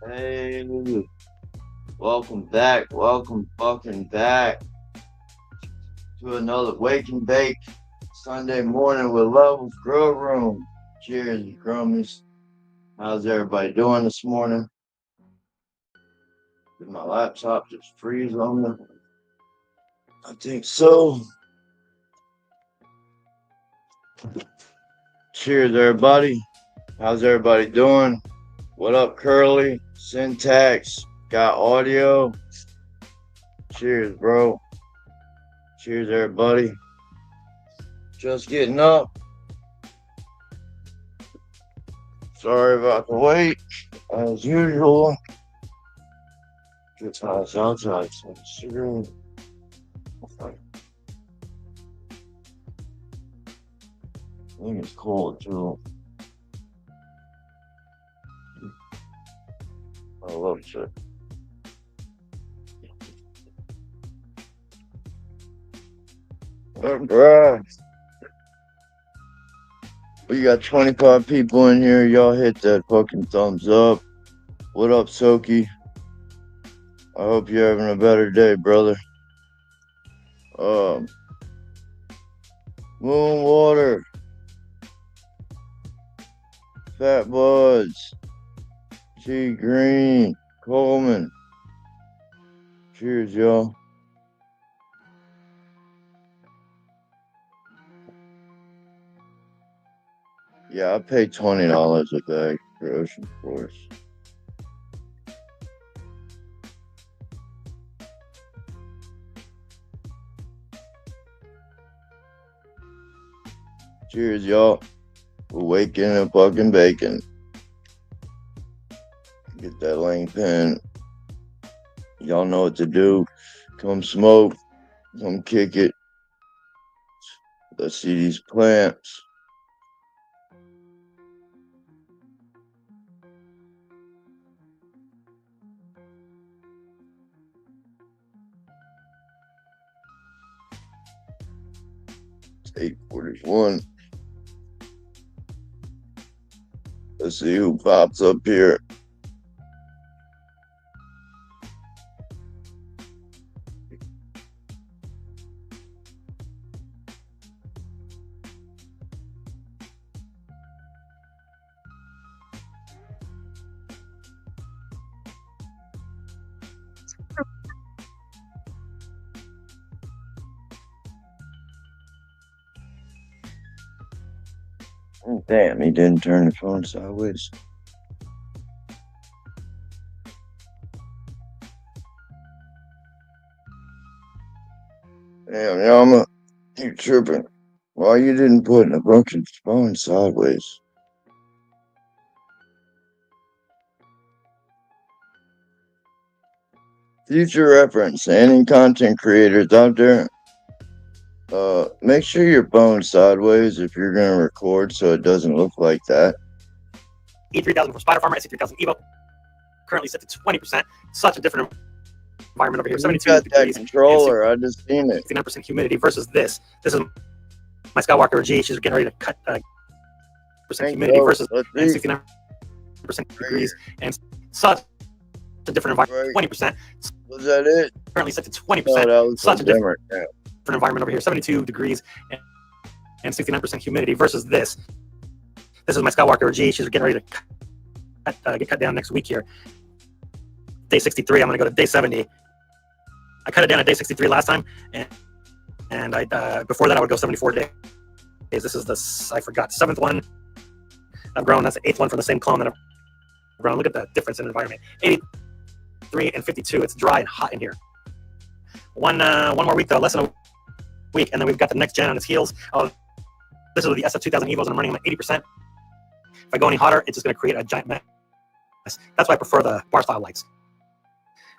Hey, welcome fucking back to another Wake and Bake Sunday morning with LeVeLz Grow Room. Cheers, you grummies. How's everybody doing this morning? Did my laptop just freeze on me? I think so. Cheers, everybody. How's everybody doing? What up, Curly? Syntax? Got audio? Cheers, bro. Cheers, everybody. Just getting up. Sorry about the wait, as usual. It's nice outside, so it's true. I think it's cold, too. I love it. Alright. We got 25 people in here. Y'all hit that fucking thumbs up. What up, Soki? I hope you're having a better day, brother. Moonwater. Fat Buds. T Green. Coleman. Cheers, y'all. Yeah, I pay $20 a bag for ocean force. Cheers, y'all. We're waking and fucking bacon. Get that lane pin. Y'all know what to do. Come smoke. Come kick it. Let's see these plants. It's 8:41. Let's see who pops up here. Damn, he didn't turn the phone sideways. Damn, Yama, you tripping. Why you didn't put the fucking phone sideways? Future reference, any content creators out there, make sure your phone's sideways if you're going to record so it doesn't look like that. E3000 from Spider Farmer, SC3000 Evo. Currently set to 20%. Such a different environment over here. 72 got degrees. That controller, I just seen it. 69% humidity versus this. This is my Skywalker G. She's getting ready to cut percent humidity versus 69% degrees. And such a different environment. 20%. Was that it? Currently set to 20%. No, such a different environment over here. 72 degrees and 69% humidity versus this. This is my Skywalker G. She's getting ready to get cut down next week here. Day 63. I'm going to go to day 70. I cut it down at day 63 last time, and I before that I would go 74 days. This is the, I forgot, 7th one I've grown. That's the 8th one from the same clone that I've grown. Look at the difference in environment. 83 and 52. It's dry and hot in here. one more week, though, less than a week, and then we've got the next gen on its heels. This is with the SF2000 Evos, and I'm running them at 80%. If I go any hotter, it's just going to create a giant mess. That's why I prefer the bar style lights.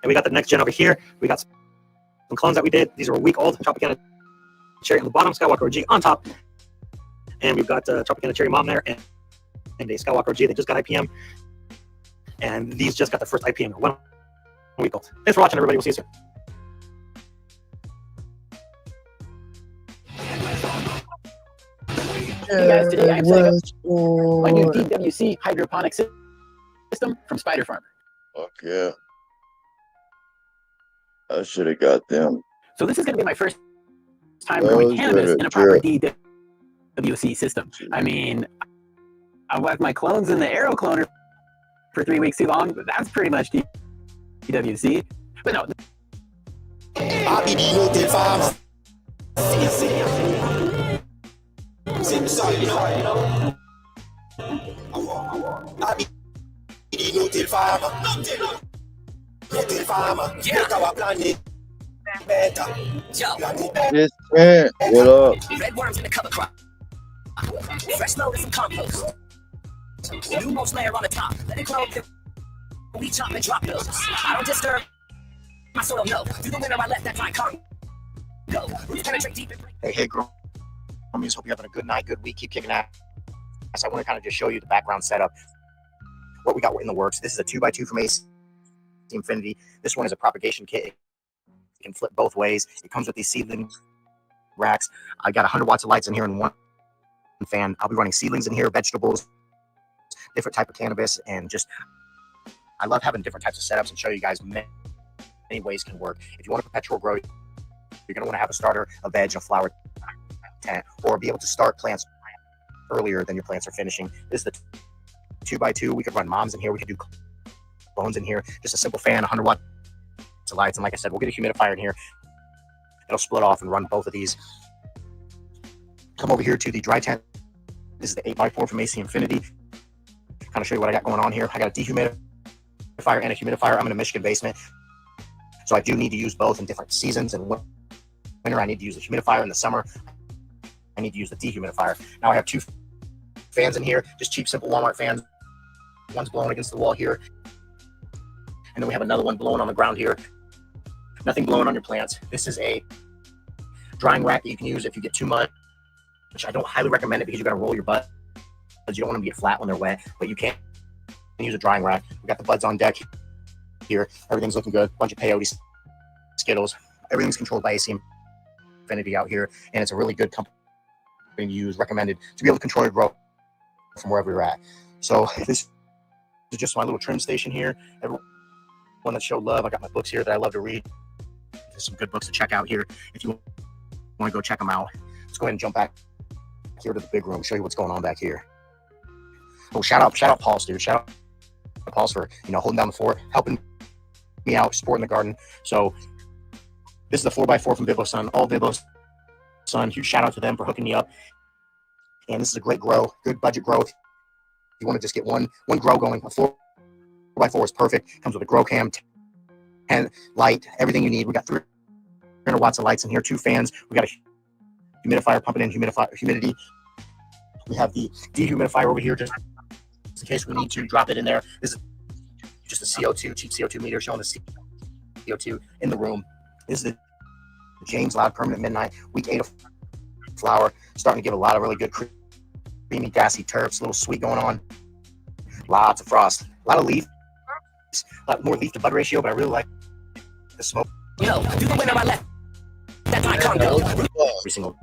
And we got the next gen over here. We got some clones that we did. These are a week old. Tropicana Cherry on the bottom, Skywalker OG on top. And we've got Tropicana Cherry Mom there and a Skywalker OG. They just got IPM. And these just got the first IPM. 1 week old. Thanks for watching, everybody. We'll see you soon. Hey guys, today I'm setting up my new DWC hydroponic system from Spider Farm. Fuck yeah. I should have got them. So this is going to be my first time growing cannabis in a proper DWC system. I mean, I left my clones in the Aero cloner for 3 weeks too long, but that's pretty much DWC. But no. This Trent, what up? Red worms in the cover crop. Fresh load of some compost. New mulch layer on the top. Let it grow. We chop and drop those. I don't disturb my soil, no. Through the winter, I let that fine cargo go. Roots penetrate deep and break. Hey, homies, hope you're having a good night, good week. Keep kicking ass. I want to kind of just show you the background setup, what we got in the works. This is a 2x2 from AC Infinity. This one is a propagation kit. It can flip both ways. It comes with these seedling racks. I got 100 watts of lights in here and one fan. I'll be running seedlings in here, vegetables, different type of cannabis, and just I love having different types of setups and show you guys many ways can work. If you want a perpetual grow, you're going to want to have a starter, a veg, and a flower tent, or be able to start plants earlier than your plants are finishing. This is the 2x2. We could run moms in here. We could do clones in here. Just a simple fan, 100 watts of lights. And like I said, we'll get a humidifier in here. It'll split off and run both of these. Come over here to the dry tent. This is the 8x4 from AC Infinity. Kind of show you what I got going on here. I got a dehumidifier and a humidifier. I'm in a Michigan basement, so I do need to use both in different seasons. And winter, I need to use the humidifier. In the summer, I need to use the dehumidifier. Now I have 2 fans in here, just cheap, simple Walmart fans. One's blowing against the wall here, and then we have another one blowing on the ground here. Nothing blowing on your plants. This is a drying rack that you can use if you get too much, which I don't highly recommend it because you got to roll your buds. You don't want them to get flat when they're wet, but you can use a drying rack. We got the buds on deck here. Everything's looking good. Bunch of peyote, Skittles. Everything's controlled by AC Infinity out here, and it's a really good company to use. Recommended to be able to control your growth from wherever you're at. So this is just my little trim station here. Everyone that showed love. I got my books here that I love to read. There's some good books to check out here. If you want to go check them out, let's go ahead and jump back here to the big room. Show you what's going on back here. Oh, shout out Paul's, dude. Shout out Paul's for holding down the fort, helping me out, supporting the garden. So this is the 4x4 from Vivo all Vivo Sun. Huge shout out to them for hooking me up. And this is a great grow, good budget growth. If you want to just get one grow going, a 4x4 is perfect. Comes with a grow cam, 10 light, everything you need. We got 300 watts of lights in here, 2 fans. We got a humidifier pumping in humidity. We have the dehumidifier over here just in case we need to drop it in there. This is just a CO2, cheap CO2 meter showing the CO2 in the room. This is the James Loud Permanent Midnight, week 8 of flower. Starting to give a lot of really good creamy, gassy terps, a little sweet going on. Lots of frost, a lot of leaf, a lot more leaf to bud ratio, but I really like the smoke. No, through the winter, I let that fine cargo. Every single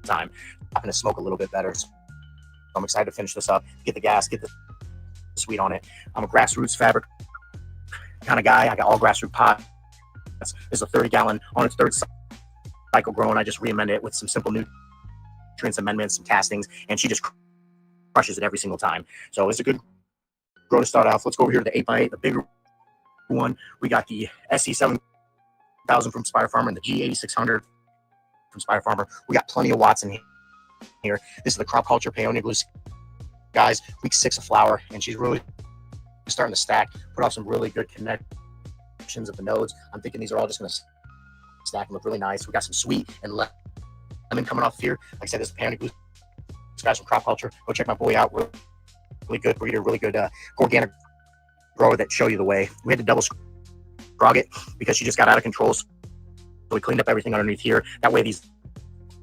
time. I'm going to smoke a little bit better. So I'm excited to finish this up, get the gas, get the sweet on it. I'm a grassroots fabric kind of guy. I got all grassroots pots. This is a 30-gallon on its 3rd cycle growing. I just re-amended it with some simple nutrients amendments, some castings, and she just crushes it every single time. So it's a good grow to start off. Let's go over here to the 8x8, the bigger one. We got the SC7000 from Spider Farmer and the G8600 from Spider Farmer. We got plenty of watts in here. This is the crop culture peony blue guys, week 6 of flower, and she's really starting to stack, put off some really good connections of the nodes. I'm thinking these are all just going to stack and look really nice. We got some sweet and lemon coming off here. Like I said, this Panic Blue Skies from Crop Culture. Go check my boy out. Really good breeder, really good organic grower that show you the way. We had to double scrog it because she just got out of control. So we cleaned up everything underneath here. That way these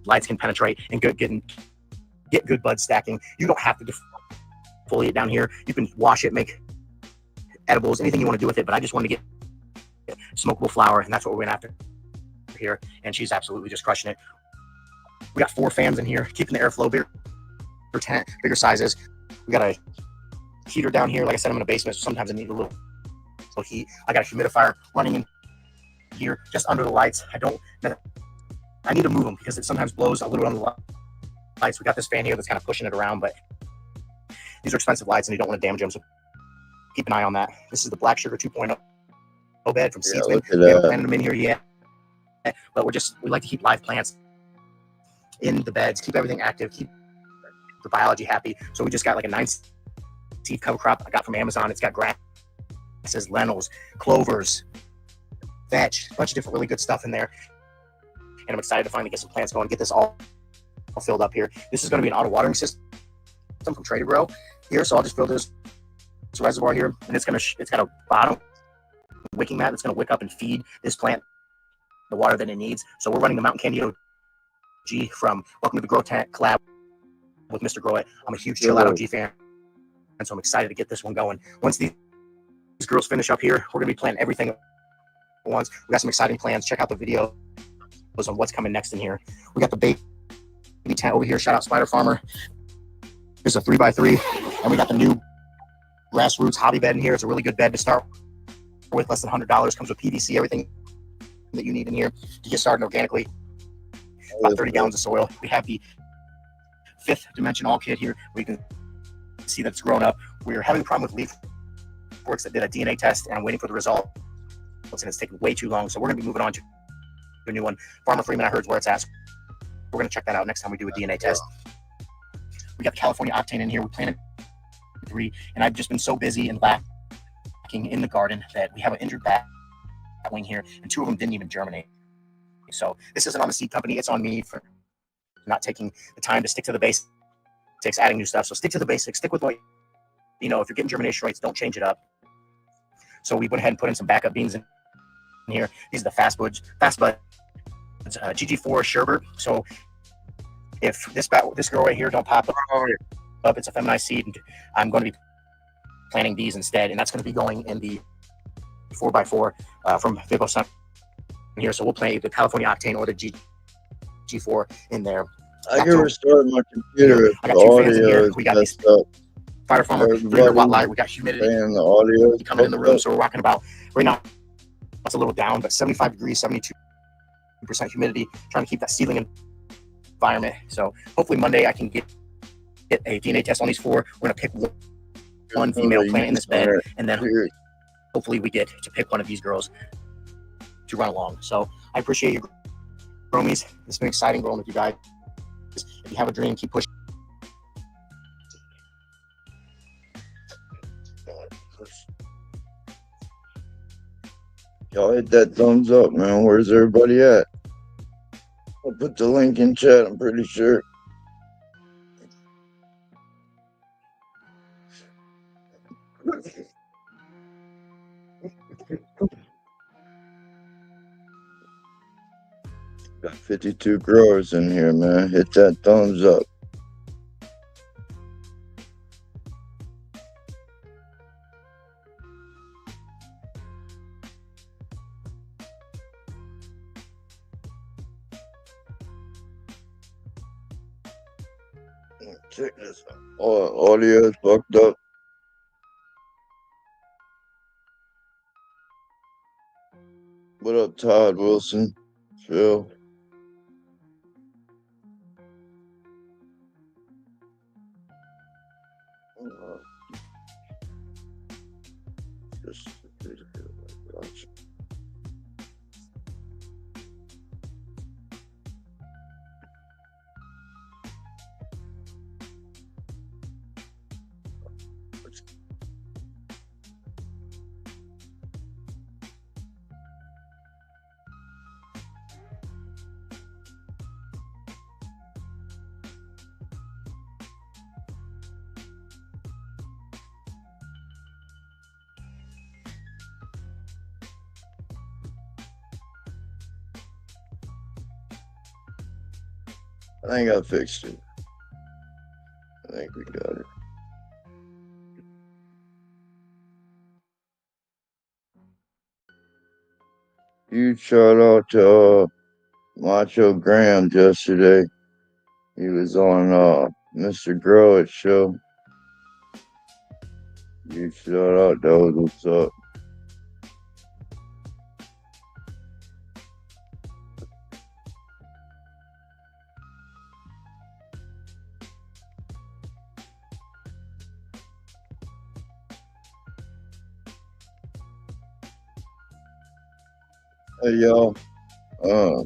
lights can penetrate and get good bud stacking. You don't have to defoliate down here. You can wash it, make edibles, anything you want to do with it. But I just wanted to get smokable flower, and that's what we went after here. And she's absolutely just crushing it. We got 4 fans in here, keeping the airflow bigger, tent, bigger sizes. We got a heater down here. Like I said, I'm in a basement, so sometimes I need a little heat. I got a humidifier running in here just under the lights. I need to move them because it sometimes blows a little on the lights. We got this fan here that's kind of pushing it around, but these are expensive lights and you don't want to damage them, so keep an eye on that. This is the Black Sugar 2.0 bed from Seedsman. We haven't planted them in here yet, but we like to keep live plants in the beds, keep everything active, keep the biology happy. So we just got like a 9-seed cover crop I got from Amazon. It's got grasses, lentils, clovers, vetch, a bunch of different really good stuff in there. And I'm excited to finally get some plants going, get this all filled up here. This is going to be an auto watering system from Trader Grow here. So I'll just fill this reservoir here, and it's got a bottom wicking mat that's going to wick up and feed this plant the water that it needs. So we're running the Mountain Candy OG from Welcome to the Grow Tent collab with Mr. Grow It. I'm a huge Chill Out OG fan, and so I'm excited to get this one going. Once these girls finish up here, we're going to be planting everything at once. We got some exciting plans. Check out the video on what's coming next in here. We got the baby tent over here. Shout out Spider Farmer. There's a 3x3, and we got the new Grassroots hobby bed in here. It's a really good bed to start with, less than $100. Comes with PVC, everything that you need in here to get started organically. About 30 gallons of soil. We have the 5th dimension all kit here. We can see that it's grown up. We're having a problem with leaf works that did a DNA test, and I'm waiting for the result. And it's taking way too long, so we're going to be moving on to a new one. Farmer Freeman, I heard, is where it's at. We're going to check that out next time we do a DNA test. We got the California Octane in here. We planted 3, and I've just been so busy and lacking in the garden that we have an injured batwing here, and 2 of them didn't even germinate. So this isn't on the seed company. It's on me for not taking the time to stick to the basics, adding new stuff. So stick to the basics. Stick with what you know. If you're getting germination rates, don't change it up. So we went ahead and put in some backup beans in here. These are the Fast Buds GG4 Sherbert. So if this girl right here don't pop up, it's a feminized seed, and I'm going to be planting these instead, and that's going to be going in the 4x4 from Vivo Sun here. So we'll plant the California Octane or the G4 in there. I can restart my computer if I got the 2 fans in audio here. is We got messed these up. Fire Farmer 300-watt light. We got humidity And the audio coming in the room, so we're rocking about right now. It's a little down, but 75 degrees, 72% humidity. Trying to keep that seedling environment. So hopefully Monday I can get a DNA test on these 4. We're gonna pick one female plant in this bed, and then hopefully we get to pick one of these girls to run along. So I appreciate you, Gromies. It's been exciting growing with you guys. If you have a dream, keep pushing. Y'all hit that thumbs up, man. Where's everybody at? I'll put the link in chat, I'm pretty sure. Got 52 growers in here, man. Hit that thumbs up. Check this out. Audio is fucked up. What up, Todd Wilson? Phil? Just watch. I think I fixed it. I think we got it. Huge shout out to Macho Graham yesterday. He was on Mr. Grow It show. Huge shout out, that was what's up. Hey y'all, the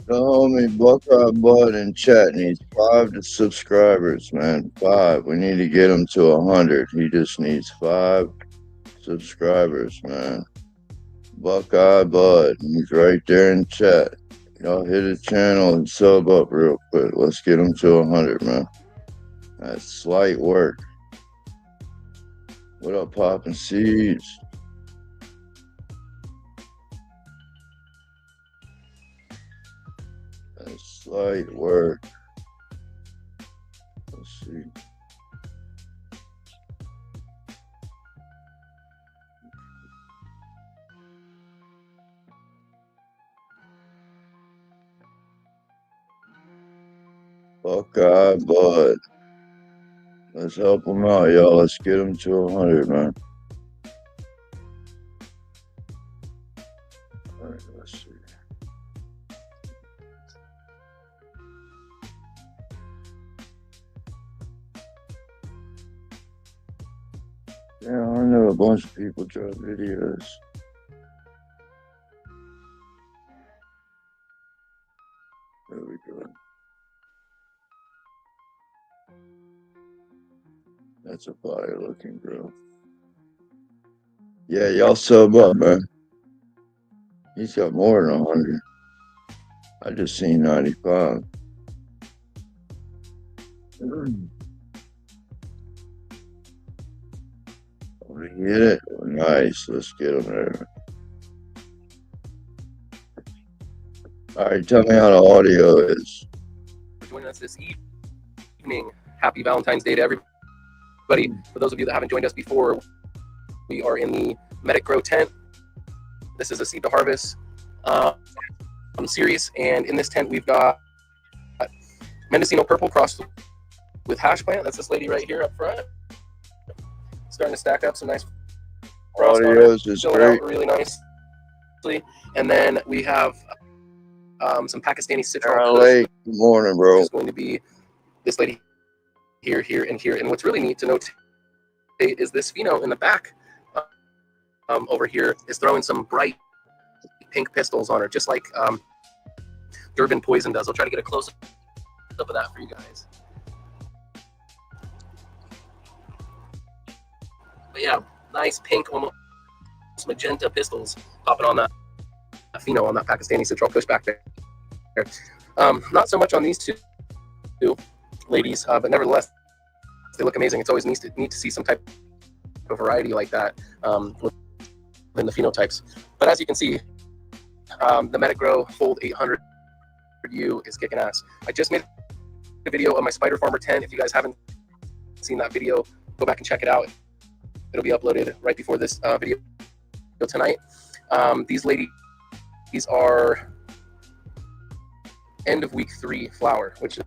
homie Buckeye Bud in chat needs 5 subscribers, man. 5. We need to get him to 100. He just needs 5 subscribers, man. Buckeye Bud, he's right there in chat. Y'all hit his channel and sub up real quick. Let's get him to 100, man. That's slight work. What up, Poppin' Seeds? That's slight work. Let's see. Buckeye Bud. Let's help him out, y'all. Let's get him to 100, man. All right, let's see. Yeah, I know a bunch of people drop videos. There we go. That's a fire looking girl. Yeah, y'all sub up, man. He's got more than 100. I just seen 95. We get it? Nice. Let's get him there. All right, tell me how the audio is. For joining us this evening. Happy Valentine's Day to everybody. For those of you that haven't joined us before, we are in the Medic Grow tent. This is a seed to harvest series, and in this tent we've got Mendocino Purple crossed with hash plant. That's this lady right here up front. Starting to stack up some nice Audio is great. Really nicely. And then we have some Pakistani citron. Good morning, bro. It's going to be this lady here, and here. And what's really neat to note is this pheno in the back over here is throwing some bright pink pistils on her, just like Durban Poison does. I'll try to get a close up of that for you guys. But yeah, nice pink, almost magenta pistils popping on that pheno on that Pakistani citron kush back there. Not so much on these two ladies, but nevertheless, they look amazing. It's always neat to see some type of variety like that within the phenotypes. But as you can see, the Medic Grow Fold 800U is kicking ass. I just made a video of my Spider Farmer tent. If you guys haven't seen that video, go back and check it out. It'll be uploaded right before this video tonight. These ladies are end of week 3 flower, which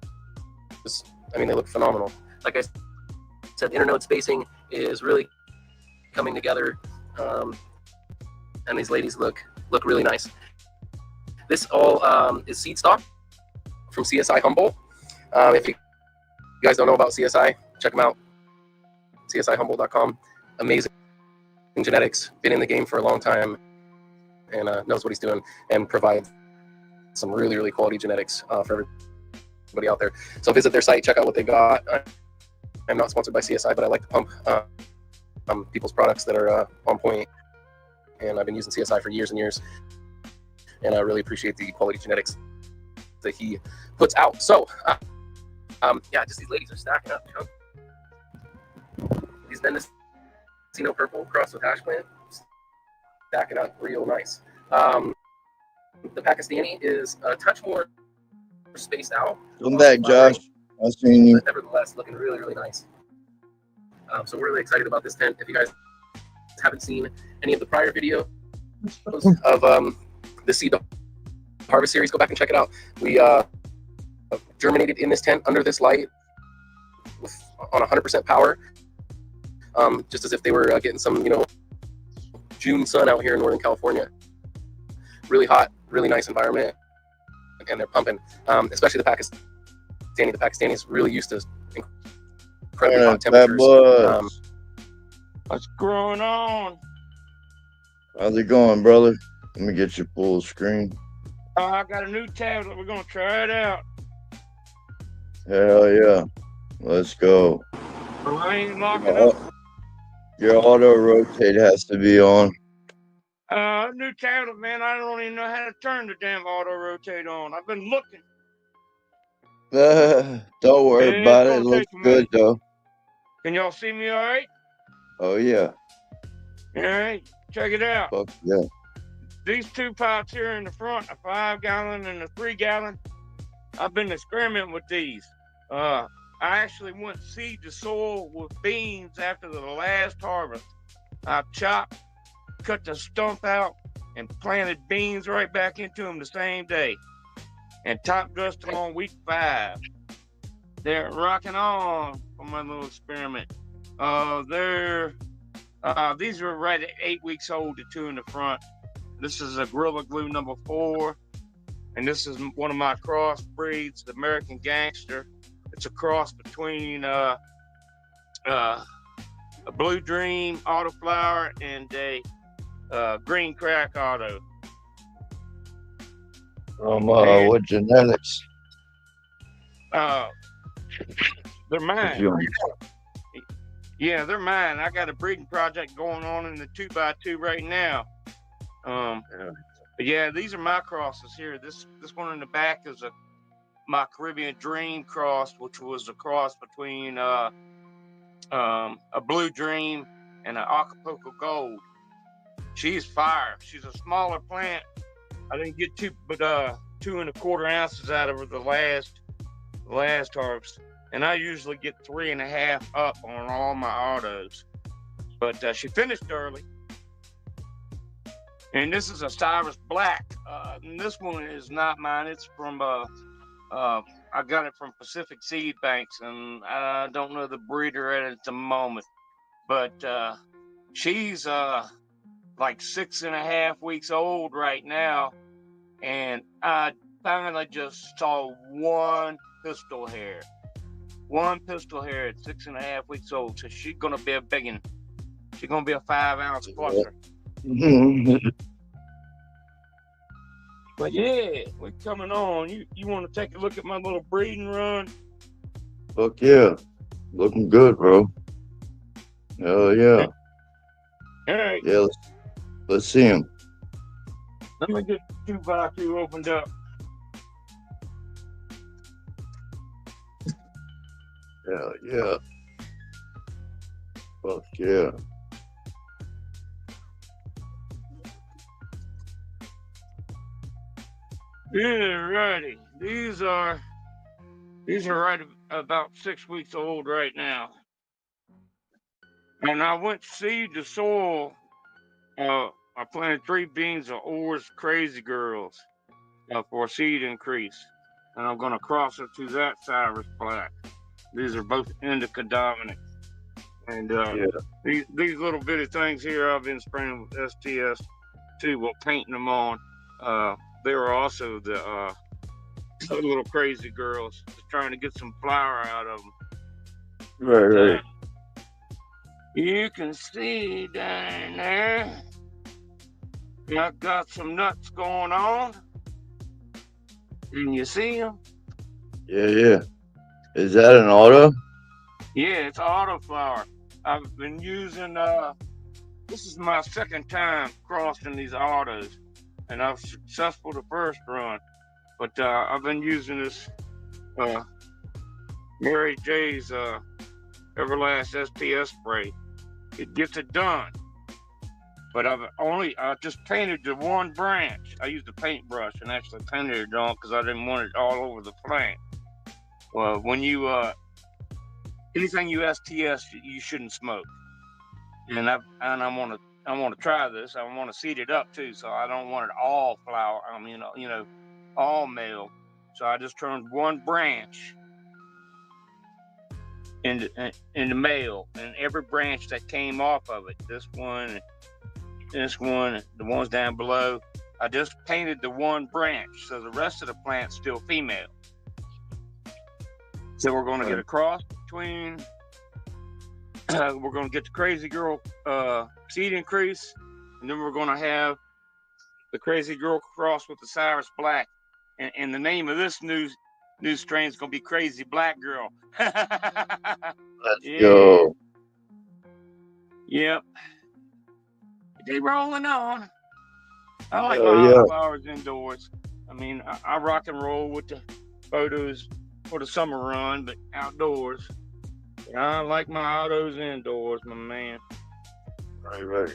is, I mean, they look phenomenal. Like I said, the internode spacing is really coming together, and these ladies look really nice. This all is seed stock from CSI Humboldt. If you guys don't know about CSI, check them out. CSIHumboldt.com. Amazing genetics, been in the game for a long time, and knows what he's doing, and provides some really quality genetics for everybody out there. So visit their site, check out what they got. I'm not sponsored by CSI, but I like to pump people's products that are on point, and I've been using CSI for years and years, and I really appreciate the quality genetics that he puts out. So yeah, just these ladies are stacking up. These Mendocino Purple crossed with hash plant, stacking up real nice. The Pakistani is a touch more spaced out. Come back, Josh. I seen you. But nevertheless, looking really, really nice. So we're really excited about this tent. If you guys haven't seen any of the prior videos of the seed to harvest series, go back and check it out. We germinated in this tent under this light on 100% power, just as if they were getting some, June sun out here in Northern California. Really hot, really nice environment, and they're pumping. Especially the Pakistani. The Pakistani is really used to incredibly hot temperatures. What's going on? How's it going, brother? Let me get your full screen. I got a new tablet. We're gonna try it out. Hell yeah. Let's go. Well, I ain't locking up. Your auto rotate has to be on. New tablet, man. I don't even know how to turn the damn auto rotate on. I've been looking. Don't worry about it. It looks good though. Can y'all see me all right? Oh yeah. All right. Check it out. Fuck yeah. These two pots here in the front, a 5-gallon and a 3-gallon. I've been experimenting with these. I actually went seed to soil with beans after the last harvest. I chopped, cut the stump out, and planted beans right back into them the same day. And top dressed them on week 5. They're rocking on for my little experiment. These are right at 8 weeks old, the two in the front. This is a Gorilla Glue number 4. And this is one of my cross breeds, the American Gangster. It's a cross between a Blue Dream Autoflower and a Green Crack Auto. What genetics? They're mine. Yeah, they're mine. I got a breeding project going on in the 2x2 right now. But yeah, these are my crosses here. This one in the back is my Caribbean Dream cross, which was a cross between a Blue Dream and an Acapulco Gold. She's fire. She's a smaller plant. I didn't get 2 1/4 ounces out of her the last harvest, and I usually get 3.5 up on all my autos. But she finished early. And this is a Cyrus Black. And this one is not mine. It's from I got it from Pacific Seed Banks, and I don't know the breeder at the moment. But she's like 6.5 weeks old right now, and I finally just saw one pistol hair. One pistol hair at 6.5 weeks old. So she's gonna be a big one. She's gonna be a 5-ounce cluster. But yeah, we're coming on. You want to take a look at my little breeding run? Fuck yeah. Looking good, bro. Hell yeah. All right. Yeah, let's see him. Let me get 2x2 opened up. Hell yeah. Fuck yeah. Yeah, righty. These are right about 6 weeks old right now. And I went seed to soil. I planted 3 beans of Orr's Crazy Girls for a seed increase. And I'm going to cross it to that Cyrus Black. These are both indica dominant. And these little bitty things here I've been spraying with STS too, while painting them on. They were also the little Crazy Girls, just trying to get some flower out of them. Right. You can see down there, I've got some nuts going on. Can you see them? Yeah. Is that an auto? Yeah, it's autoflower. I've been using, this is my second time crossing these autos, and I was successful the first run. But I've been using this Mary J's Everlast STS spray. It gets it done. But I just painted the one branch. I used a paintbrush and actually painted it on because I didn't want it all over the plant. Well, when you anything USTS, you shouldn't smoke. And I want to try this. I want to seed it up too, so I don't want it all flower. All male. So I just turned one branch into male, and every branch that came off of it, this one, the ones down below, I just painted the one branch, so the rest of the plant's still female. So we're going to get a cross between. We're going to get the Crazy Girl seed increase, and then we're going to have the Crazy Girl cross with the Cyrus Black, and the name of this new strain is going to be Crazy Black Girl. Let's Yeah. go. Yep. They rolling on. I like Oh, my yeah. flowers indoors. I mean, I rock and roll with the photos for the summer run, but outdoors. I like my autos indoors, my man. Right.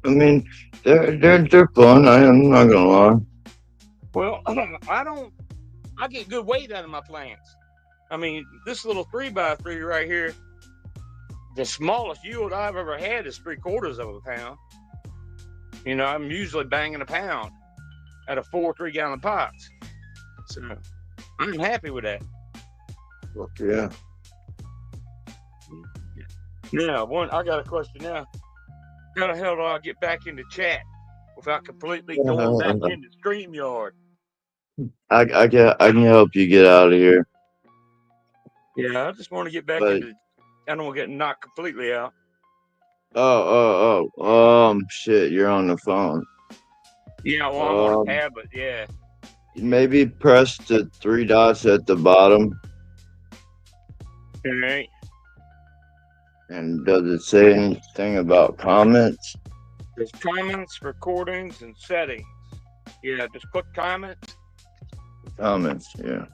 I mean, they're fun. I'm not gonna lie. Well, I get good weight out of my plants. I mean, this little 3x3 right here, the smallest yield I've ever had is 3/4 of a pound. I'm usually banging a pound out of 4 3-gallon pots. So I'm happy with that. Yeah. Now, I got a question now. How the hell do I get back into chat without completely going back into StreamYard? I can help you get out of here. Yeah, I just want to get back But- into. I don't want to get knocked completely out. Shit, you're on the phone. Yeah, well, I'm on a tablet. Yeah. Maybe press the 3 dots at the bottom. All right. And does it say anything about comments? There's comments, recordings, and settings. Yeah, just click comments. Comments, yeah.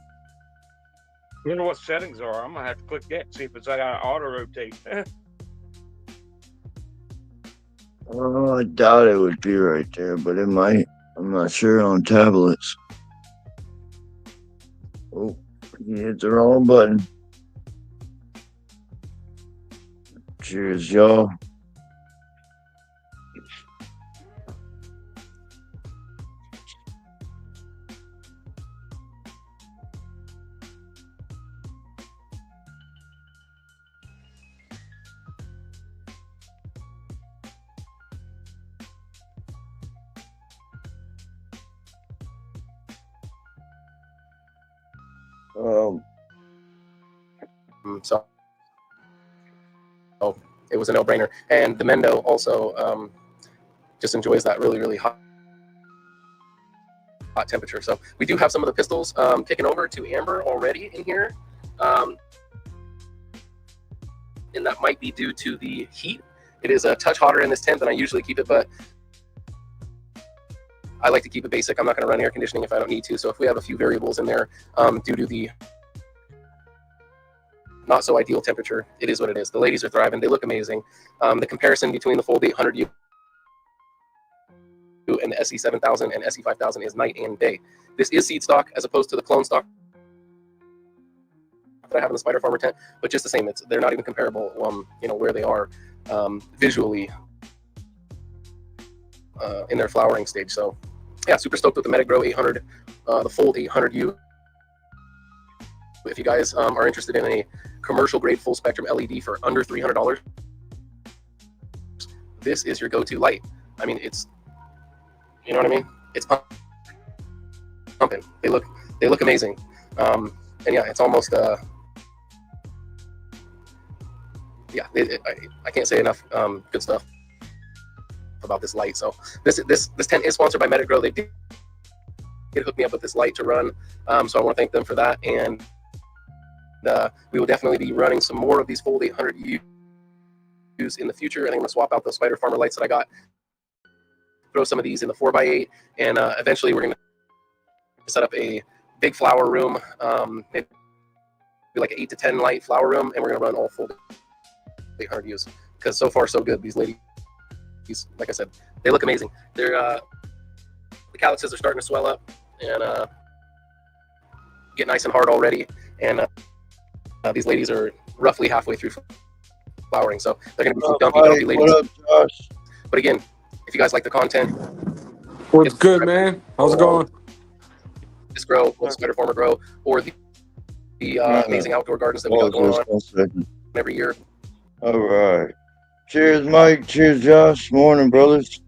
I wonder what settings are. I'm gonna have to click that and see if it's got auto rotate. Oh, I doubt it would be right there, but it might. I'm not sure on tablets. Oh, you hit the wrong button. Cheers, y'all. So it was a no-brainer. And the Mendo also just enjoys that really, really hot temperature. So we do have some of the pistils kicking over to amber already in here. And that might be due to the heat. It is a touch hotter in this tent than I usually keep it, but I like to keep it basic. I'm not going to run air conditioning if I don't need to. So if we have a few variables in there due to the not so ideal temperature, it is what it is. The ladies are thriving. They look amazing. The comparison between the Fold 800U and the SE 7000 and SE 5000 is night and day. This is seed stock as opposed to the clone stock that I have in the Spider Farmer tent, but just the same, they're not even comparable. Where they are visually in their flowering stage. So yeah, super stoked with the Metagrow 800, the Fold 800U. If you guys are interested in a commercial grade full spectrum LED for under $300, this is your go-to light. I mean, it's, you know what I mean? It's pumping. They look amazing. And yeah, it's almost I can't say enough good stuff about this light. So this tent is sponsored by Metagrow. They did hook me up with this light to run. So I want to thank them for that. And we will definitely be running some more of these Fold 800Us in the future. I think I'm going to swap out those Spider Farmer lights that I got, throw some of these in the 4x8, and eventually we're going to set up a big flower room, maybe like an 8 to 10 light flower room, and we're going to run all Fold 800Us because so far so good. These ladies Like I said, they look amazing. They're the calyxes are starting to swell up and get nice and hard already. And these ladies are roughly halfway through flowering, so they're going to be some dumpy ladies. What up, Josh? But again, if you guys like the content, What's good, man? How's it going? This grow, or Spider Former grow, or the amazing outdoor gardens that we got going on every year. All right. Cheers, Mike. Cheers, Josh. Morning, brothers.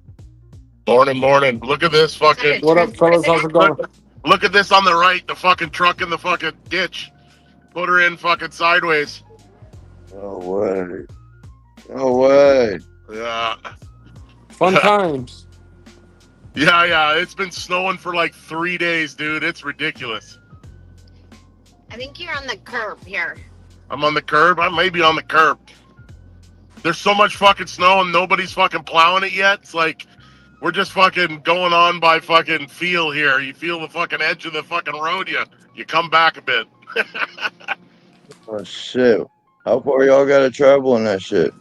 Morning. Look at this fucking. What up, fellas? How's it going? Look at this on the right. The fucking truck in the fucking ditch. Put her in fucking sideways. No way. No way. Yeah. Fun times. Yeah. It's been snowing for like 3 days, dude. It's ridiculous. I think you're on the curb here. I'm on the curb. I may be on the curb. There's so much fucking snow and nobody's fucking plowing it yet. It's like we're just fucking going on by fucking feel here. You feel the fucking edge of the fucking road. You come back a bit. Oh, shit. How far y'all got to travel in that shit?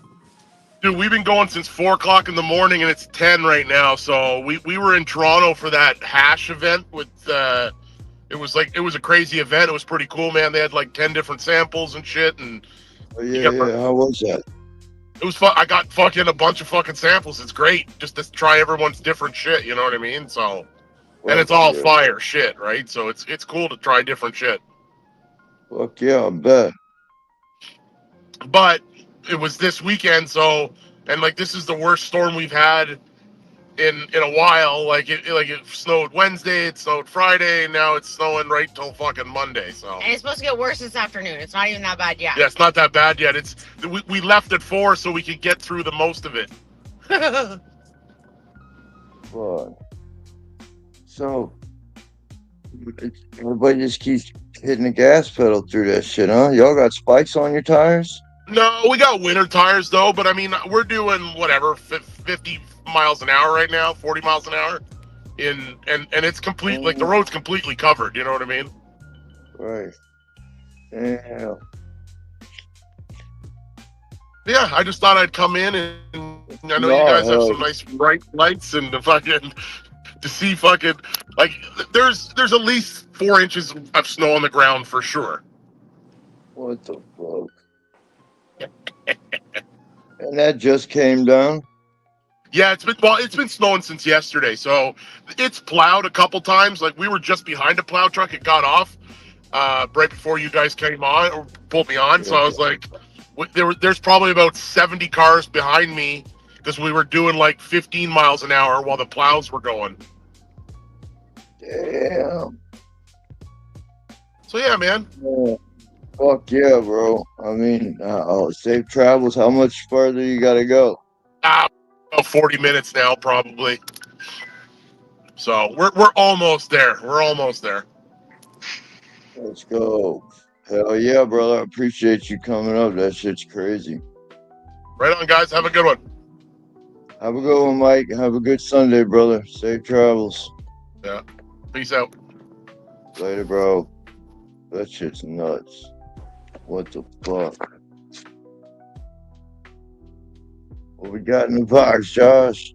Dude, we've been going since 4 o'clock in the morning and it's 10 right now. So we were in Toronto for that hash event with, it was a crazy event. It was pretty cool, man. They had like 10 different samples and shit. And Oh, yeah. How was that? it was fun. I got fucking a bunch of fucking samples. It's great just to try everyone's different shit. You know what I mean? So, and it's all fire shit, right? So it's cool to try different shit. Fuck yeah, I bet. But it was this weekend, so, and like this is the worst storm we've had in a while. Like it snowed Wednesday, it snowed Friday, and now it's snowing right till fucking Monday. So And it's supposed to get worse this afternoon. It's not even that bad yet. yeah, it's not that bad yet. It's we left at 4 so we could get through the most of it. Fuck. So, everybody just keeps hitting the gas pedal through that shit, huh? Y'all got spikes on your tires? No, we got winter tires though, but I mean we're doing whatever 50 miles an hour right now, 40 miles an hour, and it's complete, like the road's completely covered. You know what I mean? Right. Damn. Yeah, I just thought I'd come in and I know you guys have some nice bright lights and the fucking to see fucking like there's at least 4 inches of snow on the ground for sure. What the fuck? And that just came down? Yeah, it's been snowing since yesterday, so it's plowed a couple times. Like we were just behind a plow truck, it got off right before you guys came on or pulled me on. So I was like, there's probably about 70 cars behind me because we were doing like 15 miles an hour while the plows were going. Damn. So yeah, man. Yeah. Fuck yeah, bro. I mean, safe travels. How much further you gotta go? About 40 minutes now, probably. So we're almost there. We're almost there. Let's go. Hell yeah, brother. I appreciate you coming up. That shit's crazy. Right on, guys. Have a good one. Have a good one, Mike. Have a good Sunday, brother. Safe travels. Yeah. Peace out. Later, bro. That shit's nuts. What the fuck? What we got in the box, Josh?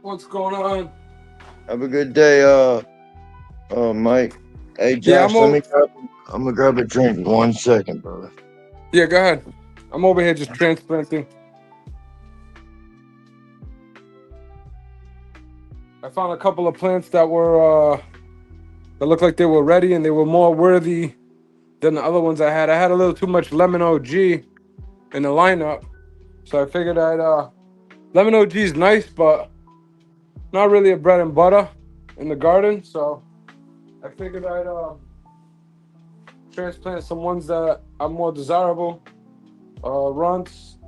What's going on? Have a good day, Mike. Hey, Josh, I'm gonna grab a drink. 1 second, brother. Yeah, go ahead. I'm over here just transplanting. I found a couple of plants that were that looked like they were ready and they were more worthy than the other ones I had. I had a little too much lemon OG in the lineup, so I figured lemon OG is nice, but not really a bread and butter in the garden. So I figured I'd transplant some ones that are more desirable. Runts,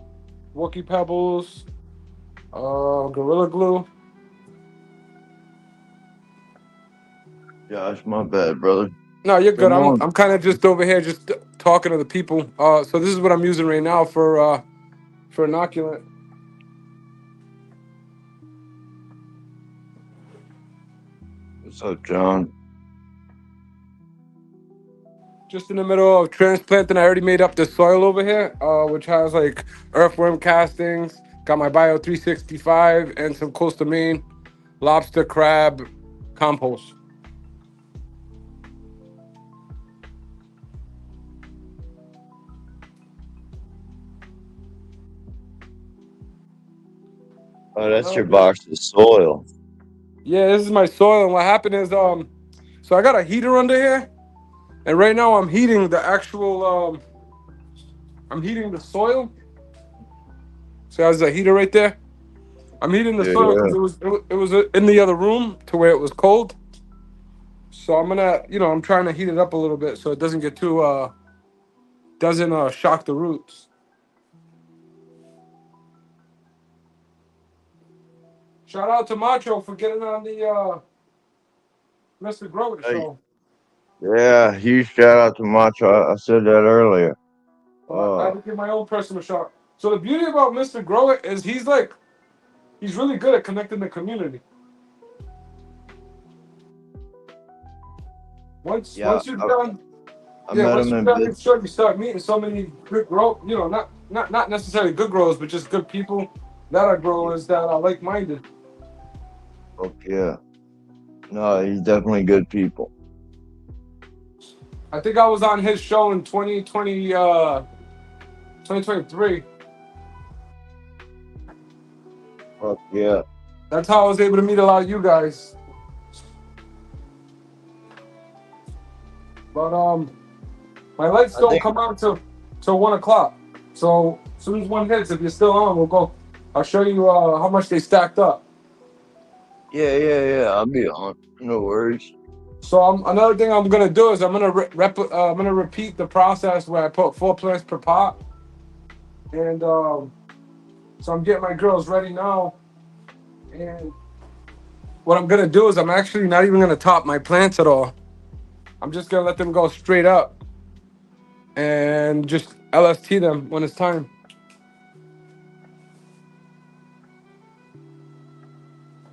Wookie Pebbles, Gorilla Glue. Josh, my bad, brother. No, you're good. I'm kind of just over here just talking to the people. So this is what I'm using right now for inoculant. What's up, John? Just in the middle of transplanting, I already made up the soil over here, which has like earthworm castings, Got my Bio 365 and some Costa Maine lobster crab compost. Oh, that's your box of soil. Yeah, this is my soil. And what happened is, so I got a heater under here, and right now I'm heating the actual, I'm heating the soil. So there's a heater right there. I'm heating the soil because it was in the other room to where it was cold. So I'm gonna, I'm trying to heat it up a little bit so it doesn't get too, doesn't shock the roots. Shout out to Macho for getting on the Mr. Grow It show. Yeah, huge shout out to Macho. I said that earlier. I had to give my own personal shout. So the beauty about Mr. Grow It is he's really good at connecting the community. Once you're done, you start meeting so many good not necessarily good growers, but just good people that are growers that are like-minded. Oh yeah. No, he's definitely good people. I think I was on his show in 2023. Fuck yeah. That's how I was able to meet a lot of you guys. But my lights don't come out till 1 o'clock. So as soon as one hits, if you're still on, we'll go. I'll show you how much they stacked up. Yeah. I'll be on. No worries. So another thing I'm gonna do is I'm gonna repeat the process where I put 4 plants per pot, and so I'm getting my girls ready now. And what I'm gonna do is I'm actually not even gonna top my plants at all. I'm just gonna let them go straight up and just LST them when it's time.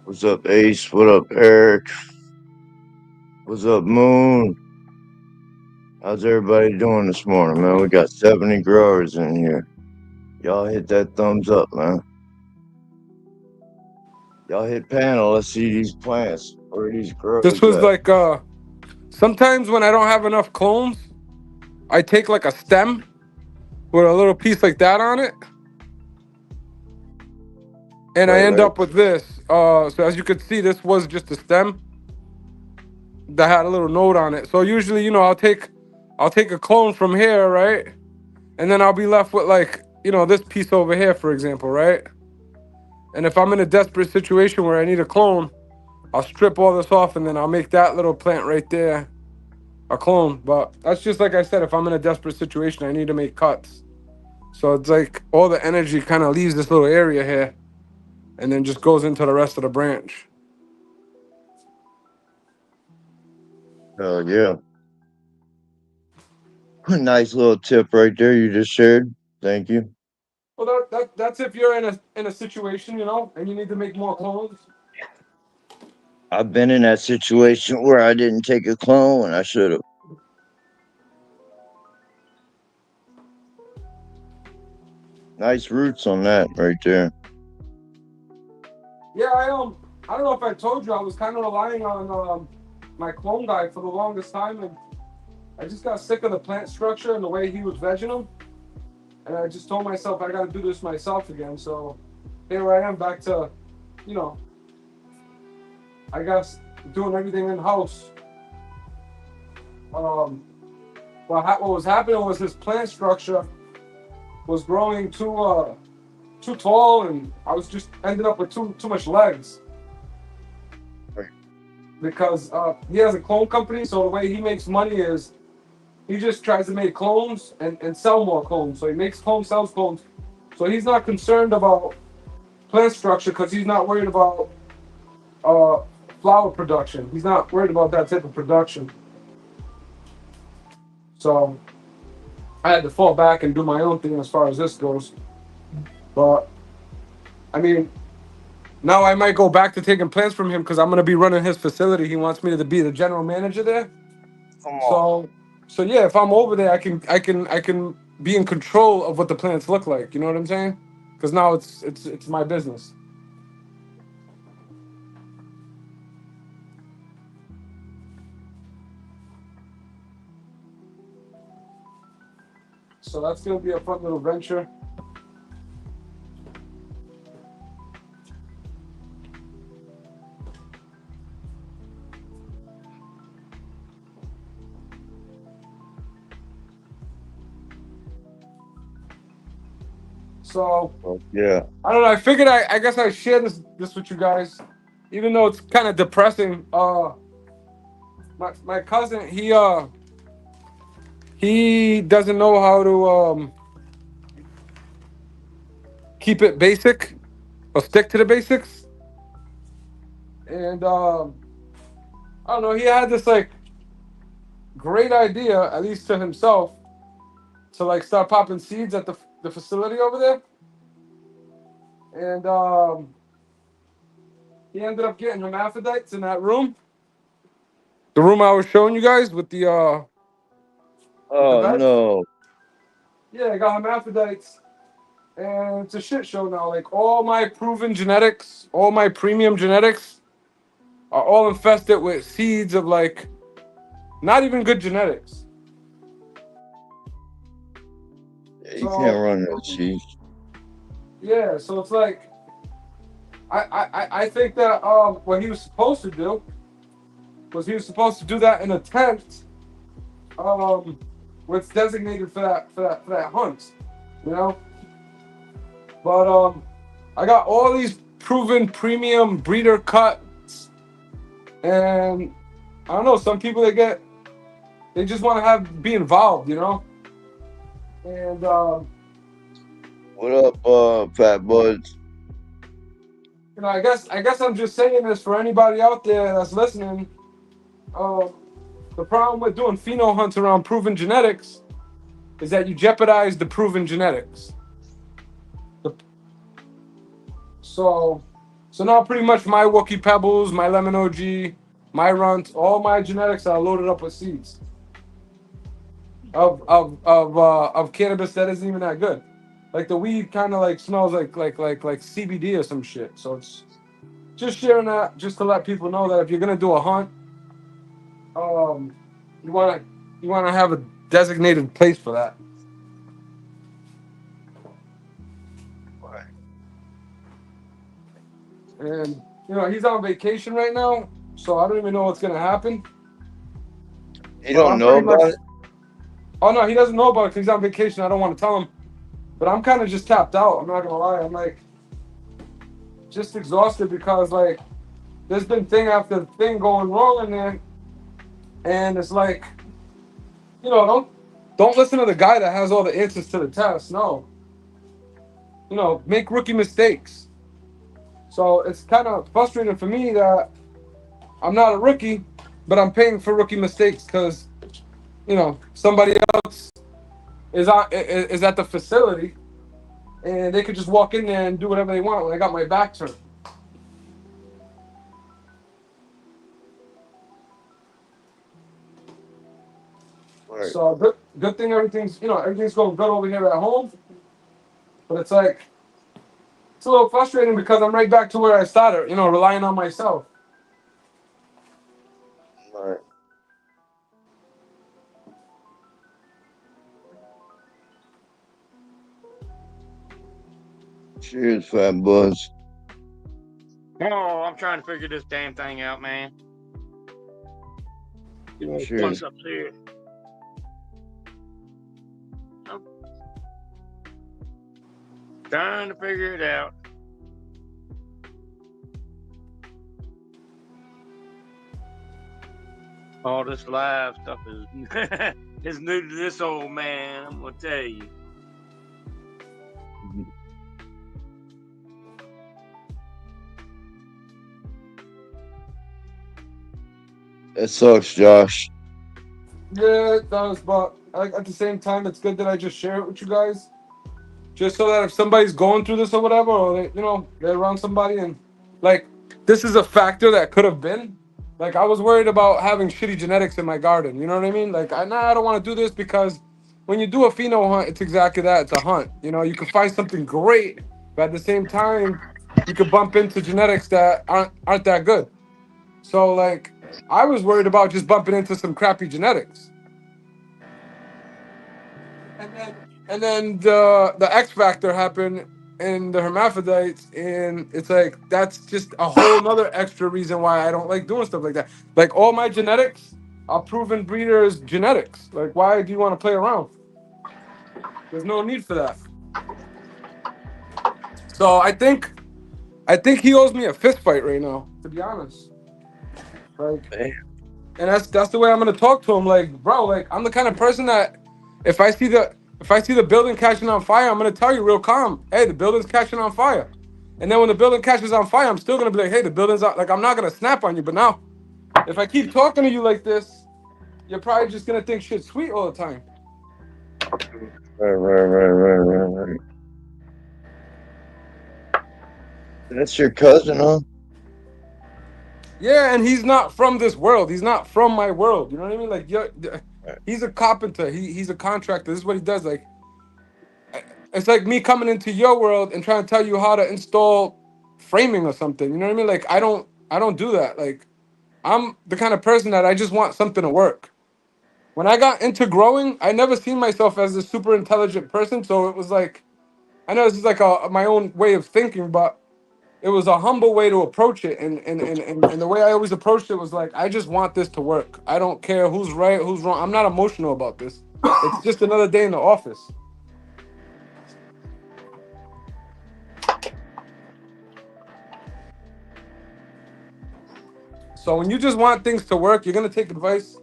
What's up, Ace? What up, Eric? What's up, Moon? How's everybody doing this morning, man? We got 70 growers in here. Y'all hit that thumbs up, man. Y'all hit panel. Let's see these plants. Where are these growers This was at? like sometimes when I don't have enough clones, I take like a stem with a little piece like that on it, and I end up with this. So as you can see, this was just a stem that had a little node on it. So usually, I'll take a clone from here, right? And then I'll be left with like, this piece over here, for example, right? And if I'm in a desperate situation where I need a clone, I'll strip all this off and then I'll make that little plant right there a clone. But that's just like I said, if I'm in a desperate situation, I need to make cuts. So it's like all the energy kind of leaves this little area here and then just goes into the rest of the branch. Oh, yeah. Nice little tip right there you just shared. Thank you. Well, that's if you're in a situation, and you need to make more clones. I've been in that situation where I didn't take a clone when I should have. Nice roots on that right there. Yeah, I don't know if I told you, I was kind of relying on my clone guy for the longest time, and I just got sick of the plant structure and the way he was vegging them, and I just told myself I got to do this myself again. So here I am back to, I guess doing everything in house. What was happening was his plant structure was growing too tall, and I was just ended up with too much legs. Because he has a clone company, so the way he makes money is he just tries to make clones and sell more clones. So he makes clones, sells clones. So he's not concerned about plant structure because he's not worried about flower production. He's not worried about that type of production. So I had to fall back and do my own thing as far as this goes. But I mean, now I might go back to taking plants from him because I'm gonna be running his facility. He wants me to be the general manager there. Come on. So yeah, if I'm over there, I can be in control of what the plants look like. You know what I'm saying? because now it's my business. So that's gonna be a fun little venture. So Yeah. I don't know. I figured I guess I share this with you guys, even though it's kind of depressing. My cousin he doesn't know how to keep it basic or stick to the basics, and I don't know. He had this like great idea, at least to himself, to like start popping seeds at the facility over there, and he ended up getting hermaphrodites in that room. The room I was showing you guys with the Oh veg. no. Yeah, I got hermaphrodites, and it's a shit show now. Like all my proven genetics, all my premium genetics, are all infested with seeds of like not even good genetics. Yeah, you can't run that cheese. Yeah, so it's like I think that what he was supposed to do was he was supposed to do that in a tent what's designated for that hunt, you know. But I got all these proven premium breeder cuts, and I don't know. Some people they just want to be involved, you know. And What up, Fat Buds? you know, I guess I'm just saying this for anybody out there that's listening. The problem with doing pheno hunts around proven genetics is that you jeopardize the proven genetics. So now pretty much my Wookie Pebbles, my Lemon OG, my Runt, all my genetics are loaded up with seeds of cannabis that isn't even that good. Like the weed kind of like smells like CBD or some shit. So it's just sharing that just to let people know that if you're gonna do a hunt, you wanna have a designated place for that. And you know he's on vacation right now, so I don't even know what's gonna happen. You don't know about it? Oh no, he doesn't know about it because he's on vacation. I don't want to tell him, but I'm kind of just tapped out. I'm not gonna lie. I'm like just exhausted because like there's been thing after thing going wrong in there, and it's like, you know, don't listen to the guy that has all the answers to the test. No, you know, make rookie mistakes. So it's kind of frustrating for me that I'm not a rookie, but I'm paying for rookie mistakes because, you know, somebody else is at the facility, and they could just walk in there and do whatever they want when I got my back turned. Right. So good thing everything's going good over here at home, but it's like it's a little frustrating because I'm right back to where I started, you know, relying on myself. Right. Cheers, Fat Buzz. Oh, I'm trying to figure this damn thing out, man. You know, plus up here. I'm trying to figure it out. All this live stuff is new to this old man, I'm gonna tell you. It sucks, Josh. Yeah, it does, but at the same time, it's good that I just share it with you guys, just so that if somebody's going through this or whatever, or they're around somebody, and like this is a factor that could have been. Like I was worried about having shitty genetics in my garden. You know what I mean? Like I don't want to do this because when you do a pheno hunt, it's exactly that. It's a hunt. You know, you can find something great, but at the same time, you could bump into genetics that aren't that good. So like, I was worried about just bumping into some crappy genetics. And then the X factor happened in the hermaphrodites, and it's like that's just a whole nother extra reason why I don't like doing stuff like that. Like all my genetics are proven breeders' genetics. Like why do you want to play around? There's no need for that. So I think he owes me a fist fight right now, to be honest. Like, and that's the way I'm gonna talk to him. Like, bro, like I'm the kind of person that if I see the building catching on fire, I'm gonna tell you real calm, hey, the building's catching on fire. And then when the building catches on fire, I'm still gonna be like, hey, the building's out. Like I'm not gonna snap on you. But now, if I keep talking to you like this, you're probably just gonna think shit's sweet all the time. Right. That's your cousin, huh? Yeah, and he's not from this world. He's not from my world. You know what I mean? Like, he's a carpenter. He's a contractor. This is what he does. Like, it's like me coming into your world and trying to tell you how to install framing or something. You know what I mean? Like, I don't do that. Like, I'm the kind of person that I just want something to work. When I got into growing, I never seen myself as a super intelligent person. So it was like, I know this is like my own way of thinking, but it was a humble way to approach it, and the way I always approached it was like, I just want this to work. I don't care who's right, who's wrong. I'm not emotional about this. It's just another day in the office. So when you just want things to work, you're gonna take advice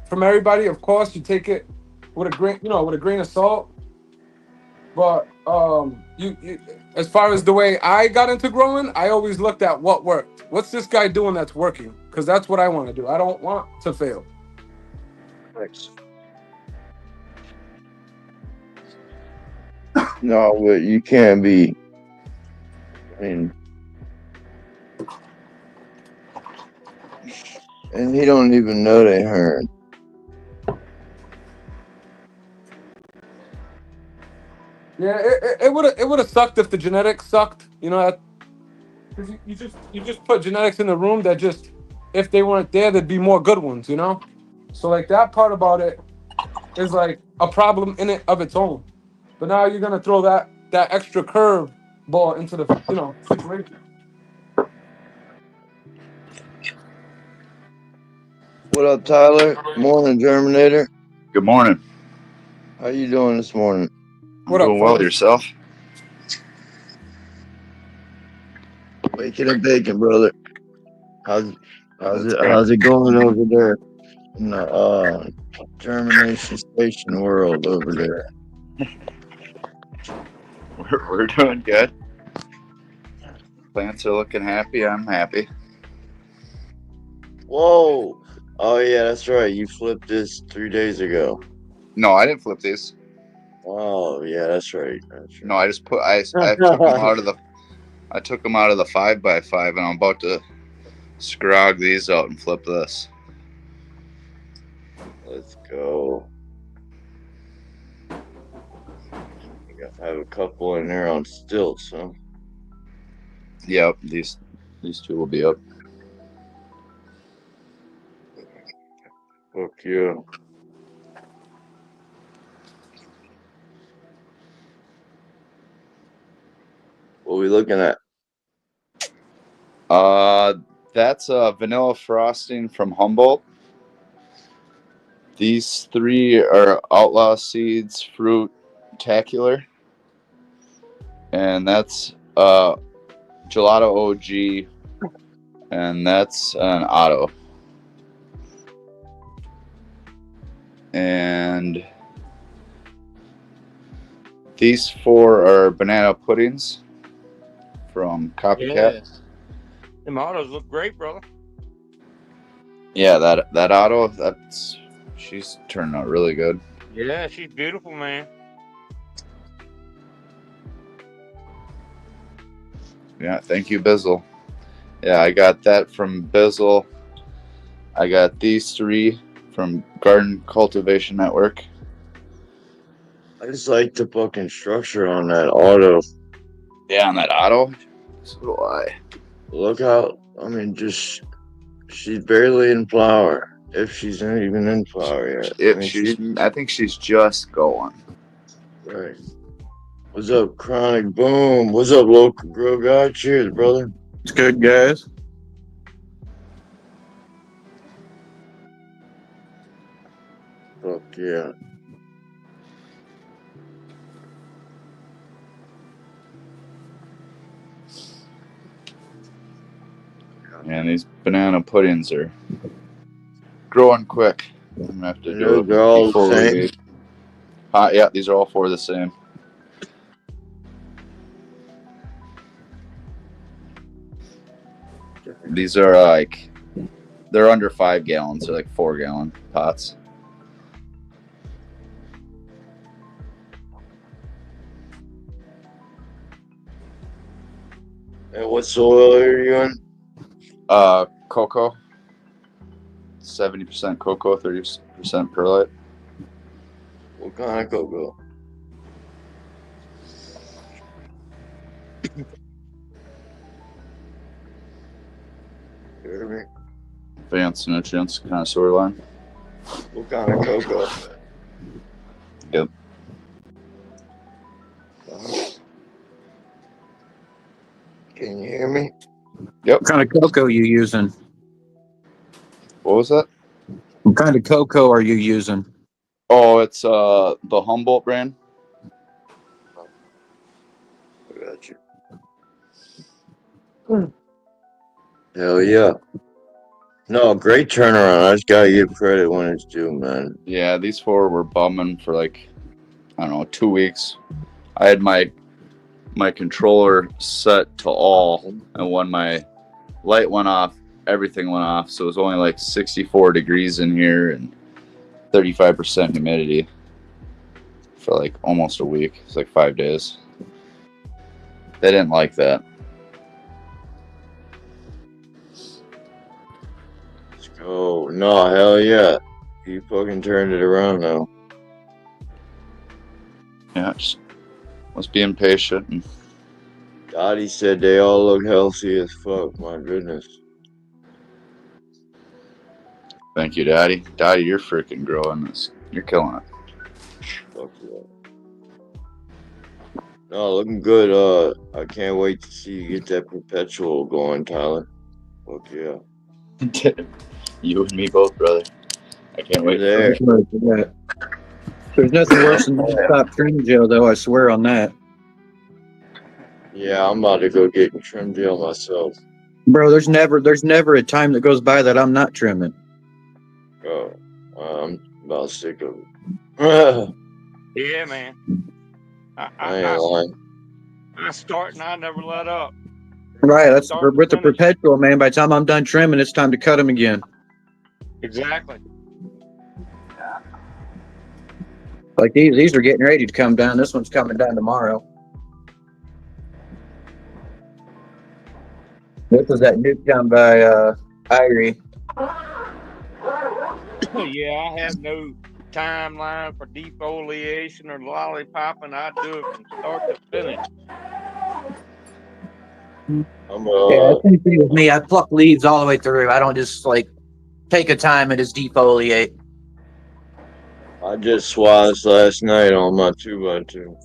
from everybody. Of course, you take it with a grain of salt. But you as far as the way I got into growing, I always looked at what worked. What's this guy doing that's working? Because that's what I want to do. I don't want to fail. Thanks. No, but you can't be. I mean, and he don't even know they heard. Yeah, it would have sucked if the genetics sucked. You know, because you just put genetics in the room that just, if they weren't there, there'd be more good ones. You know, so like that part about it is like a problem in it of its own. But now you're gonna throw that extra curve ball into the situation. What up, Tyler? Morning, Germinator. Good morning. How you doing this morning? What I'm doing up, well. fellas? Yourself? Waking and baking, brother. How's it going over there in the Germination Station world over there? We're doing good. Plants are looking happy. I'm happy. Whoa! Oh yeah, that's right. You flipped this 3 days ago. No, I didn't flip these. Oh yeah, that's right. No, I just I took them out of the 5x5, and I'm about to scrog these out and flip this. Let's go. I have a couple in there on stilts, huh? Yep, these two will be up. Fuck yeah. What are we looking at? That's vanilla frosting from Humboldt. These 3 are Outlaw Seeds Fruit Tacular, and that's Gelato OG, and that's an Auto. And these 4 are banana puddings from Copycat. Yeah. Them autos look great, brother. Yeah, that Auto, she's turning out really good. Yeah, she's beautiful, man. Yeah, thank you, Bizzle. Yeah, I got that from Bizzle. I got these 3 from Garden Cultivation Network. I just like the fucking structure on that auto. Yeah, on that auto. So do I. Look how, I mean, just, she's barely in flower. If she's not even in flower yet. I mean, I think she's just going. Right. What's up, Chronic Boom? What's up, local grow guy? Cheers, brother. It's good, guys. Fuck yeah. Man, these banana puddings are growing quick. I'm gonna have to do it They're all before the we same. leave. Yeah, these are all 4 the same. These are like, they're under 5 gallons. They're like 4-gallon pots. And what soil are you in? Cocoa. 70% cocoa, 30% perlite. What kind of cocoa? You hear me? Advanced nutrients, connoisseur line. What kind of cocoa? Yep. Can you hear me? Yep. What kind of cocoa are you using? What was that? What kind of cocoa are you using? Oh, it's the Humboldt brand. I got you. Hell yeah. No, great turnaround. I just gotta give credit when it's due, man. Yeah, these 4 were bumming for like, I don't know, 2 weeks. I had my controller set to all, and when my light went off, everything went off. So it was only like 64 degrees in here and 35% humidity for like almost a week. It's like 5 days. They didn't like that. Let's go. No, hell yeah. You fucking turned it around now. Yeah, just was being patient. And Dottie said they all look healthy as fuck. My goodness. thank you, Daddy. Daddy, you're freaking growing this. You're killing it. Fuck yeah. No, looking good. I can't wait to see you get that perpetual going, Tyler. Fuck yeah. You and me both, brother. I can't wait. There. There's nothing worse than stop trim gel, though. I swear on that, Yeah, I'm about to go get trim gel myself. bro. There's never a time that goes by that I'm not trimming. Bro, I'm about sick of it. Yeah, man. I ain't lying. I start and I never let up. Right. That's Start to with the finish. perpetual, man. By the time I'm done trimming, it's time to cut them again. Exactly. Like these are getting ready to come down. This one's coming down tomorrow. This is that new down by Irie. Yeah, I have no timeline for defoliation or lollipopping. I do it from start to finish. Yeah, it's same thing with me. I pluck leaves all the way through. I don't just like take a time and just defoliate. I just swatched last night on my 2x2.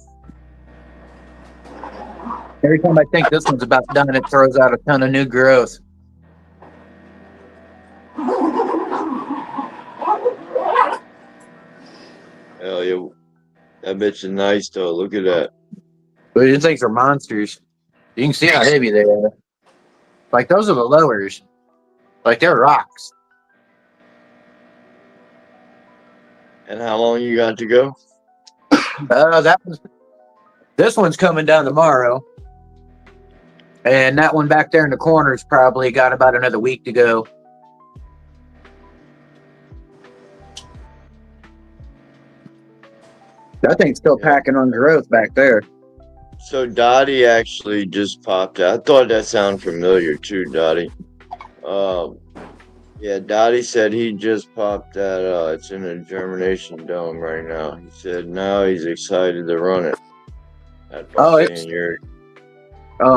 Every time I think this one's about done, it throws out a ton of new growth. Hell yeah. That bitch is nice though. Look at that. But these things are monsters. You can see how heavy they are. Like those are the lowers. Like they're rocks. And how long you got to go? This one's coming down tomorrow. And that one back there in the corner's probably got about another week to go. That thing's still packing on growth back there. So Dottie actually just popped out. I thought that sounded familiar too, Dottie. Yeah, Dottie said he just popped that. It's in a germination dome right now. He said now he's excited to run it.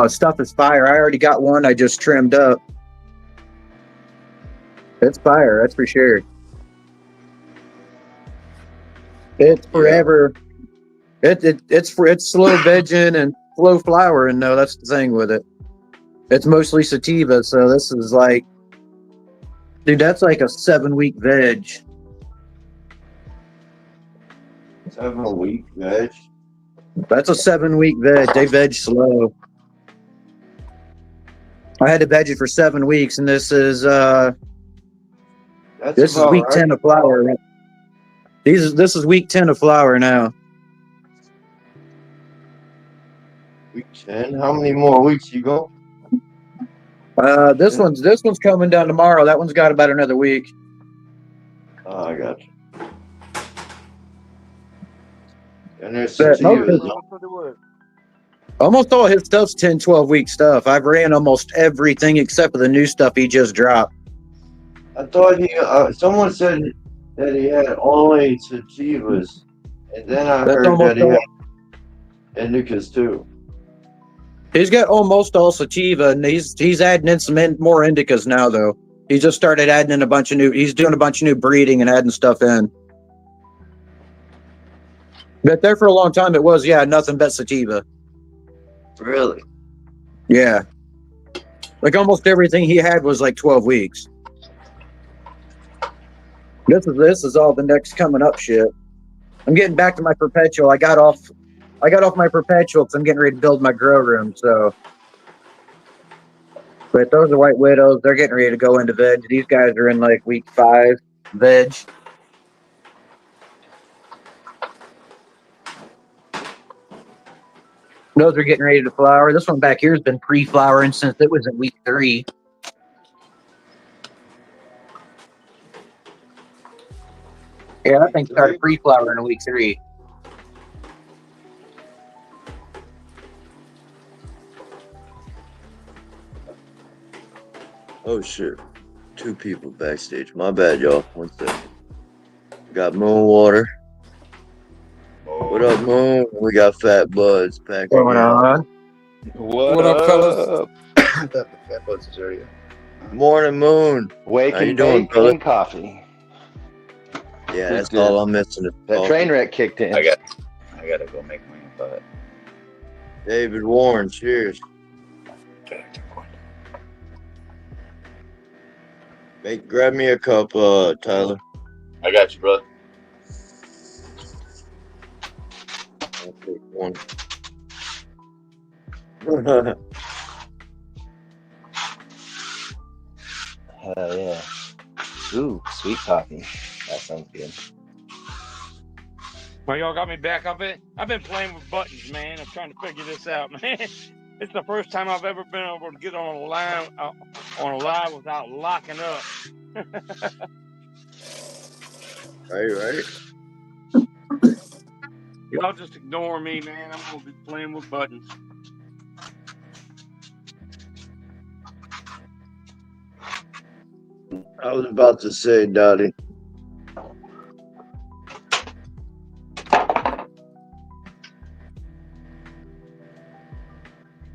Stuff is fire. I already got one. I just trimmed up. It's fire. That's for sure. It's forever. It's slow vegging and slow flowering. No, that's the thing with it. It's mostly sativa, so this is like, dude, that's like a 7-week veg. 7-week veg. That's a 7-week veg. They veg slow. I had to veg it for 7 weeks, and this is week 10 of flower. This is week 10 of flower now. Week 10. How many more weeks you go? This one's coming down tomorrow. That one's got about another week. Oh, I got you. And there's sativas. Almost all his stuff's 10, 12-week stuff. I've ran almost everything except for the new stuff he just dropped. I thought someone said that he had only sativas, and then I heard that he had indicas too. He's got almost all sativa, and he's adding in some more indicas now, though. He just started adding in he's doing a bunch of new breeding and adding stuff in. But there for a long time, it was, nothing but sativa. Really? Yeah. Like almost everything he had was like 12 weeks. This is all the next coming up shit. I'm getting back to my perpetual. I got off my perpetual because I'm getting ready to build my grow room. So, but those are white widows. They're getting ready to go into veg. These guys are in like week 5 veg. Those are getting ready to flower. This one back here has been pre-flowering since it was in week 3. Yeah, that thing started pre-flowering in week 3. Oh shit. 2 people backstage. My bad, y'all. 1 second. Got Moon Water. What up, Moon? We got Fat Buds back Going on. What up, fellas? I thought the Fat Buds was already on. Morning, Moon. Wake How you and doing, bake brother? and coffee. Yeah, Good, that's good. all I'm missing. That train wreck kicked in. I gotta go make my own butt. David Warren, cheers. Grab me a cup, Tyler. I got you, brother. I'll take one. Hell yeah. Ooh, sweet coffee. That sounds good. Well, y'all got me back up it. I've been playing with buttons, man. I'm trying to figure this out, man. It's the first time I've ever been able to get on a line without locking up. Right. Y'all just ignore me, man. I'm gonna be playing with buttons. I was about to say, Dottie.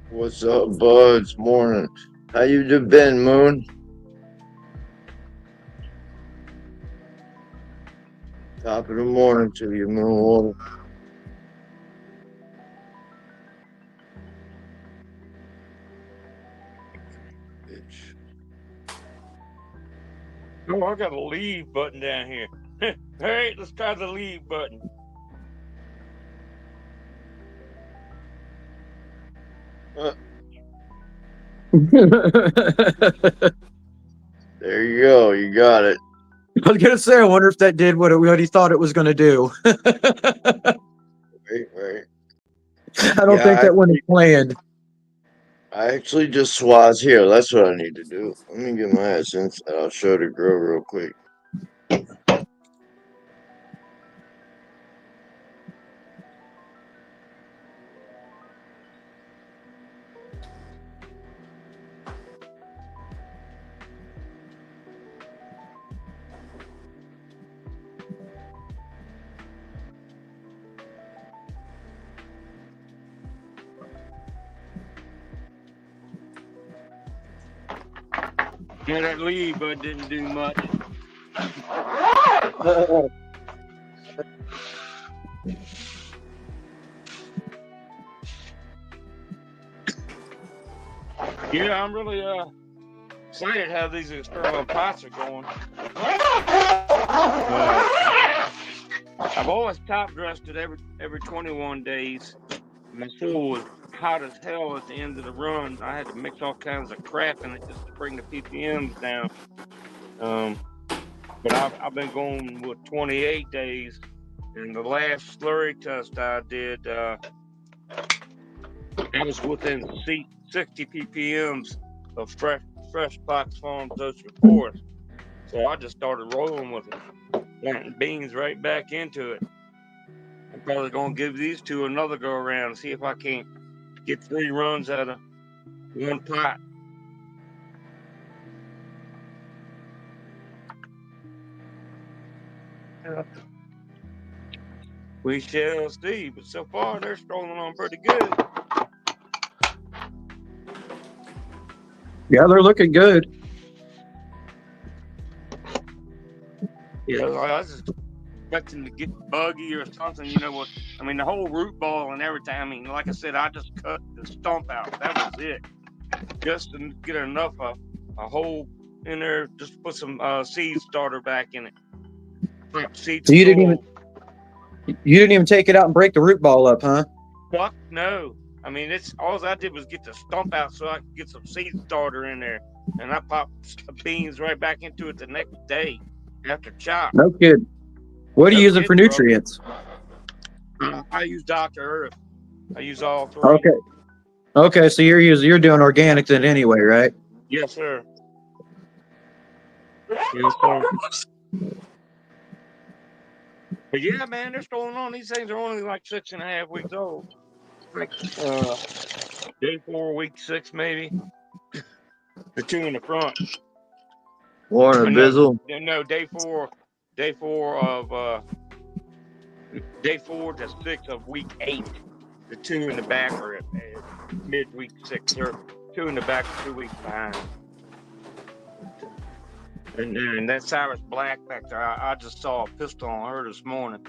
What's up, Buds? Morning. How you been, Moon? Top of the morning to you, Moon Water. Bitch. Oh, I got a leave button down here. Hey, let's try the leave button. There you go. You got it. I was gonna say, I wonder if that did what he thought it was gonna do. Right. I don't think that one is planned. I actually just swaz here. That's what I need to do. Let me get my ass inside. I'll show the girl real quick. Yeah, that lead bud didn't do much. Yeah, I'm really excited how these external pots are going. I've always top dressed it every 21 days. My soil was hot as hell at the end of the run. I had to mix all kinds of crap in it just to bring the ppms down. But I've been going with 28 days, and the last slurry test I did, I was within 60 ppms of fresh Fox Farms Ocean Forest. So I just started rolling with it, planting beans right back into it. I'm probably gonna give these two another go around and see if I can't get 3 runs out of one pot. We shall see, but so far they're strolling on pretty good. Yeah, they're looking good. Yeah, I was just expecting to get buggy or something, you know what? I mean, the whole root ball and everything. I mean, like I said, I just cut the stump out. That was it. Just to get enough a hole in there, just put some seed starter back in it. Seed So you didn't even take it out and break the root ball up, huh? Fuck no. I mean, it's all I did was get the stump out so I could get some seed starter in there, and I popped beans right back into it the next day after chop. No kid. What are you using for nutrients? I use Dr. Earth. I use all 3. Okay. Okay, so you're doing organic then anyway, right? Yes, sir. Yes, sir. But yeah, man, they're going on. These things are only like 6.5 weeks old. Like day 4, week 6, maybe. The 2 in the front. Warner Bizzle. No, day 4 to 6 of week 8. The 2 in the back are at mid-week 6. Or 2 in the back, 2 weeks behind. And that Cyrus Black back there, I just saw a pistol on her this morning.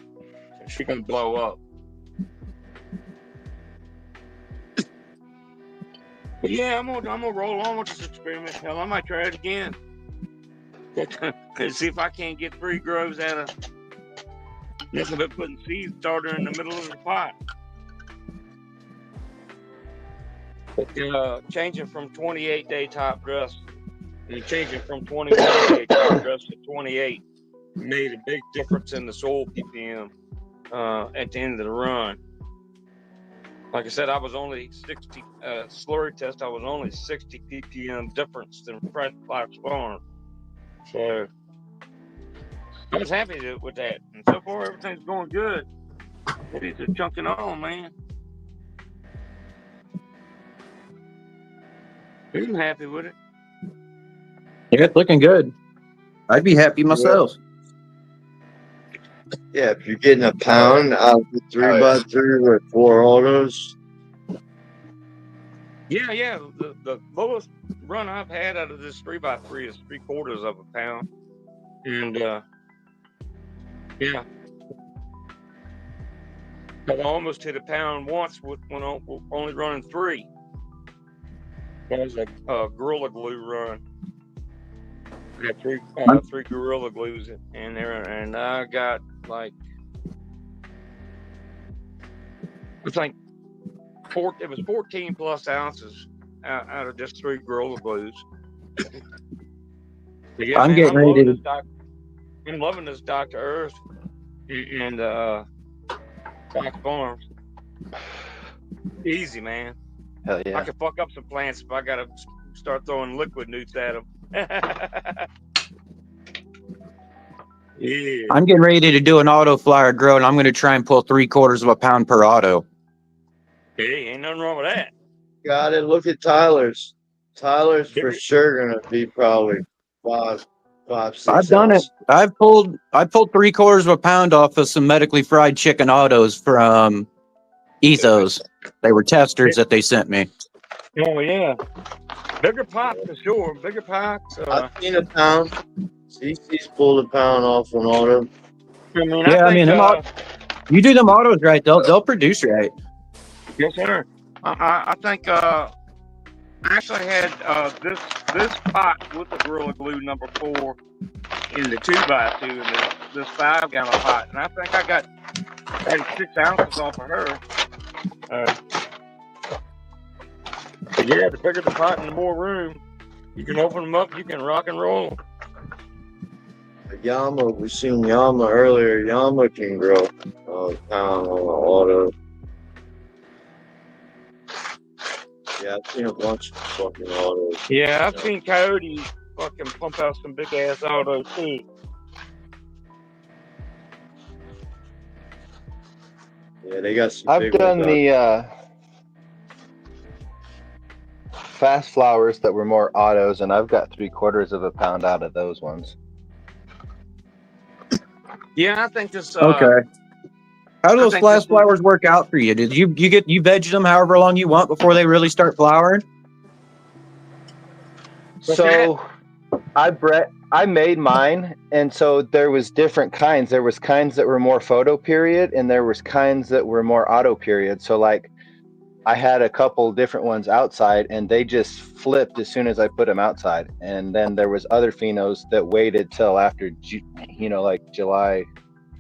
She's gonna blow up. But yeah, I'm gonna roll on with this experiment. Hell, I might try it again. See if I can't get 3 grows out of nothing but putting seed starter in the middle of the pot. But changing from 28-day top dress and changing from 21-day top dress to 28 made a big difference in the soil ppm at the end of the run. Like I said, I was only 60 slurry test. I was only 60 ppm difference than fresh Fox Farm. So I was happy with that. And so far, everything's going good. These are chunking on, man. I'm happy with it. Yeah, it's looking good. I'd be happy myself. Yeah, if you're getting a pound out of the 3x3 with 4 autos. Yeah. The lowest run I've had out of this 3x3 is 3/4 of a pound. And yeah. I almost hit a pound once when only running 3. That was a Gorilla Glue run. I got 3 Gorilla Glues in there, and I got like, it was 14 plus ounces out of just 3 Gorilla Glues. Yeah, I'm getting ready to. I'm loving this Dr. Earth and Fox Farms. Easy, man. Hell yeah. I could fuck up some plants if I gotta start throwing liquid newts at them. Yeah. I'm getting ready to do an auto flyer grow, and I'm going to try and pull 3/4 of a pound per auto. Hey, ain't nothing wrong with that. Got it. Look at Tyler's. Tyler's for sure gonna be probably 5, 6. I've done it. I pulled 3/4 of a pound off of some medically fried chicken autos from Ethos. They were testers that they sent me. Oh yeah, bigger pots for sure. Bigger pots. I've seen a pound. CC's pulled a pound off on auto. I mean, Yeah, I I mean, think. you do them autos right, they'll produce right. Yes, sir. I think I actually had this pot with the Gorilla Glue number 4 in the 2x2 and this 5-gallon pot, and I think I got 6 ounces off of her. But yeah, the bigger the pot and the more room, you can open them up. You can rock and roll. Yama, we seen Yama earlier. Yama can grow a pound on the auto. Yeah, I've seen a bunch of fucking autos. Yeah, I've seen Coyote fucking pump out some big ass autos too. Yeah, they got some I've big done ones. the fast flowers that were more autos, and I've got 3/4 of a pound out of those ones. Yeah, I think this. Okay. How do I those think flash this is- flowers work out for you? Did you veg them however long you want before they really start flowering? So I made mine, and so there was different kinds. There was kinds that were more photo period, and there was kinds that were more auto period. So like I had a couple different ones outside, and they just flipped as soon as I put them outside. And then there was other phenos that waited till after, like July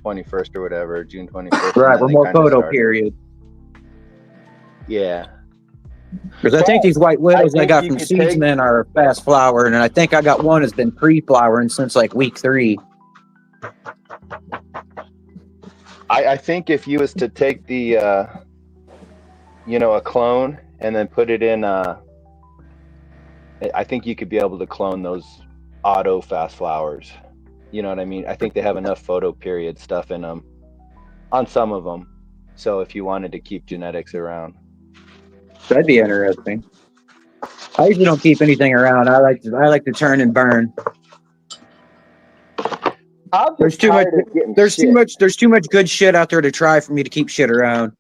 21st or whatever, June 21st. Right, we're more photo period. Yeah. Because I think these white widows I got from Seedsman are fast flowering, and I think I got one that's been pre-flowering since like week 3. I think if you was to take the, a clone and then put it in, I think you could be able to clone those auto fast flowers. You know what I mean? I think they have enough photo period stuff in them on some of them. So if you wanted to keep genetics around. That'd be interesting. I usually don't keep anything around. I like to turn and burn. There's too much good shit out there to try for me to keep shit around.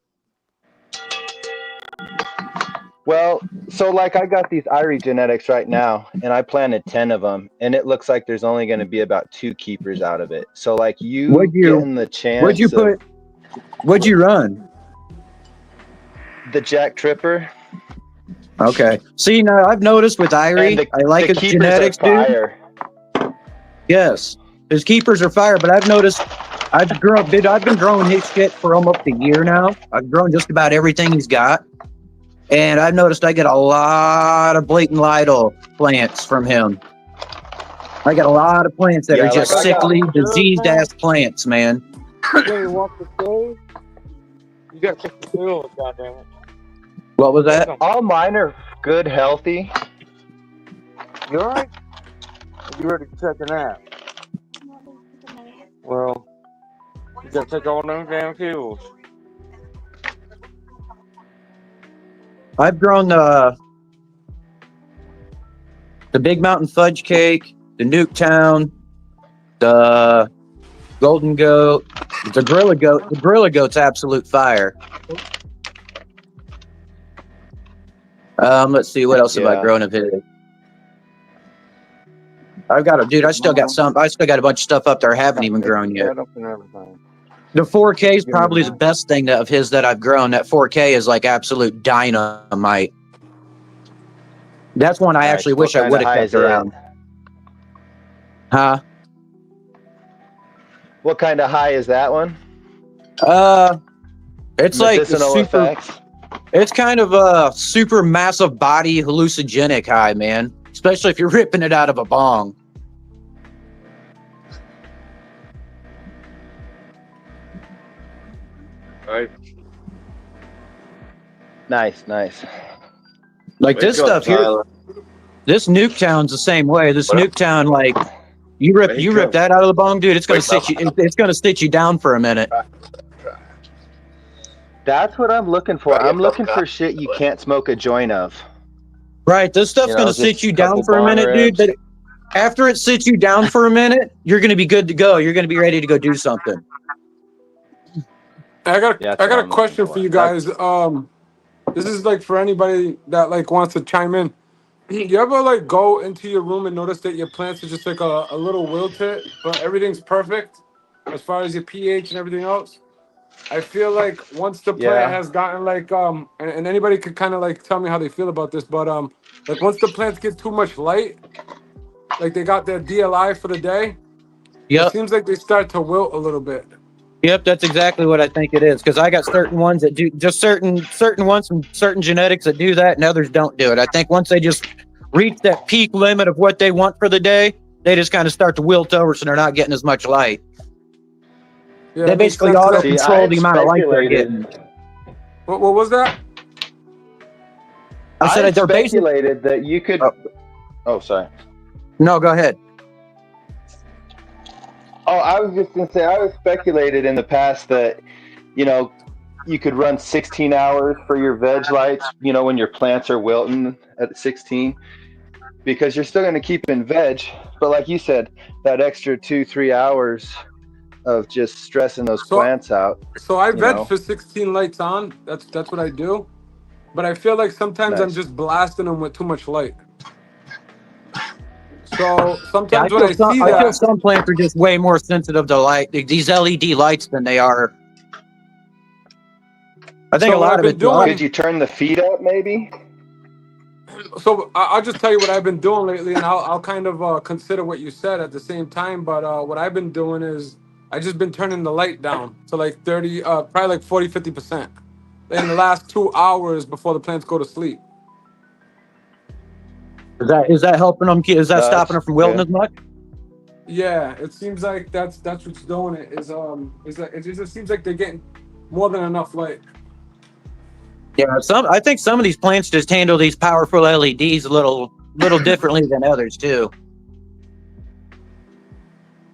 Well, so like I got these Irie genetics right now, and I planted 10 of them, and it looks like there's only going to be about 2 keepers out of it. So like getting the chance. What'd you run? The Jack Tripper. Okay. See, now I've noticed with Irie, I like his genetics, dude. Yes, his keepers are fire, but I've noticed I've been growing his shit for almost a year now. I've grown just about everything he's got. And I've noticed I get a lot of blatant Lidl plants from him. I got a lot of plants that are just sickly, diseased-ass plants, man. You got to take the pills, goddammit. What was that? All mine are good, healthy. You all right? You ready to take a nap? Well, you got to take all them damn pills. I've grown the Big Mountain Fudge Cake, the Nuketown, the Golden Goat, the Gorilla Goat. The Gorilla Goat's absolute fire. Let's see, what else have I grown of his? I've got I still got a bunch of stuff up there I haven't even grown yet. The 4K is probably the best thing of his that I've grown. That 4K is like absolute dynamite. That's one I actually wish I would have kept around. Huh? What kind of high is that one? It's like super. It's kind of a super massive body hallucinogenic high, man. Especially if you're ripping it out of a bong. Right. Nice. Like this stuff here. This Nuketown's the same way. This Nuketown, like you rip that out of the bong, dude. It's gonna sit you down for a minute. That's what I'm looking for. I'm looking for shit you can't smoke a joint of. Right. This stuff's gonna sit you down for a minute, dude. But after it sits you down for a minute, you're gonna be good to go. You're gonna be ready to go do something. I got a question for you guys. This is like for anybody that like wants to chime in. You ever like go into your room and notice that your plants are just like a little wilted, but everything's perfect as far as your pH and everything else? I feel like once the plant Yeah. has gotten like and anybody could kind of like tell me how they feel about this, but like once the plants get too much light, like they got their DLI for the day, it Yep. seems like they start to wilt a little bit. Yep, that's exactly what I think it is. Because I got certain ones that do just certain ones from certain genetics that do that, and others don't do it. I think once they just reach that peak limit of what they want for the day, they just kind of start to wilt over, so they're not getting as much light. Yeah, They it makes basically sense. auto See, control I the amount of light they're speculated. getting. What was that? I said I they're basically. speculated that you could. Oh, sorry. No, go ahead. Oh, I was just gonna say I was speculated in the past that, you know, you could run 16 hours for your veg lights, you know, when your plants are wilting at 16, because you're still going to keep in veg. But like you said, that extra 2-3 hours of just stressing those plants out. So I you veg know. for 16 lights on. That's what I do. But I feel like sometimes I'm Nice. just blasting them with too much light. So Yeah, sometimes when I see I feel that, some plants are just way more sensitive to light, these LED lights, than they are. I think So a what lot I've of been it. doing, Could you turn the feed up maybe? so I'll just tell you what I've been doing lately, and I'll kind of consider what you said at the same time. But what I've been doing is I just been turning the light down to like 30, probably like 40-50% in the last 2 hours before the plants go to sleep. Is that helping them? Is that No, stopping them that's from wilting good. as much? Yeah, it seems like that's what's doing it. Is that it just seems like they're getting more than enough light. Yeah, I think some of these plants just handle these powerful LEDs a little differently than others too.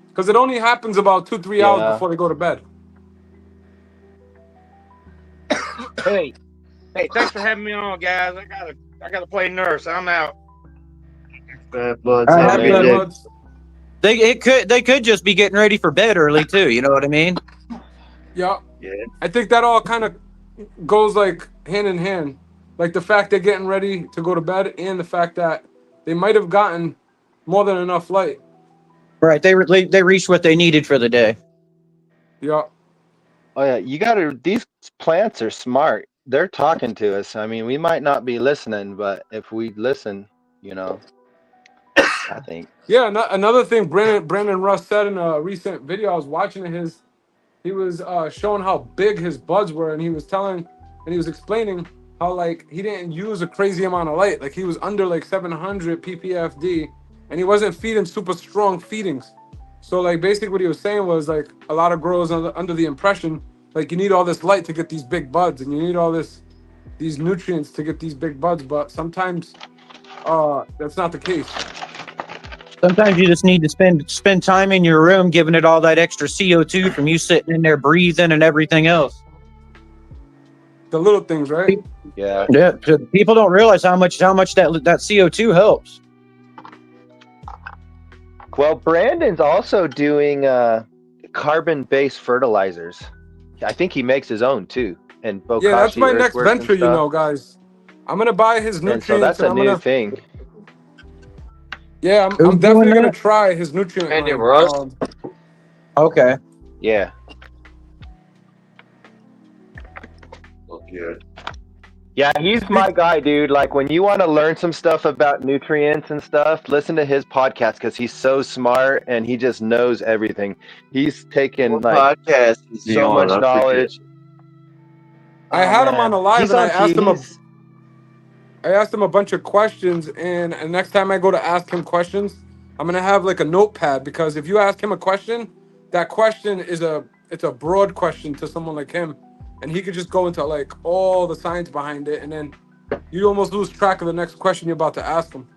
Because it only happens about 2-3 hours Yeah. before they go to bed. Hey, thanks for having me on, guys. I gotta play nurse. I'm out. Bad bloods All right, every have day. fun. They could just be getting ready for bed early too. You know what I mean? Yeah. Yeah. I think that all kind of goes like hand in hand. Like the fact they're getting ready to go to bed and the fact that they might have gotten more than enough light. Right. They reached what they needed for the day. Yeah. Oh yeah, these plants are smart. They're talking to us. I mean, we might not be listening, but if we listen, you know, I think. Yeah. Another thing Brandon Russ said in a recent video I was watching of his, he was showing how big his buds were, and he was explaining how like he didn't use a crazy amount of light. Like he was under like 700 ppfd, and he wasn't feeding super strong feedings. So like basically what he was saying was like a lot of growers are under the impression like you need all this light to get these big buds, and you need all these nutrients to get these big buds, but sometimes that's not the case. Sometimes you just need to spend time in your room, giving it all that extra CO2 from you sitting in there breathing and everything else. The little things, right? Yeah. Yeah, people don't realize how much that CO2 helps. Well, Brandon's also doing carbon-based fertilizers. I think he makes his own too. And Bokashi Yeah, that's my next Earthworks and venture, you stuff. know, guys. I'm gonna buy his nutrients, And so that's a I'm new gonna, thing. yeah, Who's I'm definitely doing gonna that? try his nutrient Andy line. Russ? Okay. Yeah. Good. Yeah, he's my guy, dude. Like when you want to learn some stuff about nutrients and stuff, listen to his podcast because he's so smart and he just knows everything. He's taken What like podcast is he so on? much I forget. knowledge. I had him on a live, He's and on I asked him a bunch of questions, and next time I go to ask him questions, I'm gonna have like a notepad, because if you ask him a question, that question it's a broad question to someone like him, and he could just go into like all the science behind it, and then you almost lose track of the next question you're about to ask him.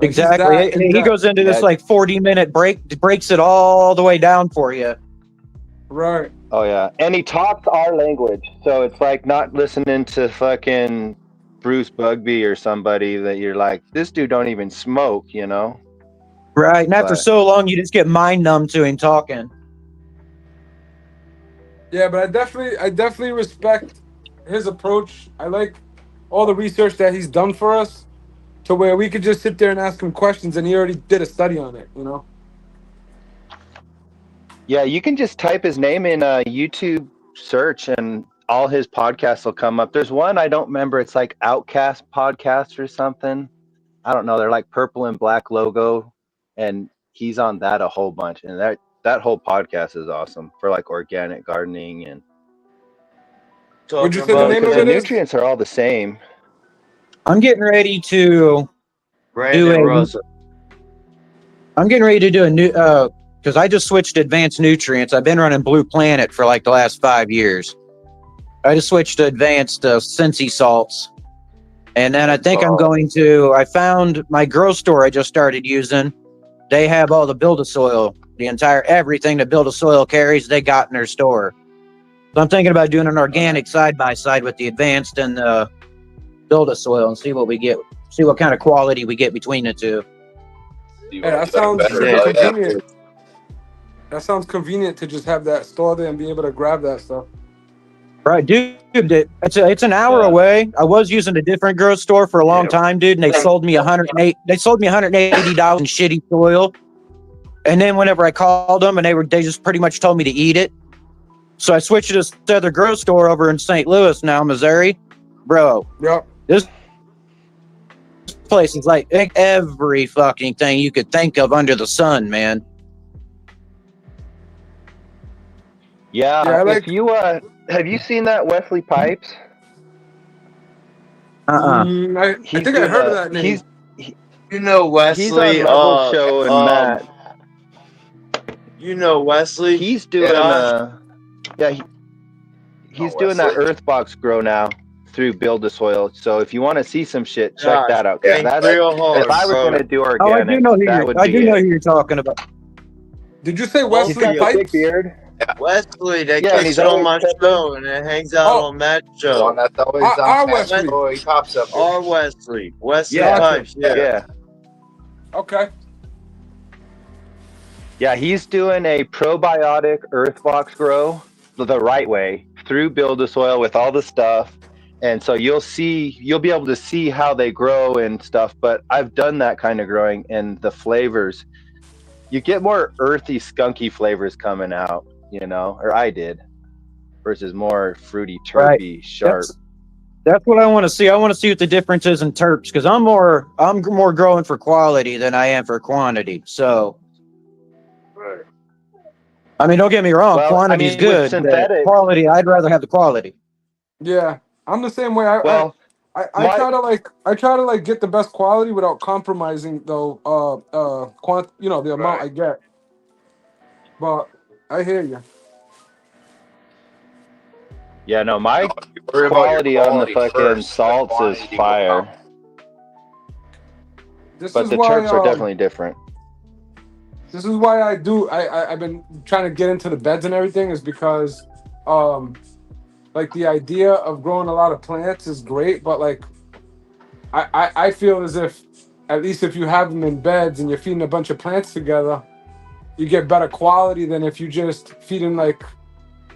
Like, he's Exactly. that in He depth. goes into this like 40-minute breaks it all the way down for you. Right. Oh yeah, and he talks our language, so it's like not listening to fucking Bruce Bugby or somebody that you're like, this dude don't even smoke, you know? Right. And after But- so long, you just get mind numb to him talking. Yeah, but I definitely respect his approach. I like all the research that he's done for us, to where we could just sit there and ask him questions, and he already did a study on it. You know. Yeah, you can just type his name in a YouTube search and all his podcasts will come up. There's one I don't remember. It's like Outcast Podcast or something. I don't know. They're like purple and black logo, and he's on that a whole bunch. And that whole podcast is awesome for like organic gardening and. Would you Talking say the Well, about name because of the it is? nutrients are all the same. I'm getting ready to do Brandon a. Russell. I'm getting ready to do a new because I just switched to advanced nutrients. I've been running Blue Planet for like the last 5 years. I just switched to advanced Cincy salts, and then I think I'm going to. I found my grow store I just started using. They have all the Build-A-Soil, the entire everything that Build-A-Soil carries. They got in their store. So I'm thinking about doing an organic side by side with the advanced and the Build-A-Soil and see what we get. See what kind of quality we get between the two. Hey, that sounds convenient. That sounds convenient to just have that store there and be able to grab that stuff. Right, dude. It's an hour away. I was using a different grocery store for a long time, dude, and they sold me $108. They sold me $180 in shitty soil. And then whenever I called them, and they just pretty much told me to eat it. So I switched to this other grocery store over in St. Louis now, Missouri, bro. Yep. This place is like every fucking thing you could think of under the sun, man. Yeah, if you have you seen that Wesley Pipes? I think I heard of that name. You know Wesley. He's on Level Show and Matt. You know Wesley. He's doing he's doing that Earthbox grow now through Build-A-Soil. So if you want to see some shit, check that out. That's real hard, if I was going to do organic, I do know who you're talking about. Did you say He's Wesley got the Pipes? big beard. Wesley, that Yeah, kicks on my show and it hangs out on that show. One that's always Our on Wesley. Oh, he pops up. Our Wesley. Wesley Yeah. Pipes, Yeah. Okay. Yeah, he's doing a probiotic Earthbox grow the right way through Build-A-Soil with all the stuff. And so you'll be able to see how they grow and stuff. But I've done that kind of growing, and the flavors, you get more earthy, skunky flavors coming out, you know, or I did, versus more fruity, terpy, sharp. That's what I want to see. I want to see what the difference is in terps, because I'm more growing for quality than I am for quantity. So, I mean, don't get me wrong, quantity's good. But quality, I'd rather have the quality. Yeah, I'm the same way. I try to get the best quality without compromising the amount I get. But I hear you. Yeah, no, my quality on the fucking salts is fire. But the terps are definitely different. This is why I've been trying to get into the beds and everything, is because like the idea of growing a lot of plants is great, but like I feel as if, at least if you have them in beds and you're feeding a bunch of plants together, you get better quality than if you just feeding Jack's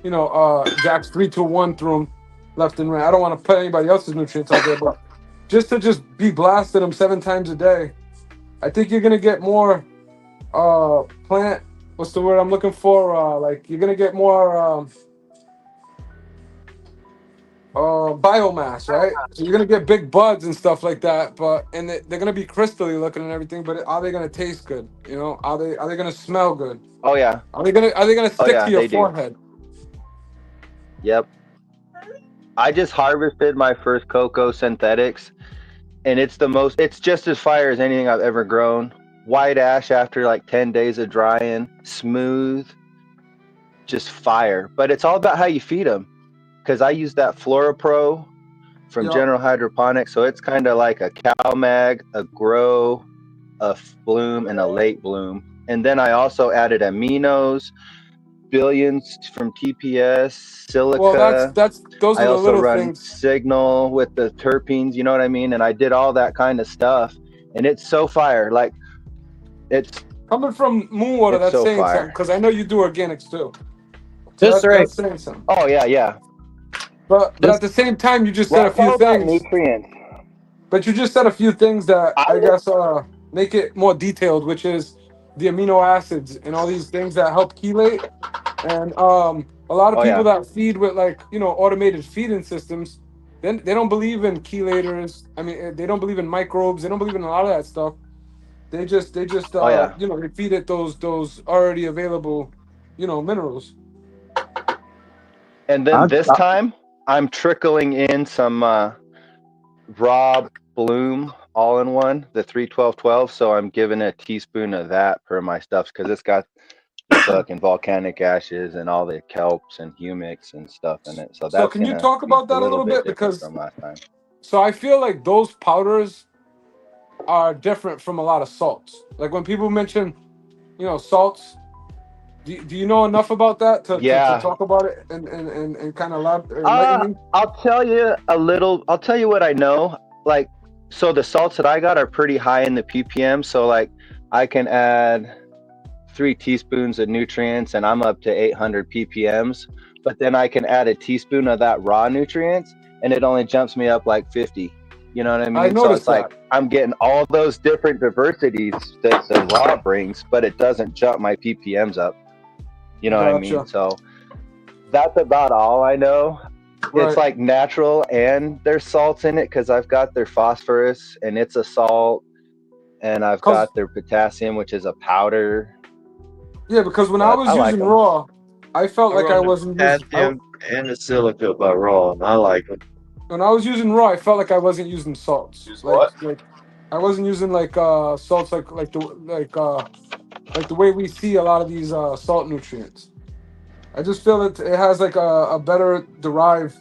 3-2-1 through them left and right. I don't want to put anybody else's nutrients out there, but just to be blasting them 7 times a day, I think you're gonna get more plant. What's the word I'm looking for? You're gonna get more biomass, right? So you're gonna get big buds and stuff like that, and they're gonna be crystally looking and everything. But are they gonna taste good? You know, are they gonna smell good? Oh yeah. Are they gonna stick to your forehead? Yep. I just harvested my first cocoa synthetics, and it's just as fire as anything I've ever grown. White ash after like 10 days of drying, smooth, just fire. But it's all about how you feed them, because I use that FloraPro from General Hydroponic, so it's kind of like a CalMag, a grow, a bloom, and a late bloom. And then I also added aminos, billions from TPS, silica. Well, those are I the also little run things. Signal with the terpenes, you know what I mean? And I did all that kind of stuff, and it's so fire. Like, it's coming from Moonwater. It's That's so saying fire. something, because I know you do organics too. That's right. That's saying something. Oh yeah. But at the same time, you just said Well, a it's few all about things. nutrients. But you just said a few things that I guess make it more detailed, which is the amino acids and all these things that help chelate. And a lot of Oh people yeah. that feed with automated feeding systems, then they don't believe in chelators. I mean, they don't believe in microbes. They don't believe in a lot of that stuff. They just Oh yeah. they feed it those already available, minerals. And then this time, I'm trickling in some raw bloom all-in-one, the 3-12-12. So I'm giving a teaspoon of that per my stuff because it's got the fucking volcanic ashes and all the kelps and humics and stuff in it. So So that's can you gonna talk be about a that a little little bit bit? different Because from last time. so I feel like those powders are different from a lot of salts. Like when people mention, salts, do you know enough about that to Yeah. talk about it and kind of enlighten me? I'll tell you a little. I'll tell you what I know. Like, so the salts that I got are pretty high in the ppm. So like, I can add 3 teaspoons of nutrients, and I'm up to 800 ppms. But then I can add a teaspoon of that raw nutrients, and it only jumps me up like 50. You know what I mean? I So noticed it's like that. I'm getting all those different diversities that the raw brings, but it doesn't jump my ppms up. You know what I mean? Gotcha. So that's about all I know. It's Right. like natural, and there's salts in it because I've got their phosphorus, and it's a salt, and I've 'Cause- got their potassium, which is a powder. Yeah, because when I But was I like using 'em. raw, I felt I like I run the wasn't using. potassium and the silica by raw, and I like them. When I was using raw, I felt like I wasn't using salts. Use like, what? Like I wasn't using salts like the way we see a lot of these salt nutrients. I just feel it has like a better derived.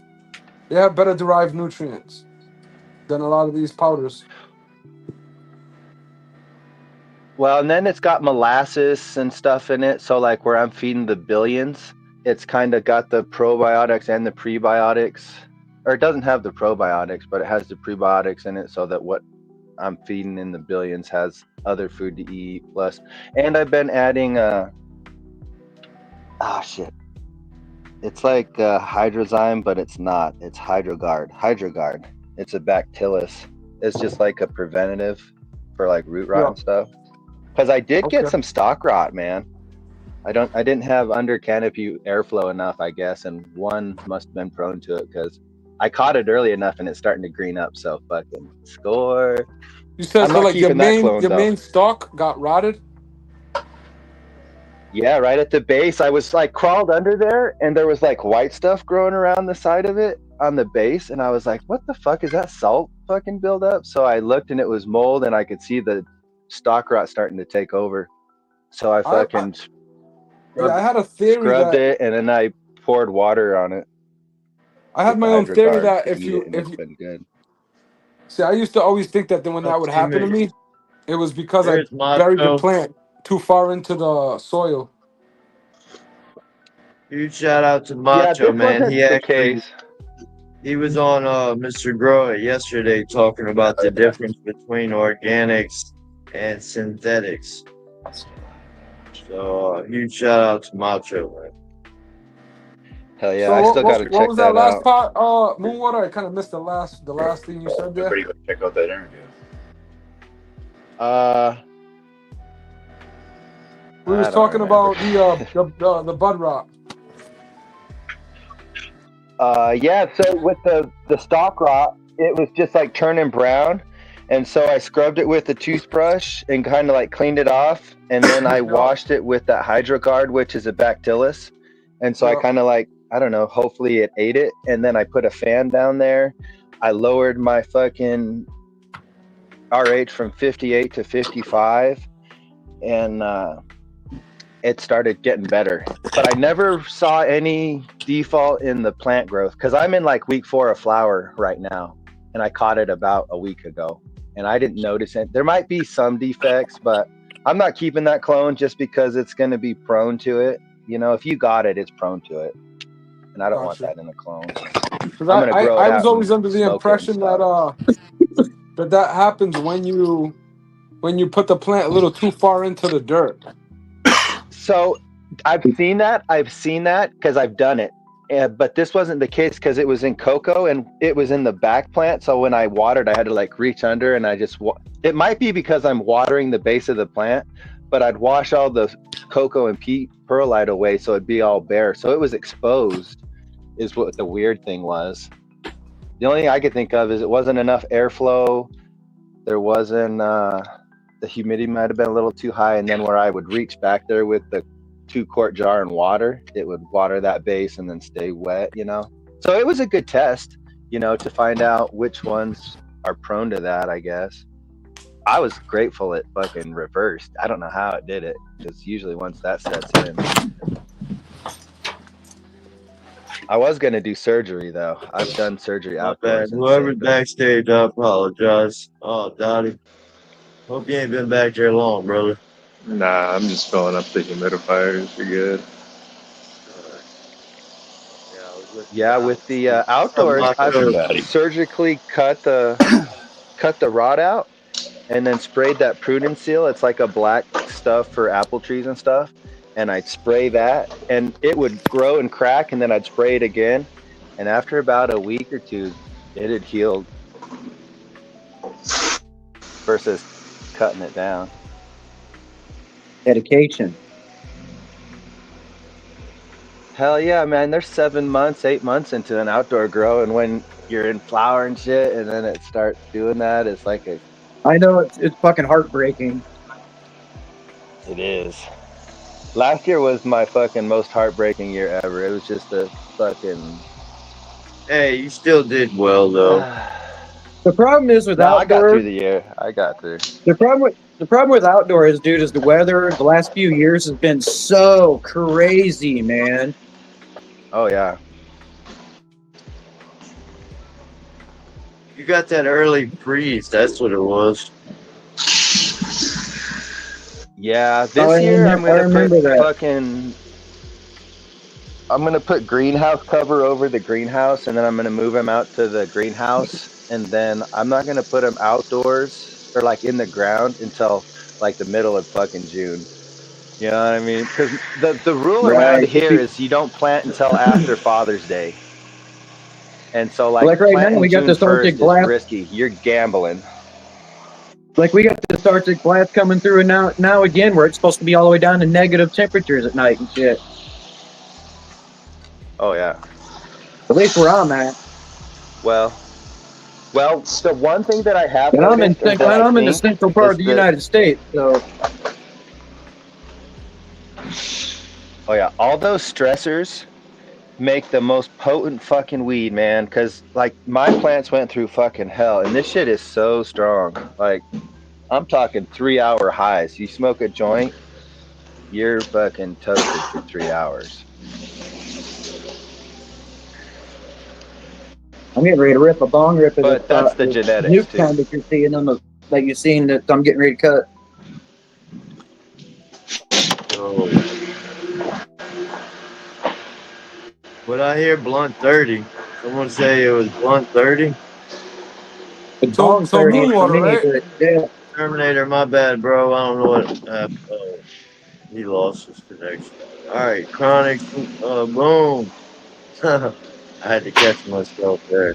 They have better derived nutrients than a lot of these powders. Well, and then it's got molasses and stuff in it. So like where I'm feeding the billions, it's kind of got the probiotics and the prebiotics. Or it doesn't have the probiotics, but it has the prebiotics in it, so that what I'm feeding in the billions has other food to eat. Plus, and I've been adding shit. It's like hydrozyme, but it's not. It's Hydrogard. It's a bacillus. It's just like a preventative for like root rot and stuff. Because I did get some stalk rot, man. I didn't have under canopy airflow enough, I guess, and one must have been prone to it because I caught it early enough and it's starting to green up. So fucking score. You said I'm so not like your keeping that clone, your though. main stalk got rotted. Yeah, right at the base. I was like crawled under there, and there was like white stuff growing around the side of it on the base, and I was like, "What the fuck is that salt fucking buildup?" So I looked, and it was mold, and I could see the stalk rot starting to take over. So I fucking I had a theory scrubbed that it, and then I poured water on it. I had with my the own theory Hydrogard that to if eat you it, and if it's you been good. see, I used to always think that when that would happen to me, it was because I There's buried the Macho. plant too far into the soil. Huge shout out to Yeah, Macho, this man. wasn't the case. He was on Mr. Grow It yesterday talking about the difference between organics and synthetics. So huge shout out to Macho, man. Hell yeah, So I still got to what check was that that last out. part? Moonwater. I kind of missed the last thing you said there. Everybody go check out that interview. We was I don't talking remember. about the bud rot. Yeah, so with the stalk rot, it was just like turning brown. And so I scrubbed it with a toothbrush and kind of like cleaned it off. And then I washed it with that Hydrogard, which is a bacillus. And so I kind of like, I don't know, hopefully it ate it. And then I put a fan down there. I lowered my fucking RH from 58 to 55. And it started getting better. But I never saw any default in the plant growth because I'm in like week 4 of flower right now. And I caught it about a week ago. And I didn't notice it. There might be some defects, but I'm not keeping that clone just because it's going to be prone to it. You know, if you got it, it's prone to it. And I don't want that in a clone. I'm going to grow it I out was always and under the smoke it and impression stuff. that happens when you put the plant a little too far into the dirt. So I've seen that because I've done it. but this wasn't the case because it was in cocoa and it was in the back plant. So when I watered, I had to like reach under, and I just it might be because I'm watering the base of the plant, but I'd wash all the cocoa and peat perlite away so it'd be all bare. So it was exposed, is what the weird thing was. The only thing I could think of is it wasn't enough airflow. There wasn't, the humidity might have been a little too high. And then where I would reach back there with the 2-quart jar and water, it would water that base and then stay wet, you know? So it was a good test, you know, to find out which ones are prone to that, I guess. I was grateful it fucking reversed. I don't know how it did it, because usually once that sets in. I was going to do surgery, though. I've done surgery outdoors. Whoever's backstage, I apologize. Oh, Dottie. Hope you ain't been back there long, brother. Nah, I'm just filling up the humidifiers. You're good. Yeah, with the outdoors, I've surgically cut the rod out and then sprayed that prudence seal. It's like a black stuff for apple trees and stuff. And I'd spray that, and it would grow and crack, and then I'd spray it again. And after about a week or two, it had healed versus cutting it down. Dedication. Hell yeah, man. They're 7 months, 8 months into an outdoor grow, and when you're in flower and shit, and then it starts doing that, it's like a... I know, it's fucking heartbreaking. It is. Last year was my fucking most heartbreaking year ever. It was just a fucking... Hey, you still did well, though. The problem is with outdoor... I got through the year. I got through. The problem with outdoor is, dude, is the weather. The last few years has been so crazy, man. Oh, yeah. You got that early freeze. That's what it was. Yeah, this year I'm gonna put fucking... I'm gonna put greenhouse cover over the greenhouse, and then I'm gonna move them out to the greenhouse, and then I'm not gonna put them outdoors or like in the ground until like the middle of fucking June. You know what I mean? Because the rule around here is you don't plant until after Father's Day, and so like right now we got this Arctic blast. Risky. You're gambling. Like we got this Arctic blast coming through, and now again, where it's supposed to be all the way down to negative temperatures at night and shit. Oh yeah. At least where I'm at. Well, the one thing that I have, and I'm in the central part of the United States, so. Oh yeah, all those stressors make the most potent fucking weed, man. Because like my plants went through fucking hell, and this shit is so strong. Like I'm talking 3-hour highs. You smoke a joint, you're fucking toasted for 3 hours. I'm getting ready to rip a bong rip. But that's the genetics nuke time that you're seeing on the that you're seeing that I'm getting ready to cut. Oh. What I hear, blunt 30. Someone say it was blunt 30. So Moonwater, right? Yeah. Terminator, my bad, bro. I don't know what. He lost his connection. All right, chronic. Boom. I had to catch myself there.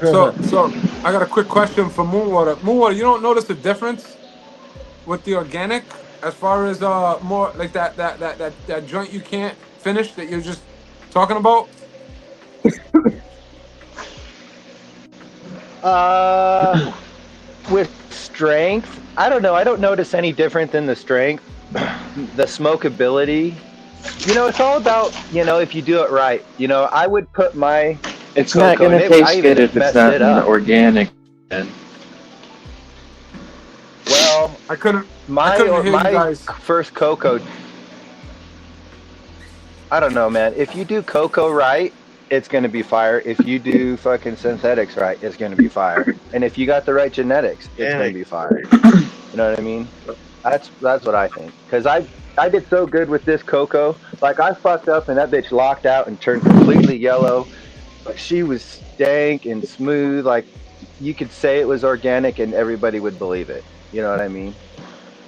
So I got a quick question for Moonwater. Moonwater, you don't notice the difference with the organic as far as more like that joint you can't finish that you're just talking about? With strength, I don't know. I don't notice any different than the strength. The smokability, you know, it's all about, you know, if you do it right. You know, I would put my It's not going to taste good if it's not organic. Then. Well, I couldn't my hear you guys. First cocoa. I don't know, man. If you do cocoa right, it's going to be fire. If you do fucking synthetics right, it's going to be fire. And if you got the right genetics, it's going to be fire. You know what I mean? That's what I think. Because I did so good with this cocoa. Like, I fucked up and that bitch locked out and turned completely yellow. But she was dank and smooth. Like, you could say it was organic and everybody would believe it. You know what I mean?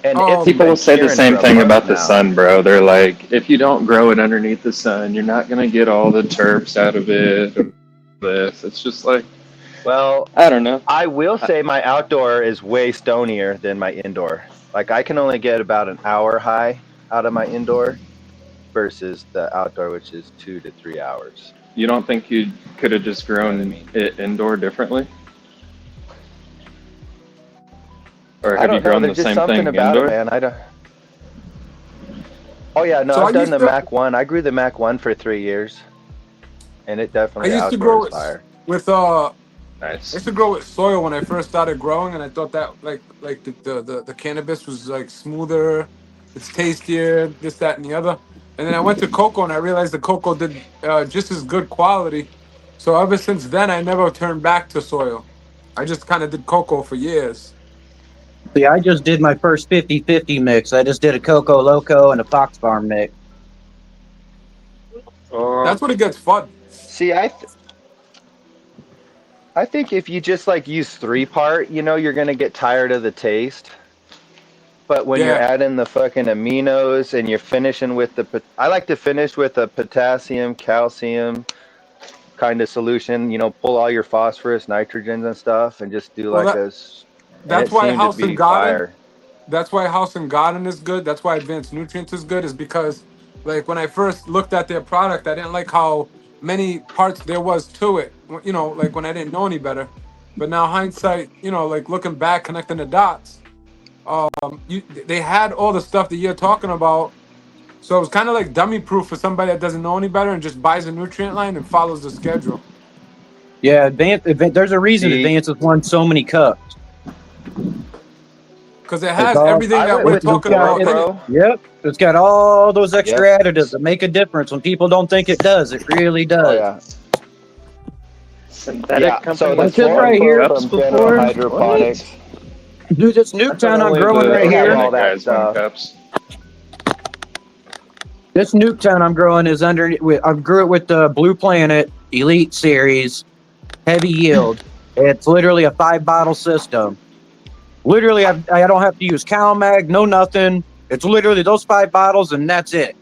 And Oh, People will say the curing same for a thing month about the now. sun, bro. They're like, if you don't grow it underneath the sun, you're not gonna get all the terps out of it. And this, it's just like, Well, I don't know. I will say my outdoor is way stonier than my indoor. Like I can only get about an hour high out of my indoor versus the outdoor, which is 2 to 3 hours. You don't think you could have just You know grown what I mean? it indoor differently? Or I have you don't know. grown the There's just same something thing about it, indoor? man. I don't. Oh yeah, no, so I I've done used the to Mac 1. I grew the Mac 1 for 3 years, and it I definitely used to outdoor grow is it fire. with I Nice. used to grow with soil when I first started growing, and I thought that like the cannabis was like smoother, it's tastier, this that and the other. And then I went to cocoa, and I realized the cocoa did just as good quality. So ever since then, I never turned back to soil. I just kind of did cocoa for years. See, I just did my first 50-50 mix. I just did a Coco Loco and a Fox Farm mix. That's when it gets fun. See, I think if you just like use 3-part, you're gonna get tired of the taste. But when you're Yeah. adding the fucking aminos and you're finishing with I like to finish with a potassium, calcium kind of solution. Pull all your phosphorus, nitrogens and stuff, and just do Well, like and that's it why seemed to House and be Garden. fire. That's why House and Garden is good. That's why Advanced Nutrients is good. Is because like when I first looked at their product, I didn't like how many parts there was to it. Like when I didn't know any better. But now hindsight, like looking back, connecting the dots, they had all the stuff that you're talking about. So it was kind of like dummy proof for somebody that doesn't know any better and just buys a nutrient line and follows the schedule. Yeah, there's a reason See, Advance has won so many cups. Because it It's has all, everything I that went we're with the talking Flora about in it. Pro. yep, it's got all those extra Yep. additives that make a difference when people don't think it does. It really does. Oh yeah. Synthetic Yeah. So company the Like this Flora right Pro here, cups from General before? Hydroponics, dude, this I thought Nuketown I'm only growing the right they have here. all organic that guys win stuff. cups. This Nuketown I'm growing is I grew it with the Blue Planet Elite Series Heavy Yield. It's literally a 5-bottle system. Literally, I don't have to use CalMag, no nothing. It's literally those 5 bottles and that's it.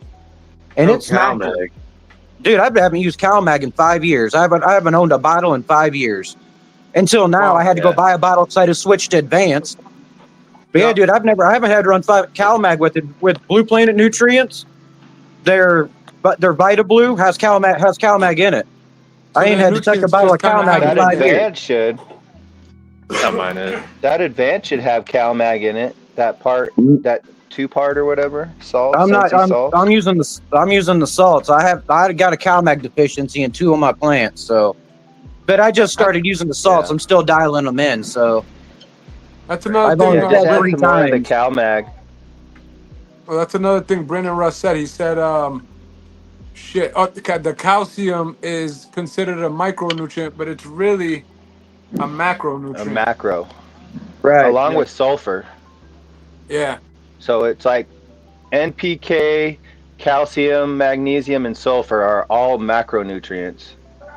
And No it's smacking. CalMag. Dude, I haven't used CalMag in 5 years. I haven't owned a bottle in 5 years. Until now, Wow. I had to go buy a bottle because I just switched to Advanced. But yeah, Yeah. dude, I haven't had to run CalMag with Blue Planet Nutrients. Their Vita Blue has CalMag in it. So I ain't the had to touch a nutrients bottle just of kind of CalMag have in That 5 years. Advance should. Not mine is. That Advance should have CalMag in it. That 2-part or whatever salt, I'm not. Sensi salts. I'm using the salts. I got a CalMag deficiency in 2 of my plants. So, but I just started using the salts. Yeah. I'm still dialing them in. So That's another I've thing. only Yeah, just said add 3 some more of the times. CalMag. Well, that's another thing Brendan Russ said. He said, the calcium is considered a micronutrient, but it's really a A macronutrient. macro, Right. along Yeah. with sulfur. Yeah. So it's like NPK, calcium, magnesium, and sulfur are all macronutrients.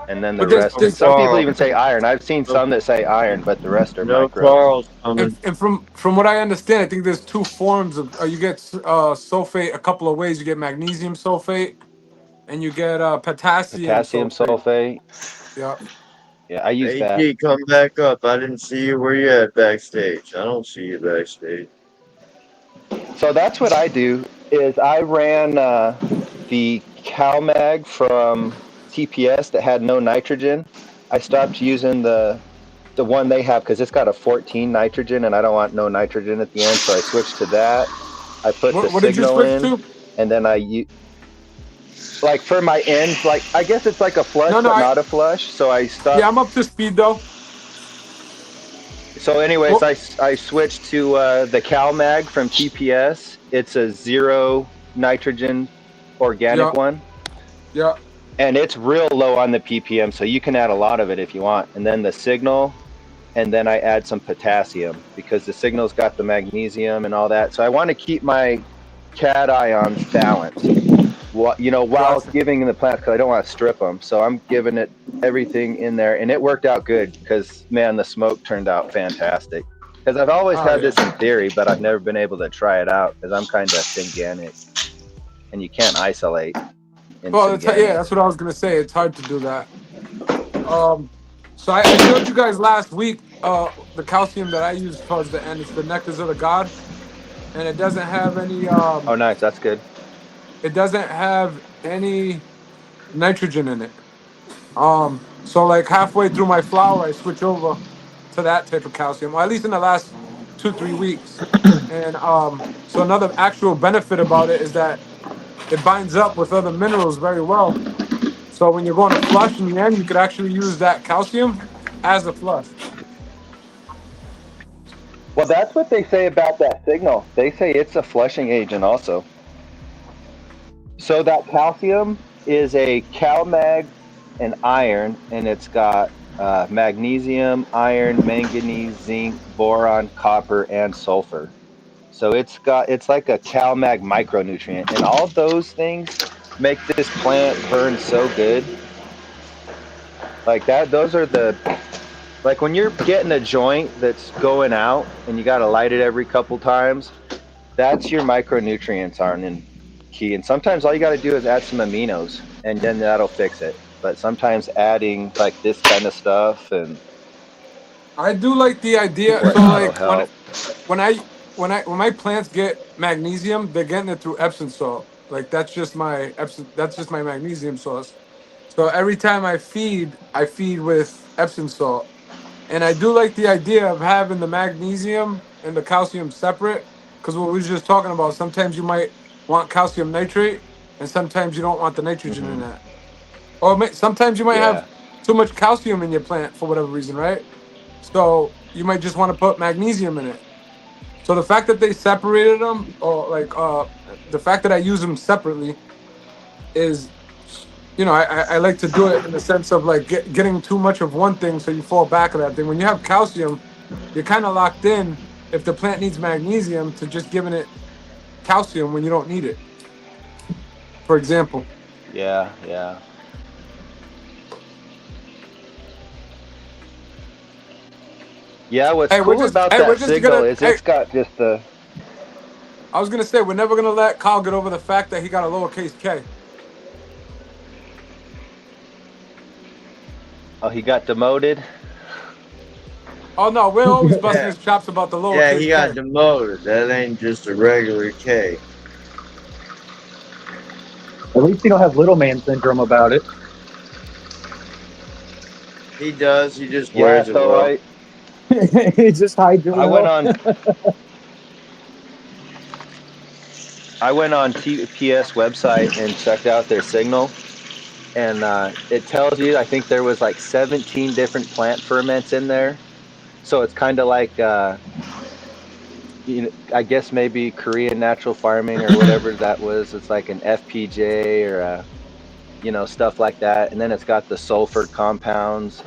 And then the But there's rest, there's some people Carl. even say iron. I've seen some that say iron, but the rest are No micro. Carl's coming. and from what I understand, I think there's 2 forms of you get sulfate a couple of ways. You get magnesium sulfate and you get potassium Potassium sulfate. sulfate. Yeah. Yeah, I use that. AG, come back up. I didn't see you. Where you at backstage? I don't see you backstage. So that's what I do. Is I ran the CalMag from TPS that had no nitrogen. I stopped using the one they have because it's got a 14 nitrogen and I don't want no nitrogen at the end, so I switched to that. I put the What did you signal switch in, to? and then like for my ends, like I guess it's like a flush No, but not a flush. So I stopped. Yeah, I'm up to speed though. So anyways, Well- I switched to the CalMag from TPS. It's a 0 nitrogen organic Yeah. one. Yeah. And it's real low on the ppm, so you can add a lot of it if you want. And then the signal, and then I add some potassium because the signal's got the magnesium and all that. So I want to keep my cations balanced, while giving the plant, because I don't want to strip them. So I'm giving it everything in there, and it worked out good because, man, the smoke turned out fantastic. Because I've always Oh, had yeah. this in theory, but I've never been able to try it out because I'm kind of synganic, and you can't isolate in Well, synganic. yeah, that's what I was gonna say. It's hard to do that. So I showed you guys last week the calcium that I use towards the end. It's the Nectars of the God, and it doesn't have any Oh, nice. That's good. it doesn't have any nitrogen in it. So like halfway through my flower, I switch over to that type of calcium, or at least in the last 2-3 weeks. And so another actual benefit about it is that it binds up with other minerals very well. So when you're going to flush in the end, you could actually use that calcium as a flush. Well, that's what they say about that signal. They say it's a flushing agent also. So that calcium is a CalMag and iron, and it's got magnesium, iron, manganese, zinc, boron, copper, and sulfur. So it's like a CalMag micronutrient, and all those things make this plant burn so good. Like that, those are like when you're getting a joint that's going out and you got to light it every couple times, that's your micronutrients are in key. And sometimes all you got to do is add some aminos, and then that'll fix it. But sometimes adding like this kind of stuff and I do like the idea. So whatnot will like help. when my plants get magnesium, they're getting it through Epsom salt. Like that's just my magnesium source. So every time I feed with Epsom salt. And I do like the idea of having the magnesium and the calcium separate, because what we were just talking about, sometimes you might want calcium nitrate, and sometimes you don't want the nitrogen in that. Or sometimes you might Yeah. have too much calcium in your plant for whatever reason, right? So you might just want to put magnesium in it. So the fact that they separated them, or like the fact that I use them separately, is, I like to do it in the sense of like getting too much of one thing, so you fall back of that thing. When you have calcium, you're kind of locked in. If the plant needs magnesium, to just giving it calcium when you don't need it. For example. Yeah, yeah. Yeah, what's Hey, we're cool just about hey, we're that just signal gonna. is Hey, it's got just the I was gonna say we're never gonna let Kyle get over the fact that he got a lowercase k. oh, he got demoted. Oh no, we're always busting Yeah, his chops about the yeah, he lowercase got k. demoted. That ain't just a regular K. At least you don't have little man syndrome about it. He does. He just Yeah, wears it so well. He just hides it I went well. on TPS website and checked out their signal, and it tells you, I think there was like 17 different plant ferments in there. So it's kind of like I guess maybe Korean natural farming or whatever that was. It's like an FPJ or stuff like that, and then it's got the sulfur compounds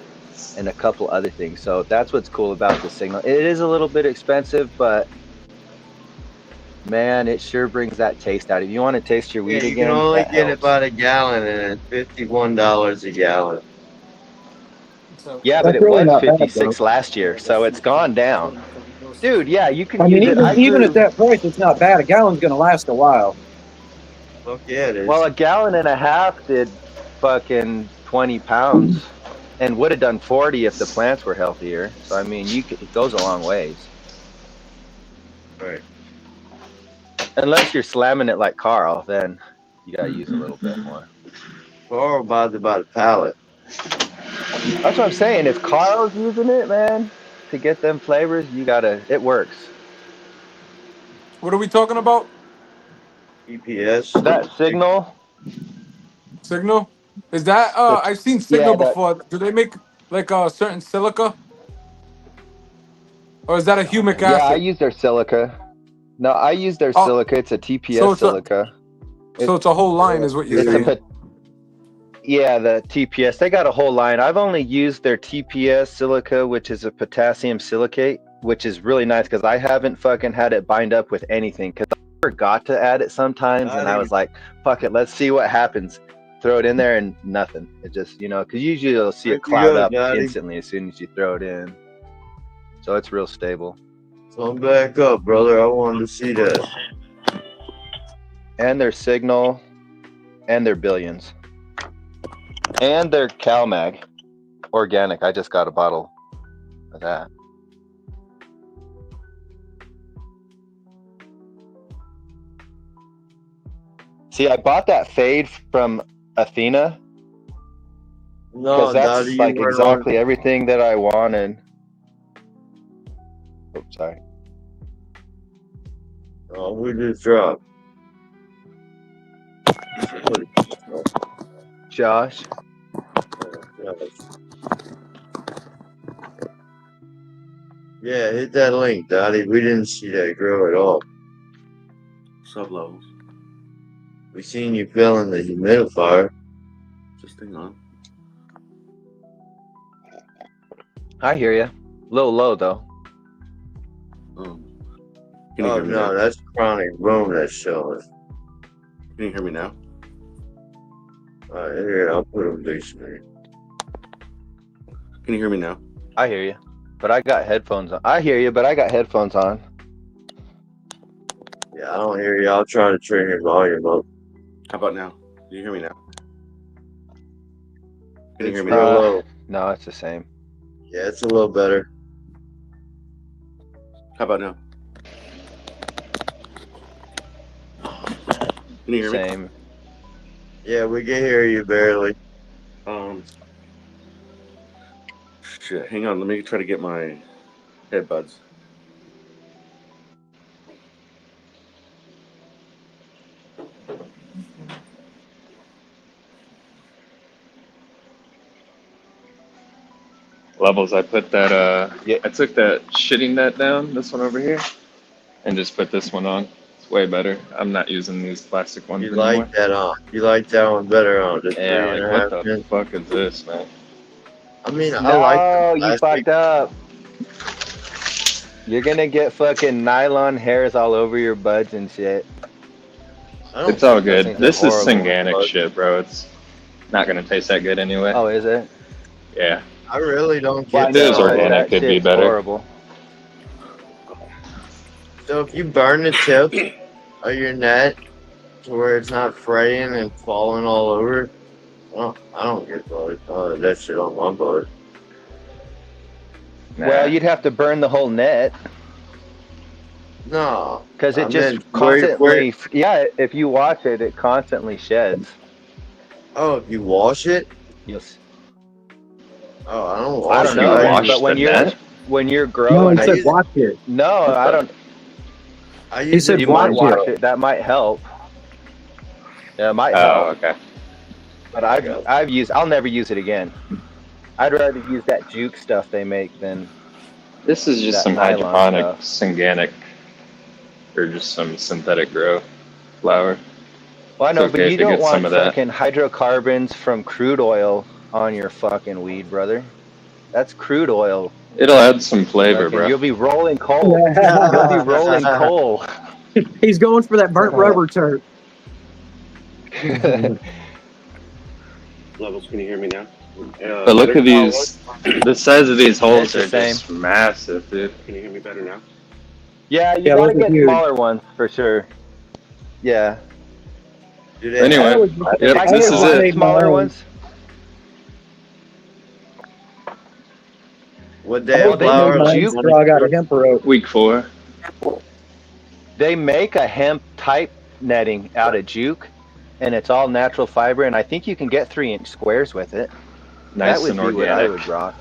and a couple other things. So that's what's cool about the signal. It is a little bit expensive, but man, it sure brings that taste out. If you want to taste your Yeah, weed you can again, only that get helps. about a gallon, and it's $51 a gallon. So Yeah, but That's it really was not bad, though. 56 last year, so it's gone down. Dude, yeah, you can I mean, use it. I even at grew, that price, it's not bad. A gallon's going to last a while. Fuck yeah, it is. well, a gallon and a half did fucking 20 pounds and would have done 40 if the plants were healthier. So, I mean, it goes a long ways. Right. Unless you're slamming it like Carl, then you got to use a little bit more. Or about a pallet. That's what I'm saying. If Carl's using it, man, to get them flavors, it works. what are we talking about? EPS. That signal, Signal? Is that I've seen Signal yeah, that, before. Do they make like a certain silica? Or is that a humic yeah, I acid? use their silica. No, I use their Oh, silica. It's a so TPS it's a silica. so it's a whole line is what you're It's saying. yeah, the TPS. They got a whole line. I've only used their TPS silica, which is a potassium silicate, which is really nice because I haven't fucking had it bind up with anything because I forgot to add it sometimes, and I was like, fuck it, let's see what happens. Throw it in there and nothing. It just, because usually you'll see it cloud up instantly as soon as you throw it in. So it's real stable. Come back up, brother. I wanted to see that. And their signal, and their billions, and their CalMag, organic. I just got a bottle of that. See, I bought that fade from Athena No, because that's Daddy, you like weren't exactly everything that I wanted. Oops, sorry. Oh, we just dropped. Josh. Yeah, hit that link, Daddy. We didn't see that grow at all. Sub-levels. We seen you filling the humidifier. Just hang on. I hear you. A little low though. Can you Oh hear me no, now? that's chronic boom that's showing. Can you hear me now? Alright, here, I'll put them basement. Can you hear me now? I hear you, but I got headphones on. I hear you, but I got headphones on. Yeah, I don't hear you. I'll try to turn your volume up. How about now? Do you hear me now? Can you It's hear me real now? low. No, it's the same. Yeah, it's a little better. How about now? Can you hear me? Same. Yeah, we can hear you barely. Shit, hang on. Let me try to get my headbuds. LeVeLz, I put that I took that shitting net down, this one over here, and just put this one on. It's way better. I'm not using these plastic ones You anymore. like that on? You like that one better on the Yeah, like 3.5 what the inch? fuck is this, man? I mean, I No, like the you plastic. fucked up. You're gonna get fucking nylon hairs all over your buds and shit. It's all Those good. things are This is horrible. synganic shit, bro. It's not gonna taste that good anyway. Oh, is it? Yeah. I really don't Well, I get If it was know, that. but organic, that it'd be shit's better. horrible. So if you burn the tips of your net to where it's not fraying and falling all over, well, I don't get bugs. That shit on my bud. Well, you'd have to burn the whole net. No, because I it just meant constantly. Yeah, if you wash it, it constantly sheds. Oh, if you wash it? Yes. Oh, I don't I wash don't it. know, but when you're growing, No, he said watch it. No, I don't. He said You might watch wash it. it. That might help. Yeah, it might Oh, help. okay. But I've used. I'll never use it again. I'd rather use that juke stuff they make than. This is just that some nylon hydroponic stuff. synganic, or just some synthetic grow flour. Well, I know, It's but okay you if it don't gets some want of that. fucking hydrocarbons from crude oil on your fucking weed, brother. That's crude oil. It'll add some flavor, Fucking, bro. you'll be rolling coal. You'll be rolling coal. He's going for that burnt rubber turd. LeVeLz, can you hear me now? But look at these. The size of these holes It's the are just massive, dude. Can you hear me better now? Yeah, you Yeah, gotta those are get huge. smaller ones for sure. Yeah. Anyway, If yep, I this get is one it. smaller ones. What I day hope of they flower? made mine before I got a hemp rope. Week 4. They make a hemp type netting out of juke, and it's all natural fiber, and I think you can get 3-inch squares with it. Nice That would and be what I organic. would rock.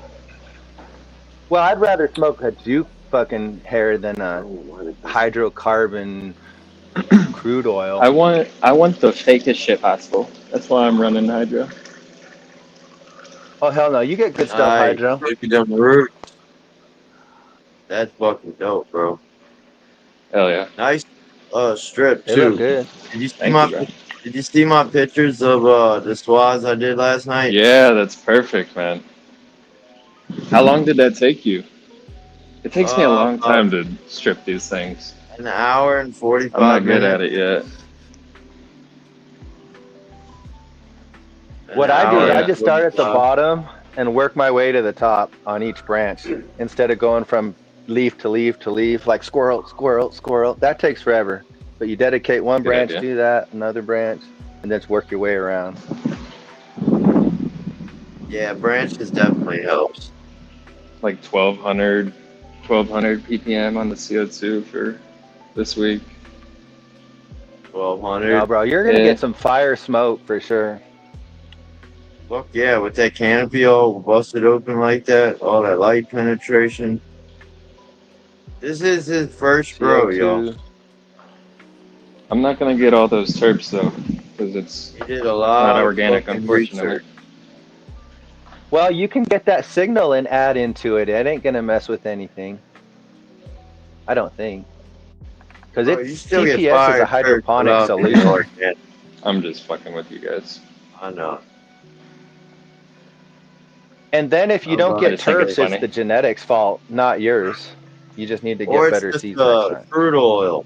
Well, I'd rather smoke a juke fucking hair than a hydrocarbon crude oil. I want the fakest shit possible. That's why I'm running hydro. Oh hell no, you get good stuff, hydro. Maybe down the road. That's fucking dope, bro. Hell yeah. Nice strip They too. look good. Did you see Thank my you, bro. Did you see my pictures of the swaz I did last night? Yeah, that's perfect, man. How long did that take you? It takes me a long time to strip these things. An hour and 45 I'm not good minutes. at it yet. What I do is I and just start at the 45. bottom and work my way to the top on each branch instead of going from leaf to leaf to leaf, like squirrel, squirrel, squirrel. That takes forever. But you dedicate one Good branch, idea. do that, another branch, and then just work your way around. Yeah, branches definitely helps. Like 1200 ppm on the CO2 for this week. 1200. No, bro, you're gonna Yeah. get some fire smoke for sure. Fuck yeah, with that canopy all busted open like that, all that light penetration. This is his first grow, y'all. CO2. I'm not gonna get all those terps though, because it's He did a lot not of organic, fucking unfortunately. research. Well, you can get that signal and add into it. It ain't gonna mess with anything. I don't think. Because Bro, you it's still get TPS is fire a hydroponic terps without being solution. organic. I'm just fucking with you guys. I know. And then if you don't I get just think it's terps, it's funny. the genetics fault, not yours. You just need to Or get it's better just seeds next time. fruit oil.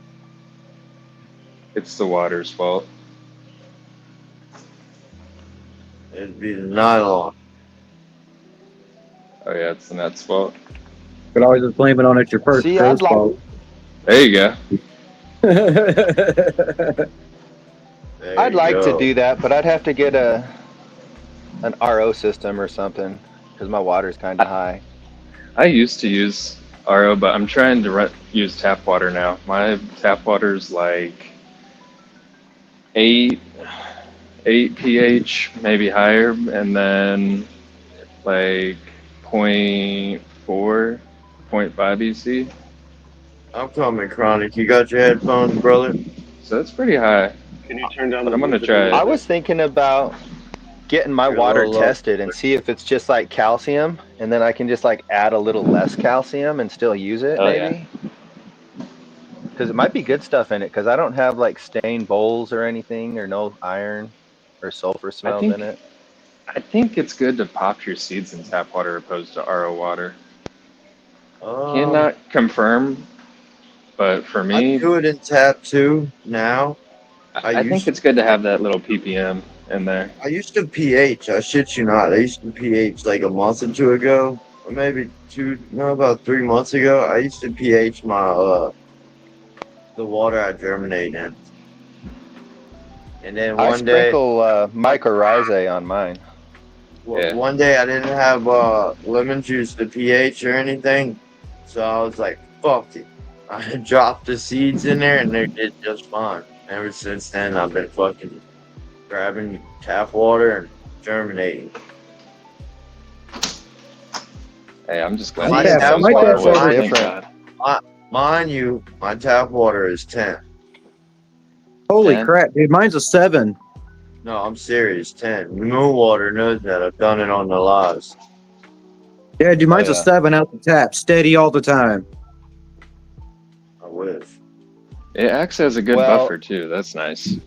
It's the water's fault. It'd be the nylon. Oh yeah, it's the net's fault. Could always just blame it on it's your first See, growth fault. There you go. There I'd you like to go. do that, but I'd have to get an RO system or something because my water's kind of high. I used to use RO, but I'm trying to use tap water now. My tap water's like 8 pH, maybe higher, and then like 0.4, 0.5 EC. I'm coming, Chronic. You got your headphones, brother? So that's pretty high. Can you turn down But the I'm gonna music a try little it. I bit? was thinking about getting my You're a water little low. tested and see if it's just like calcium, and then I can just like add a little less calcium and still use it, Oh yeah. maybe. Because it might be good stuff in it. Because I don't have like stained bowls or anything, or no iron or sulfur smells in it. I think it's good to pop your seeds in tap water opposed to RO water. Cannot confirm, but for I me, do it in tap too now. I think it's good to have that little ppm in there. I used to pH. I shit you not. I used to pH like a month or two ago, or maybe about 3 months ago. I used to pH my the water I germinate in, and then I one day, sprinkle mycorrhizae on mine. Yeah. one day I didn't have lemon juice to pH or anything, so I was like, "Fuck it." I dropped the seeds in there, and they did just fine. Ever since then, I've been fucking grabbing tap water and germinating. Hey, I'm just glad My you guys tap know my water, tap's what always I think. different. mind you, my tap water is 10. Holy 10? crap, dude! Mine's a 7. No, I'm serious, 10. Moon water knows that. I've done it on the lives. Yeah, dude, mine's Oh, a yeah. 7 out the tap, steady all the time. I wish. It acts as a good Well, buffer too. That's nice.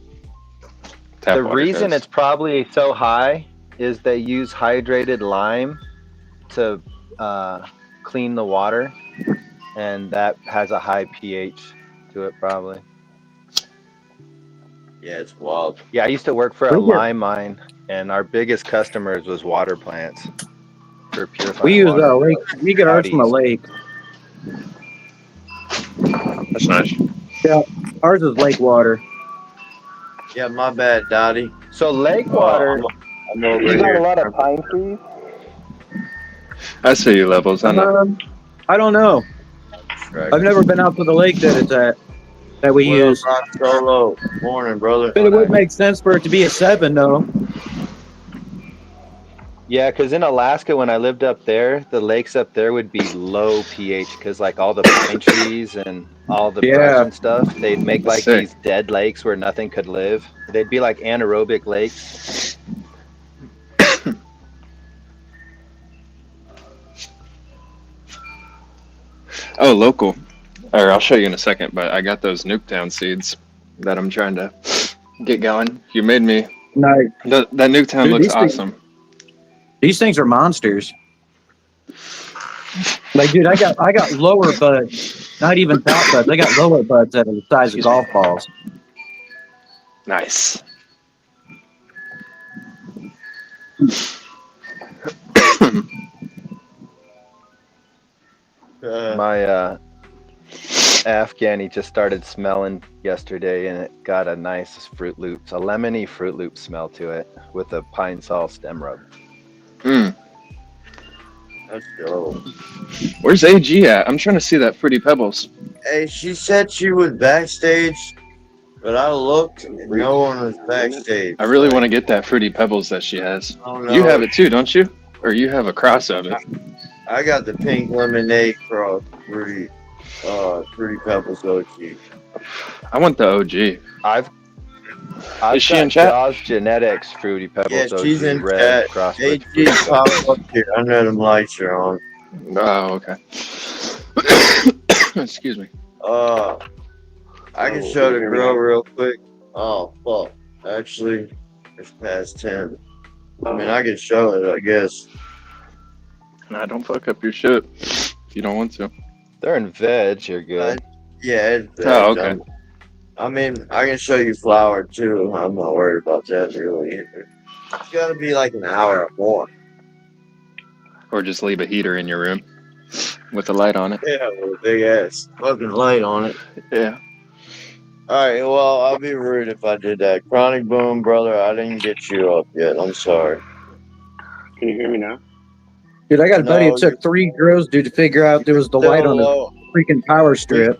Tap The water reason does. it's probably so high is they use hydrated lime to clean the water, and that has a high pH to it probably. Yeah, it's wild. Yeah, I used to work for a We get- lime mine, and our biggest customers was water plants for purifying We use water. lake. We get ours from a Out east. lake. That's nice. Yeah, ours is lake water. Yeah, my bad, Dottie. So lake water, I'm over you got here. a lot of pine trees? I see you levels. I know. I don't know. I've never been out to the lake that it's at that we What use. up, Rock Solo? Morning, brother. But it would make sense for it to be a 7, though. Yeah, because in Alaska, when I lived up there, the lakes up there would be low pH because like all the pine trees and all the brush Yeah. and stuff, they'd make like Sick. these dead lakes where nothing could live. They'd be like anaerobic lakes. Oh, local. Or I'll show you in a second, but I got those Nuketown seeds that I'm trying to get going. You made me. Nice. That Nuketown Dude, looks these things- awesome. These things are monsters. Like, dude, I got lower buds, not even top buds. I got lower buds that are the size of golf balls. Nice. My Afghan, he just started smelling yesterday, and it got a nice Fruit Loops, a lemony Fruit Loop smell to it with a pine sol stem rub. Let's go. Where's AG at? I'm trying to see that Fruity Pebbles. Hey, she said she was backstage, but I looked and no one was backstage. I really want to get that Fruity Pebbles that she has. Oh, You no. have it too, don't you? Or you have a cross of it? I got the pink lemonade cross Fruity Pebbles OG. I want the OG. I've Is she in got chat? Jaws Genetics Fruity Pebbles Yeah, she's OG in red chat. crossed AG with Fruity pop Pebbles. up here. I know them lights are on. Oh, okay. Excuse me. I can show the girl real quick. Oh, fuck. Actually, it's past 10. I mean, I can show it, I guess. Nah, don't fuck up your shit if you don't want to. They're in veg. You're good. Yeah, it's veg. Oh, okay. I mean, I can show you flour too. I'm not worried about that really either. It's got to be like an hour or more. Or just leave a heater in your room with a light on it. Yeah, with a big ass fucking light on it. Yeah. All right, well, I'll be rude if I did that. Chronic Boom, brother, I didn't get you up yet. I'm sorry. Can you hear me now? Dude, I got a buddy. No, It took 3 grows, dude, to figure out there was the still light on his low. freaking power strip.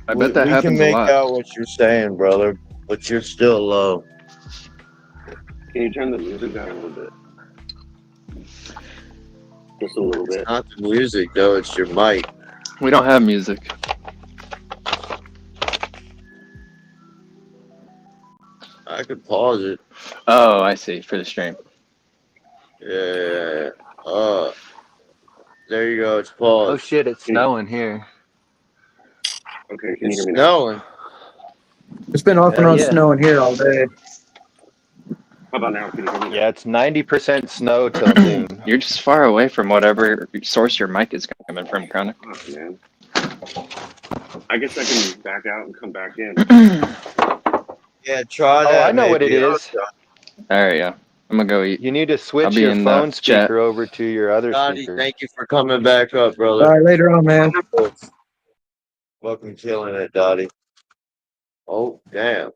I bet that we happens can a make lot. out what you're saying, brother, but you're still low. Can you turn the music down a little bit? Just a little bit. It's not the music, though. It's your mic. We don't have music. I could pause it. Oh, I see. For the stream. Yeah. There you go. It's paused. Oh shit! It's snowing here. Okay, can you hear me now? Snowing. It's been off and on Yeah. snowing here all day. How about now? Can you hear me now? Yeah, it's 90% snow till noon. You're just far away from whatever source your mic is coming from, Chronic. Oh, man. I guess I can back out and come back in. Yeah, try Oh, that. I know what it maybe. is. All right, yeah. I'm gonna go eat. You need to I'll switch be your in the phone chat. speaker over to your other Donnie, speaker. thank you for coming back up, All brother. right, later on, man. Fucking killing it, Dottie. Oh, damn.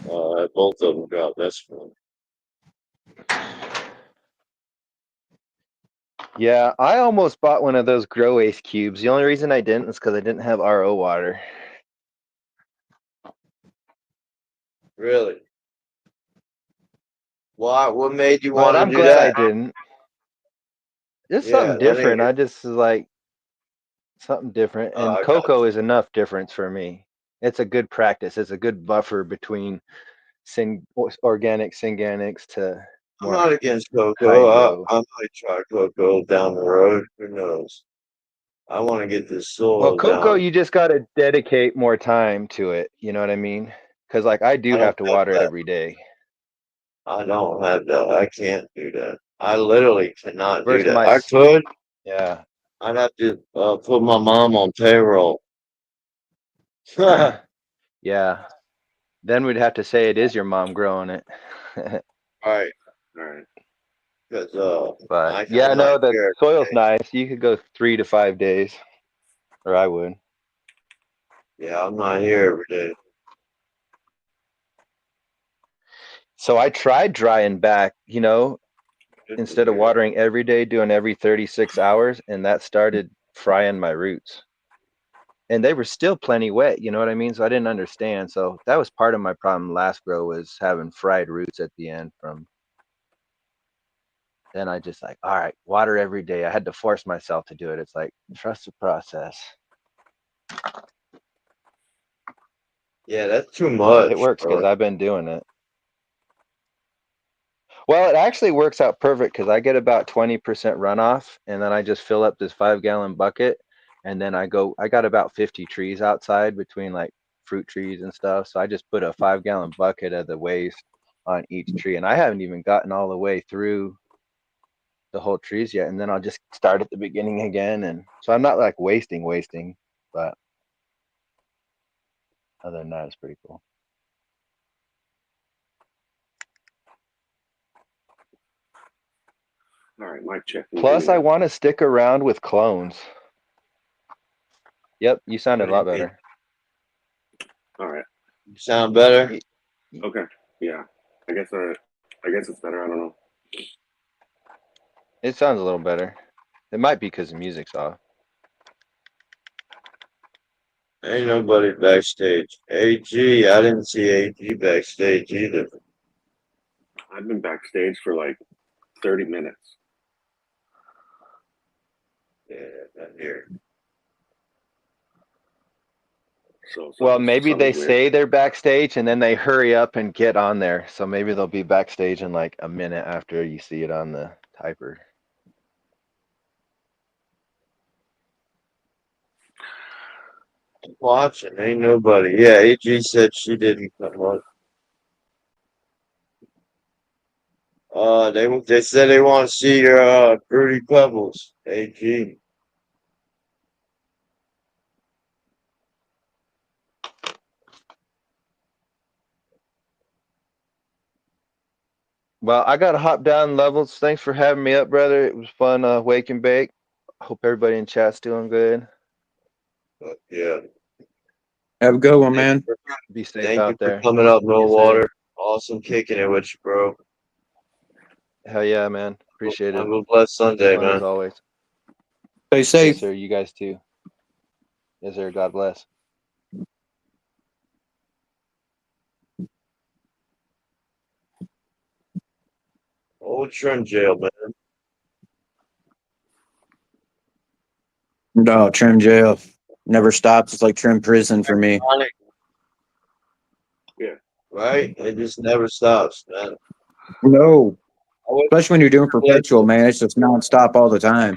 Both of them dropped. That's fun. Yeah, I almost bought one of those Grow Ace cubes. The only reason I didn't is because I didn't have RO water. Really? Why? What made you But want to I'm do glad that? I didn't. Just Yeah, something that ain't different. it. I just like something different. Oh, And I got cocoa is enough difference for me. It's a good practice. It's a good buffer between organic synganics to I'm more not against cocoa. hydro. I might try cocoa down the road. Who knows? I want to get this Well, soil cocoa, down. you just got to dedicate more time to it. You know what I mean? Because like I do I don't have to have water it that. every day. I don't have that. I can't do that. I literally cannot do Versus that. my, I could. yeah. I'd have to put my mom on payroll. Yeah. Then we'd have to say it is your mom growing it. Right. All right. Because But yeah, I'm no, not the here. soil's nice. You could go 3 to 5 days, or I would. Yeah, I'm not here every day. So I tried drying back, instead of watering every day, doing every 36 hours, and that started frying my roots. And they were still plenty wet, you know what I mean? So I didn't understand. So that was part of my problem last grow, was having fried roots at the end from. Then I just like, all right, water every day. I had to force myself to do it. It's like, trust the process. Yeah, that's too much. It works because bro. I've been doing it. Well, it actually works out perfect because I get about 20% runoff, and then I just fill up this 5-gallon bucket, and then I got about 50 trees outside between like fruit trees and stuff. So I just put a 5-gallon bucket of the waste on each tree, and I haven't even gotten all the way through the whole trees yet. And then I'll just start at the beginning again. And so I'm not like wasting, but other than that, it's pretty cool. All right, mic check. Plus, I want to stick around with clones. Yep, you sounded a lot What do you mean? better. All right. You sound better? Okay. Yeah. I guess it's better. I don't know. It sounds a little better. It might be because the music's off. Ain't nobody backstage. AG, I didn't see AG backstage either. I've been backstage for like 30 minutes. Yeah, not here. So Well, maybe they something's weird. say they're backstage and then they hurry up and get on there. So maybe they'll be backstage in like a minute after you see it on the typer. Watching, ain't nobody. Yeah, AG said she didn't come up. They said they want to see your Fruity Pebbles, AG. Well, I got to hop down levels. Thanks for having me up, brother. It was fun, wake and bake. Hope everybody in chat's doing good. Yeah. Have a good one, man. Be safe Thank you out for there. coming up, no Yes, sir. water. Awesome kicking it with you, bro. Hell yeah, man. Appreciate it. Have a blessed Sunday, Fun man. as always. Stay Yes, safe. sir. You guys too. Yes, sir. God bless. Old trim jail, man. No, trim jail. Never stops. It's like trim prison for me. Yeah. Right? It just never stops, man. No. Especially when you're doing perpetual, man. It's just nonstop all the time.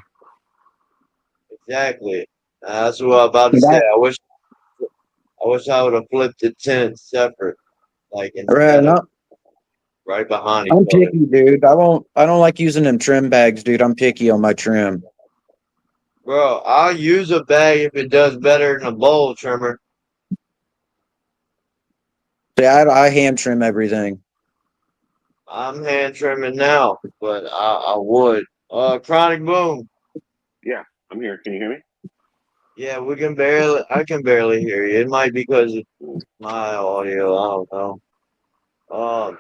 Exactly. That's what I'm about to say. I wish I would have flipped the tent separate, like Right. instead of right behind each I'm other. picky, dude. I don't like using them trim bags, dude. I'm picky on my trim. Bro, I'll use a bag if it does better than a bowl trimmer. See, I hand trim everything. I'm hand trimming now, but I would. Chronic Boom. Yeah, I'm here. Can you hear me? Yeah, I can barely hear you. It might be because of my audio. I don't know.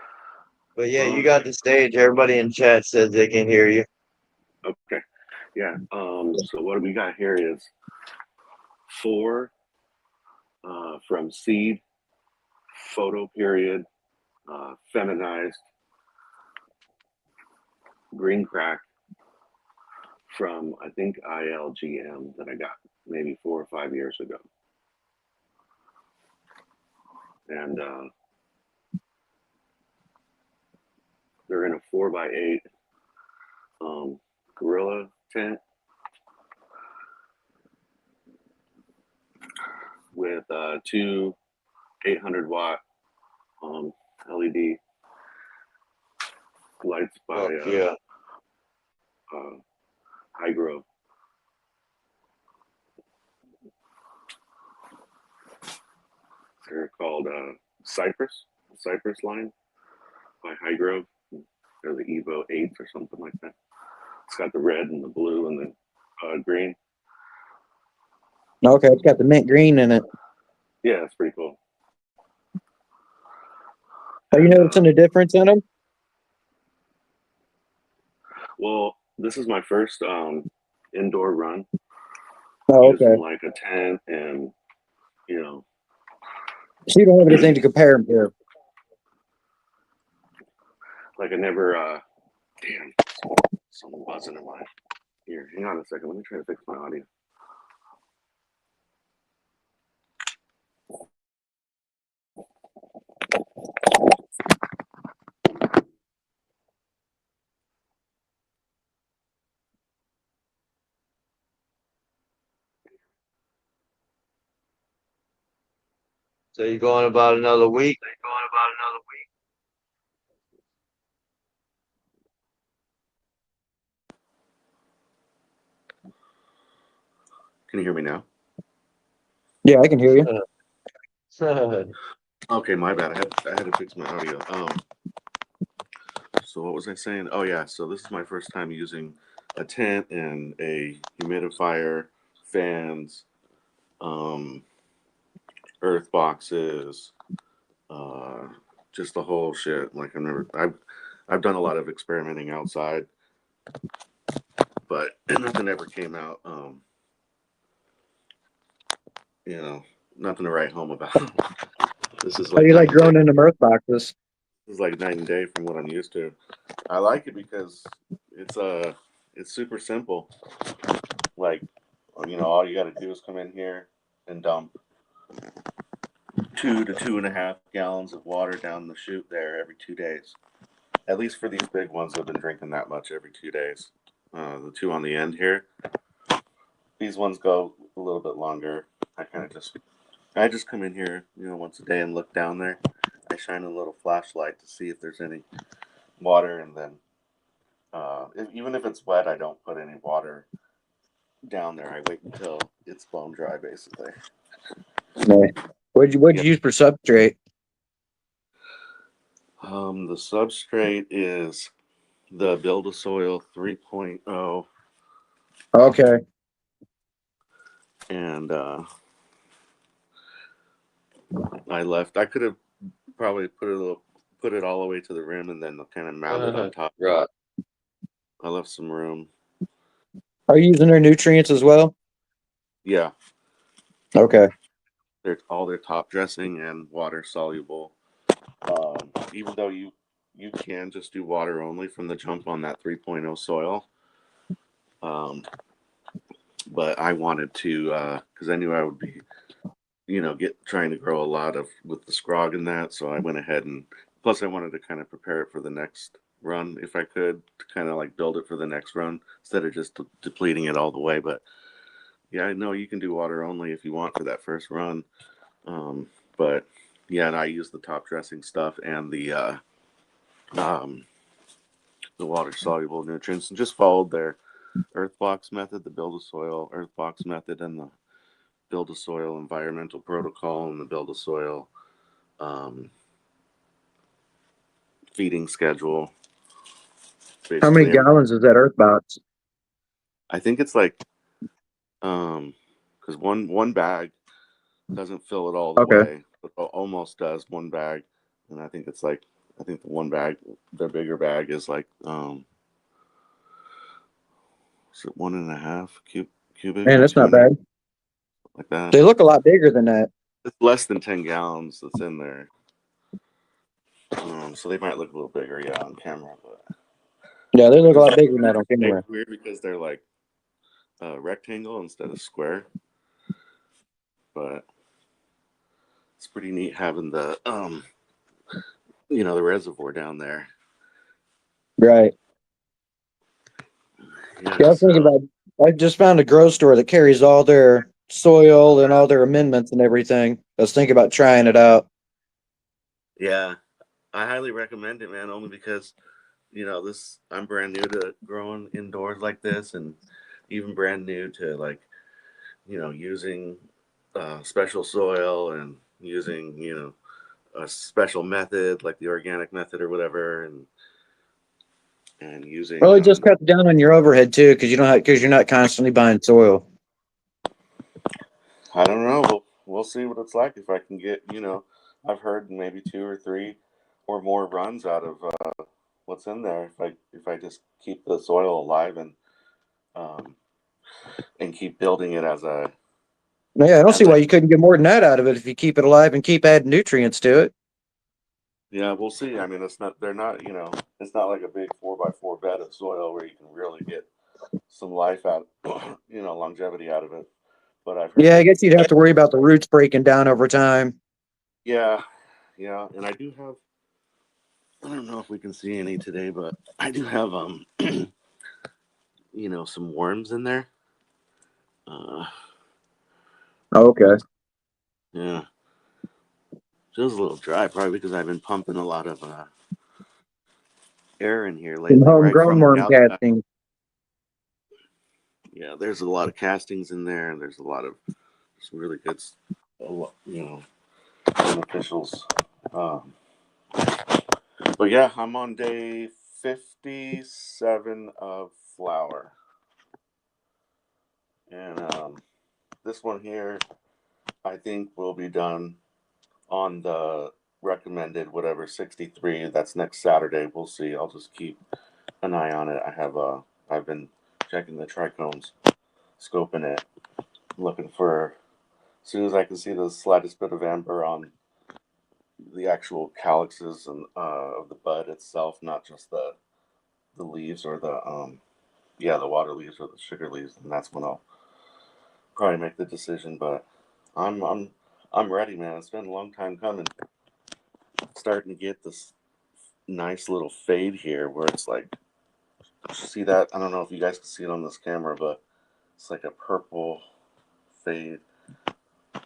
But yeah, you got the stage. Everybody in chat says they can hear you. Okay. Yeah. So what we got here is 4 from seed, photo period, feminized, green crack from I think ILGM that I got maybe 4 or 5 years ago. And they're in a 4x8 gorilla tent with 2 800-watt LED lights by Hydro. They're called Cypress line by Hydro. They're the Evo 8s or something like that. It's got the red and the blue and the green. Okay, it's got the mint green in it. Yeah, it's pretty cool. Are you noticing a difference in them? Well, this is my first indoor run. Oh, okay. Using like a tent and, you know. So you don't have anything to compare them to. Like I never, damn, someone buzzing in my ear. Hang on a second. Let me try to fix my audio. So you're going about another week? Can you hear me now? Yeah, I can hear you. Okay, my bad. I had to fix my audio. So what was I saying? Oh yeah, so this is my first time using a tent and a humidifier, fans, earth boxes, just the whole shit. Like I've done a lot of experimenting outside, but nothing ever came out. Nothing to write home about. This is How do like you like night and day. growing in the mirth boxes? This is like night and day from what I'm used to. I like it because it's super simple. Like, all you got to do is come in here and dump 2 to 2.5 gallons of water down the chute there every 2 days. At least for these big ones, I've been drinking that much every 2 days. The two on the end here, these ones go a little bit longer. I just come in here, once a day and look down there. I shine a little flashlight to see if there's any water, and then even if it's wet, I don't put any water down there. I wait until it's bone dry, basically. No. What'd you use for substrate? The substrate is the Build-A-Soil 3.0. Okay. And I could have probably put it all the way to the rim and then kind of mount it on top. Right. I left some room. Are you using their nutrients as well? Yeah. Okay. They're all their top dressing and water soluble. Even though you can just do water only from the jump on that 3.0 soil. But I wanted to, because I knew I would be, trying to grow a lot with the scrog and that. So I went ahead and, plus I wanted to kind of prepare it for the next run if I could, to kind of like build it for the next run instead of just depleting it all the way. But yeah, I know you can do water only if you want for that first run. But yeah, and I use the top dressing stuff and the water soluble nutrients, and just followed their earth box method, the Build-A-Soil earth box method, and the Build-A-Soil environmental protocol, and the Build-A-Soil feeding schedule. Basically, how many gallons is that earth box? I think it's like, because one bag doesn't fill it all the way, but almost does one bag, and I think it's like, the one bag, the bigger bag is like, is it 1.5 cubic? Man, that's not bad. Like that. They look a lot bigger than that. It's less than 10 gallons that's in there. So they might look a little bigger, on camera, but yeah, they look a lot bigger than that on camera. It's weird because they're like rectangle instead of square, but it's pretty neat having the the reservoir down there. Right. Yeah, I was thinking about. I just found a grow store that carries all their soil and all their amendments and everything. I was thinking about trying it out. Yeah, I highly recommend it, man. Only because I'm brand new to growing indoors like this, and even brand new to using special soil and using a special method like the organic method or whatever, and using. Well, it just cuts down on your overhead too, because you're not constantly buying soil. I don't know. We'll see what it's like if I can get. I've heard maybe 2 or 3 or more runs out of what's in there if I just keep the soil alive and keep building it as a. Yeah, I don't see why you couldn't get more than that out of it if you keep it alive and keep adding nutrients to it. Yeah, we'll see. I mean, they're not, it's not like a big 4x4 bed of soil where you can really get some life out, longevity out of it. But I've heard. Yeah, I guess you'd have to worry about the roots breaking down over time. Yeah, and I do have. I don't know if we can see any today, but I do have some worms in there. Okay. Yeah. Feels a little dry, probably because I've been pumping a lot of air in here lately. Some homegrown worm castings. Yeah, there's a lot of castings in there, and there's a lot of some really good, beneficials. But yeah, I'm on day 57 of flower, and this one here I think we'll be done on the recommended whatever 63. That's next Saturday. We'll see. I'll just keep an eye on it. I've been checking the trichomes, scoping it, looking for as soon as I can see the slightest bit of amber on the actual calyxes and of the bud itself, not just the leaves or the water leaves or the sugar leaves, and that's when I'll probably make the decision. But I'm ready, man. It's been a long time coming. Starting to get this nice little fade here where it's like, see that? I don't know if you guys can see it on this camera, but it's like a purple fade.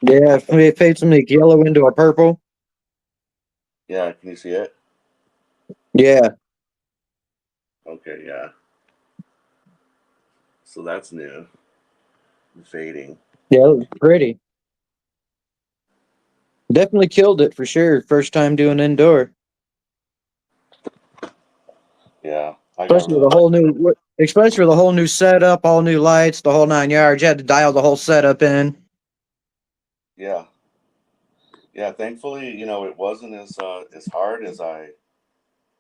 Yeah, it fades from like yellow into a purple. Yeah, can you see it? Yeah. Okay, yeah. So that's new. Fading. Yeah, it looks pretty. Definitely killed it for sure. First time doing indoor. Yeah, I got Especially really with the whole new setup, all new lights, the whole 9 yards. You had to dial the whole setup in. yeah. Yeah, thankfully, it wasn't as hard as I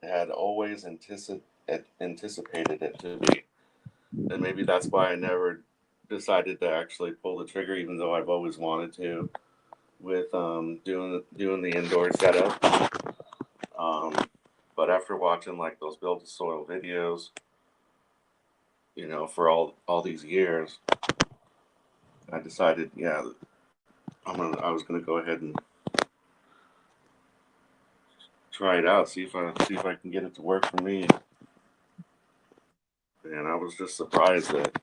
had always anticipated it to be, and maybe that's why I never decided to actually pull the trigger, even though I've always wanted to, with doing the indoor setup. But after watching like those build soil videos, for all these years, I decided, yeah, I was gonna go ahead and try it out, see if I can get it to work for me. And I was just surprised that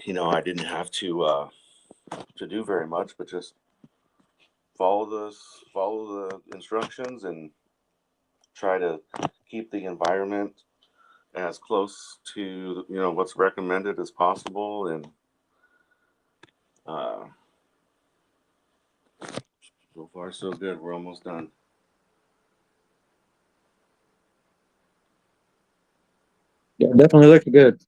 I didn't have to do very much, but just follow the instructions and try to keep the environment as close to what's recommended as possible. And so far so good. We're almost done. Yeah, definitely looked good.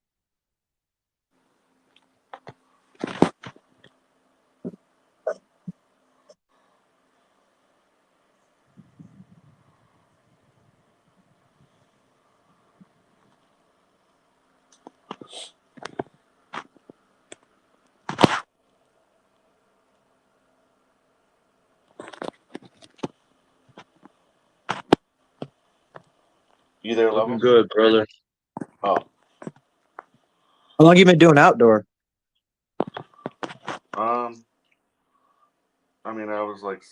You there, Looking LeVeLz? good, brother. Oh, How long you been doing outdoor? I mean, I was like,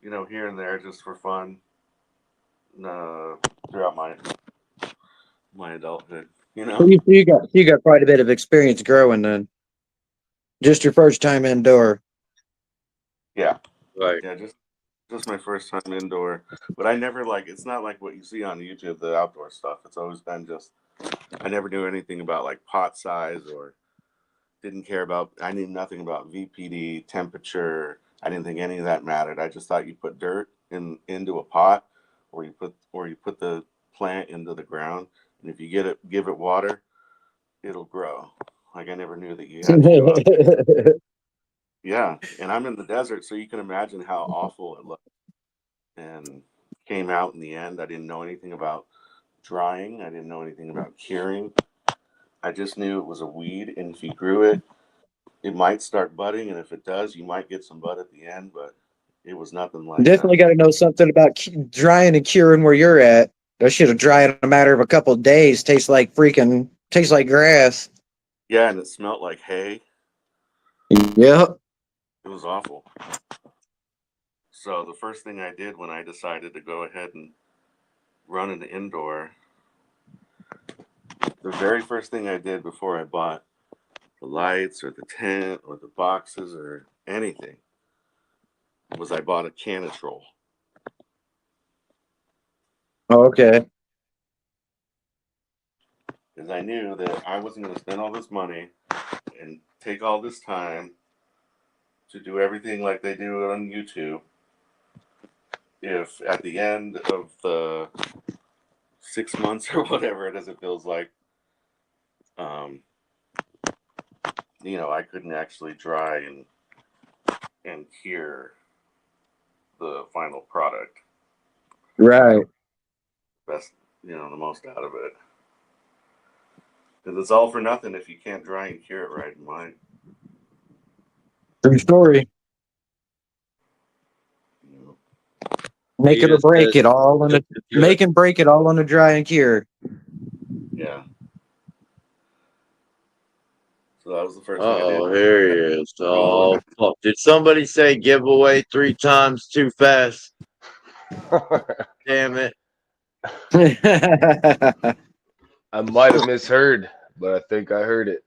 here and there just for fun, throughout my adulthood. So you got quite a bit of experience growing then. Just your first time indoor. Yeah, Right. yeah, just my first time indoor. But I never it's not like what you see on YouTube, the outdoor stuff. It's always been just, I never knew anything about like pot size or I knew nothing about VPD, temperature. I didn't think any of that mattered. I just thought you put dirt into a pot, or you put the plant into the ground, and if you give it water, it'll grow. Like I never knew that you had to. Yeah, and I'm in the desert, so you can imagine how awful it looked. And came out in the end. I didn't know anything about drying. I didn't know anything about curing. I just knew it was a weed, and if you grew it, it might start budding, and if it does, you might get some bud at the end, but it was nothing like Definitely got to know something about drying and curing where you're at. That should have dried in a matter of a couple of days. Tastes like grass. Yeah, and it smelled like hay. Yep. It was awful. So the first thing I did when I decided to go ahead and run an indoor, the very first thing I did before I bought the lights or the tent or the boxes or anything was I bought a canitrol. Oh, okay. Because I knew that I wasn't going to spend all this money and take all this time to do everything like they do on YouTube if at the end of the 6 months or whatever it is, it feels like, I couldn't actually dry and cure the final product. Right. Best, the most out of it. Because it's all for nothing if you can't dry and cure it right in mine. True story. Make it or break it all on the make and break it all on the dry and cure. Yeah. So that was the first thing I did. Oh, here he is. Oh, fuck. Did somebody say giveaway 3 times too fast? Damn it. I might have misheard, but I think I heard it.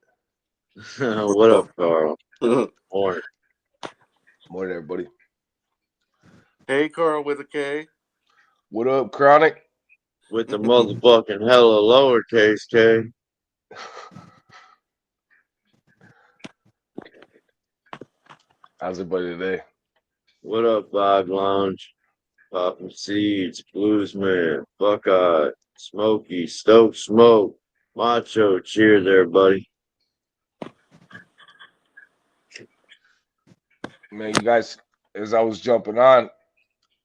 What up, Carl? Morning. Morning, everybody. Hey, Carl with a K. What up, Chronic? With the motherfucking hella lowercase K. How's everybody today? What up, Vibe Lounge? Popping Seeds, Bluesman, Buckeye, Smokey, Stoke Smoke, Macho. Cheers there, buddy. Man, you guys, as I was jumping on,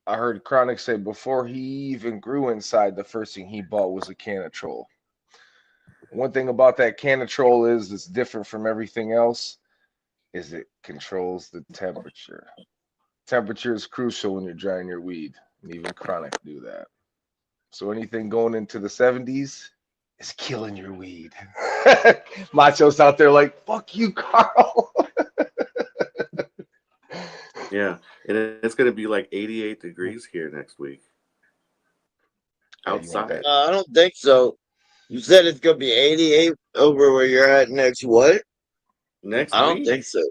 I heard Chronic say before he even grew inside, the first thing he bought was a Canatrol. One thing about that Canatrol is it's different from everything else, is it controls the temperature. Temperature is crucial when you're drying your weed, and even Chronic do that. So anything going into the 70s is killing your weed. Macho's out there like, fuck you, Carl. Yeah, and it's going to be like 88 degrees here next week. Outside. I don't think so. You said it's going to be 88 over where you're at next what? Next I week? don't think so.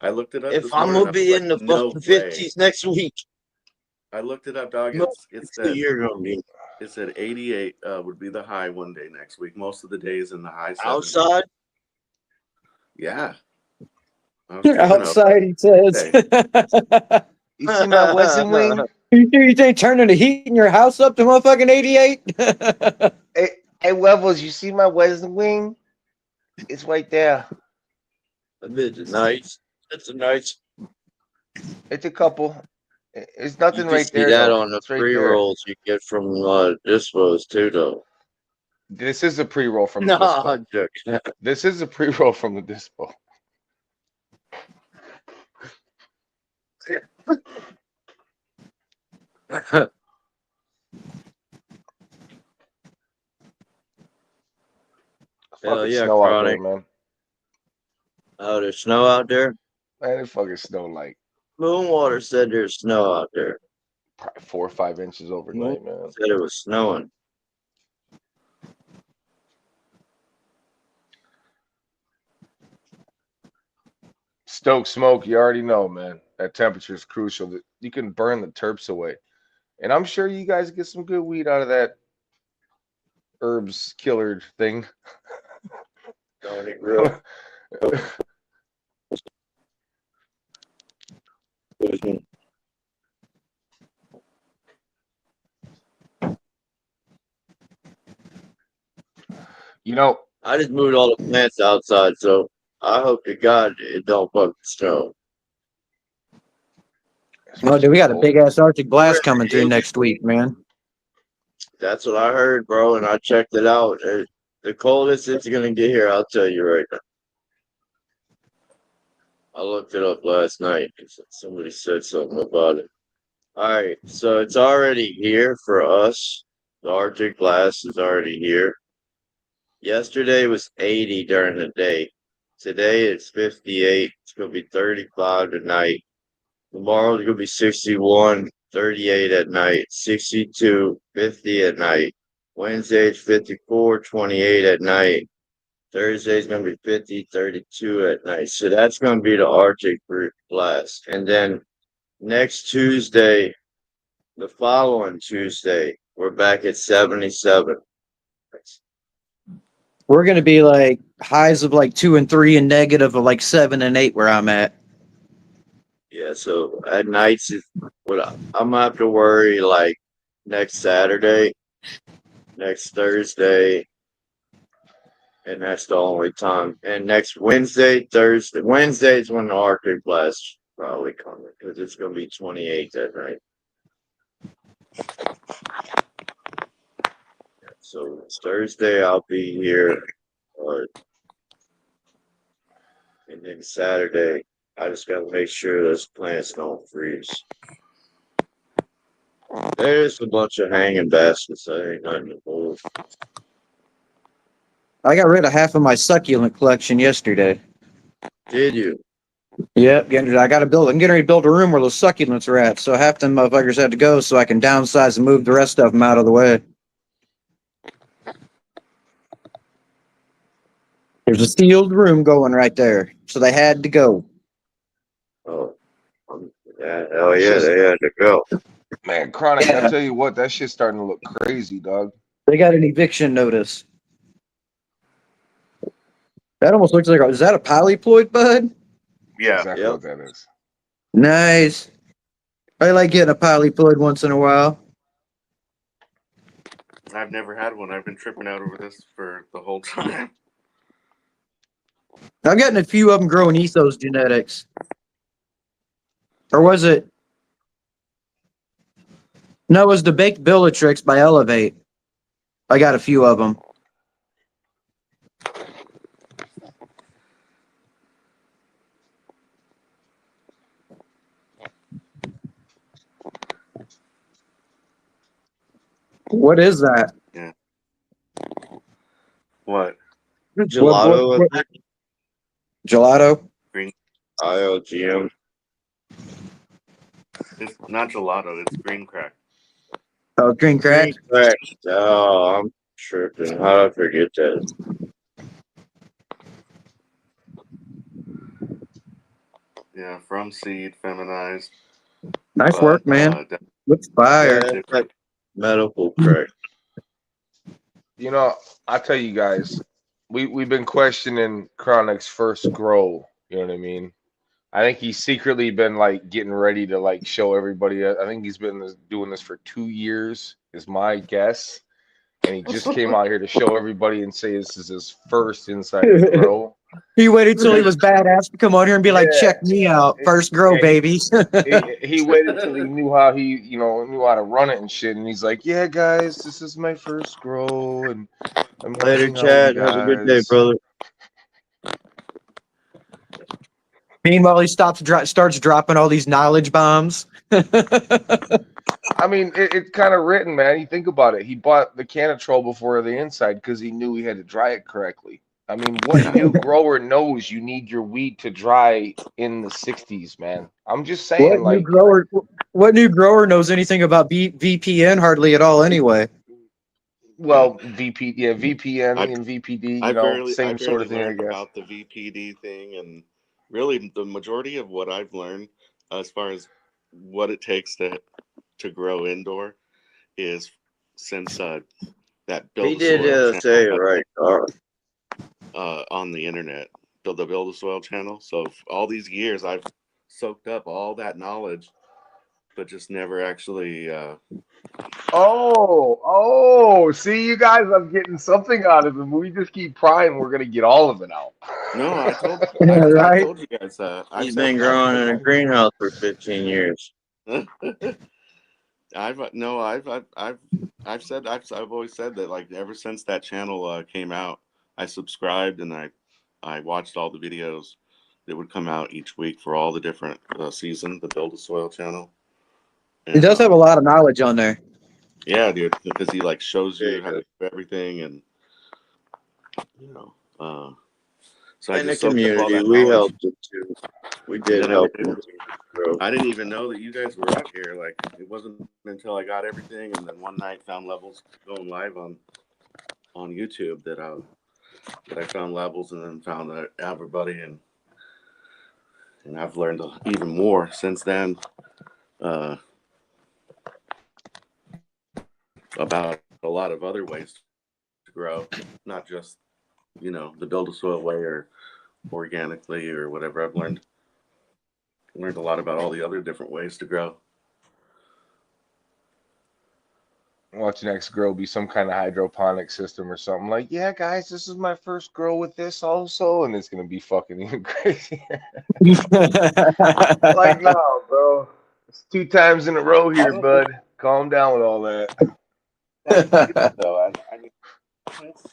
I looked it up. If I'm going to be in the fucking 50s next week. I looked it up, dog. It said you're going to be. It said 88 would be the high one day next week. Most of the days in the high 70s. Outside? Yeah. Outside, he says. You see my Wesson wing? You think turning the heat in your house up to motherfucking 88? Hey, LeVeLz, you see my Wesson wing? It's right there. It's nice. It's a nice. It's a couple. It's nothing You right see there. that though. on the It's right pre-rolls you get from Dispos too, though. This is a pre-roll from No, the Dispo. I'm joking. This is a pre-roll from the Dispo. Hell yeah, snow out there, Chronic. man. Oh, there's snow out there? Man, it fucking snow like Moonwater said there's snow out there. probably 4 or 5 inches overnight, man. Said it was snowing. Stoke smoke, you already know, man. That temperature is crucial. You can burn the terps away. And I'm sure you guys get some good weed out of that herbs killer thing. You know, I just moved all the plants outside, so I hope to God it don't fucking snow. Oh, dude, we got a big ass Arctic blast coming through next week, man. That's what I heard, bro, and I checked it out. The coldest it's gonna get here, I'll tell you right now. I looked it up last night. Somebody said something about it. All right, so it's already here for us. The Arctic blast is already here. Yesterday was 80 during the day. Today it's 58. It's gonna be 35 tonight. Tomorrow it's gonna be 61, 38 at night, 62, 50 at night. Wednesday it's 54, 28 at night. Thursday's gonna be 50, 32 at night. So that's gonna be the Arctic blast. And then next Tuesday, the following Tuesday, we're back at 77. We're gonna be like highs of like 2 and 3 and negative of like 7 and 8 where I'm at. Yeah, so at nights, I'm gonna have to worry like next Saturday, next Thursday, and that's the only time. And next Wednesday, Thursday, Wednesday is when the Arctic blast probably coming because it's gonna be 28 that night. So Thursday I'll be here, and then Saturday I just gotta make sure those plants don't freeze. There's a bunch of hanging baskets. That ain't nothing to move. I got rid of half of my succulent collection yesterday. Did you? Yep, I got to build. I'm getting ready to build a room where those succulents are at. So half them motherfuckers had to go, so I can downsize and move the rest of them out of the way. There's a sealed room going right there, so they had to go. Oh, yeah, hell yeah, they had to go. Man, Chronic, Yeah. I tell you what, that shit's starting to look crazy, dog. They got an eviction notice. That almost looks like is that a polyploid bud? Yeah. Exactly what that is. Nice. I like getting a polyploid once in a while. I've never had one. I've been tripping out over this for the whole time. I've gotten a few of them growing ethos genetics. Or was it? No, it was the Baked Bellatrix by Elevate. I got a few of them. What is that? Yeah. What? Gelato. What? Gelato? Green. IOGM. It's not gelato. It's green crack. Oh, green crack. Green crack. Oh, I'm tripping. How did I forget that? Yeah, from seed, feminized. Nice work, man. Looks fire. Yeah, it's like medical crack. You know, I tell you guys, we've been questioning Chronic's first grow. You know what I mean? I think he's secretly been like getting ready to like show everybody. I think he's been doing this for 2 years, is my guess. And he just came out here to show everybody and say this is his first inside the grow. He waited till he was badass to come on here and be like, "Check me out, first grow, baby." He waited till he knew how knew how to run it and shit. And he's like, "Yeah, guys, this is my first grow, and I'm Later, helping out Chad. you Have a good day, guys." brother. Meanwhile, he starts dropping all these knowledge bombs. I mean, it's kind of written, man. You think about it. He bought the Canatrol before the inside because he knew he had to dry it correctly. I mean, what new grower knows you need your weed to dry in the 60s, man? I'm just saying, What new grower knows anything about VPN hardly at all anyway? Well, VPN and VPD, same sort of thing, I learned guess. about the VPD thing, and really the majority of what I've learned as far as what it takes to grow indoor is since that Build He a did Soil say it channel right. on the internet, Build a Soil channel. So all these years I've soaked up all that knowledge, but just never actually. See, you guys, I'm getting something out of him. We just keep prying. We're gonna get all of it out. No, I told right? I told you guys that. He's been growing in a greenhouse for 15 years. I've always said that, like, ever since that channel came out, I subscribed and I watched all the videos that would come out each week for all the different seasons, the Build a Soil channel. He does have a lot of knowledge on there. Yeah, dude, because he like shows you how to do everything, and so in I the just soaked up all community, that we knowledge. helped it too. We did help him. I didn't even know that you guys were out here. Like, it wasn't until I got everything, and then one night found LeVeLz going live on YouTube that I found LeVeLz, and then found everybody, and I've learned even more since then about a lot of other ways to grow, not just the Build a Soil way or organically or whatever. I've learned a lot about all the other different ways to grow. Watch next grow be some kind of hydroponic system or something. Like, yeah, guys, this is my first grow with this also, and it's gonna be fucking even crazier. Like, no, bro. It's 2 times in a row here, bud. Calm down with all that. Though I mean, plants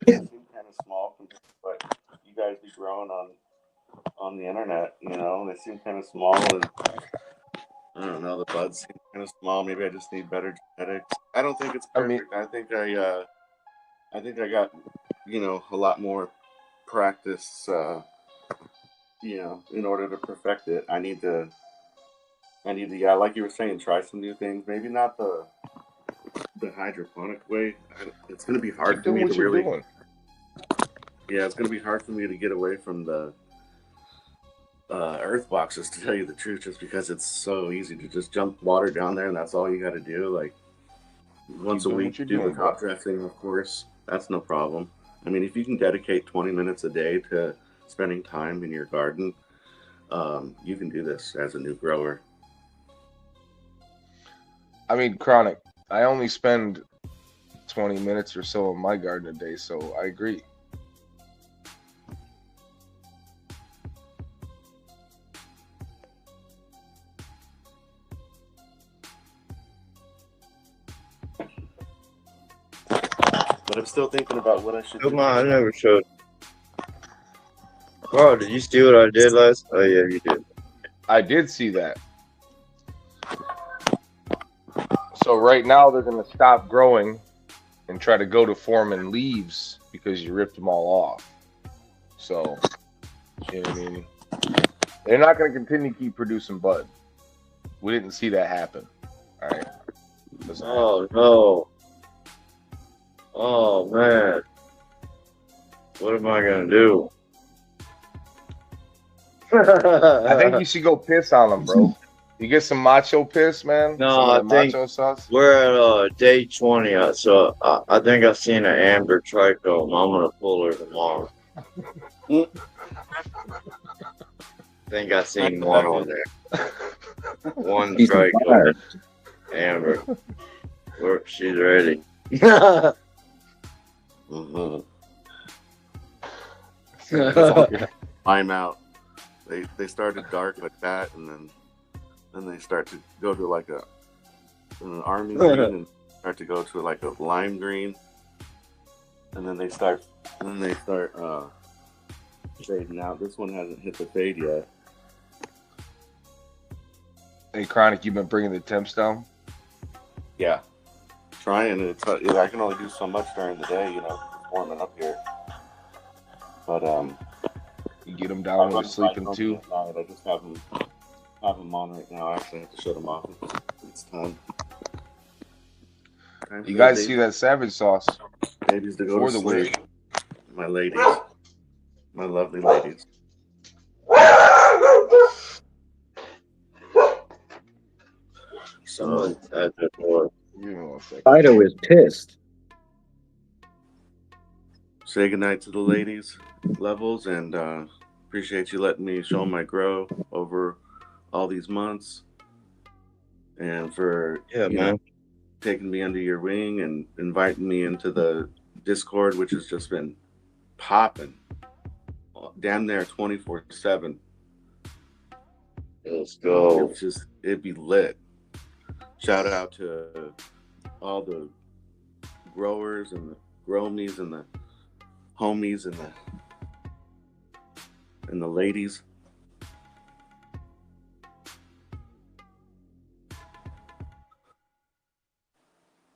seem kind of small compared to what you guys be growing on the internet. You know, they seem kind of small, and I don't know. The buds seem kind of small. Maybe I just need better genetics. I don't think it's perfect. I think I got a lot more practice. In order to perfect it, I need to like you were saying, try some new things. Maybe not the hydroponic way. It's going to be hard for me to really. Yeah, it's going to be hard for me to get away from the earth boxes, to tell you the truth, just because it's so easy to just dump water down there and that's all you got to do. Like once a week, do the top dressing, of course. That's no problem. I mean, if you can dedicate 20 minutes a day to spending time in your garden, you can do this as a new grower. I mean, Chronic, I only spend 20 minutes or so in my garden a day, so I agree. But I'm still thinking about what I should do. Come on, I never showed. Bro, did you see what I did last? Oh yeah, you did. I did see that. So right now they're going to stop growing and try to go to forming leaves because you ripped them all off. So, you know what I mean? They're not going to continue to keep producing bud. We didn't see that happen. All right. Oh no. Oh man. What am I going to do? I think you should go piss on them, bro. You get some macho piss, man. No, I think macho sauce. we're at day 20, so I think I've seen an amber trichome. I'm gonna pull her tomorrow. I think I seen one on there. One trichome, amber. She's ready. I'm out. They started dark like that, and then they start to go to like an army green and start to go to like a lime green, and then they start fading out. This one hasn't hit the fade yet. Hey, Chronic, you've been bringing the temps down? Yeah, trying. I can only do so much during the day, it's warming up here. But you get them down when they're sleeping too. I just have them on right now. I actually have to shut them off. It's time. You guys see that savage sauce? Babies to go to sleep. My ladies, my lovely ladies. So Fido is pissed. Say goodnight to the ladies, LeVeLz, and appreciate you letting me show my grow over all these months, and for taking me under your wing and inviting me into the Discord, which has just been popping, damn near 24/7. Let's go. It'd be lit. Shout out to all the growers and the gromies and the homies and the ladies.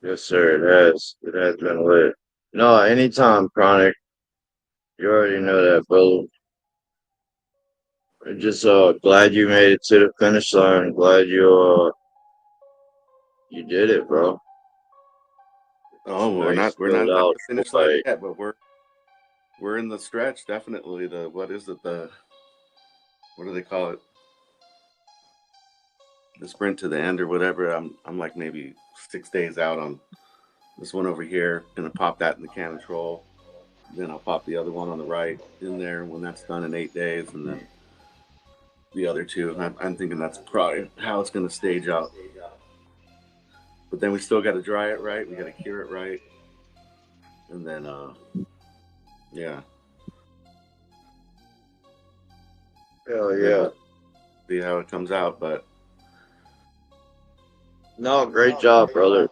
Yes, sir. It has been lit. No, anytime, Chronic. You already know that, brother. I'm just glad you made it to the finish line. Glad you did it, bro. Oh, we're not at the finish line yet, but we're in the stretch. Definitely what do they call it? The sprint to the end or whatever. I'm like maybe 6 days out on this one over here. Gonna pop that in the can control. Then I'll pop the other one on the right in there when that's done in 8 days, and then the other two. I'm thinking that's probably how it's gonna stage out. But then we still got to dry it right. We got to cure it right. And then, yeah. Hell yeah. See how it comes out, but. No, great job, brother.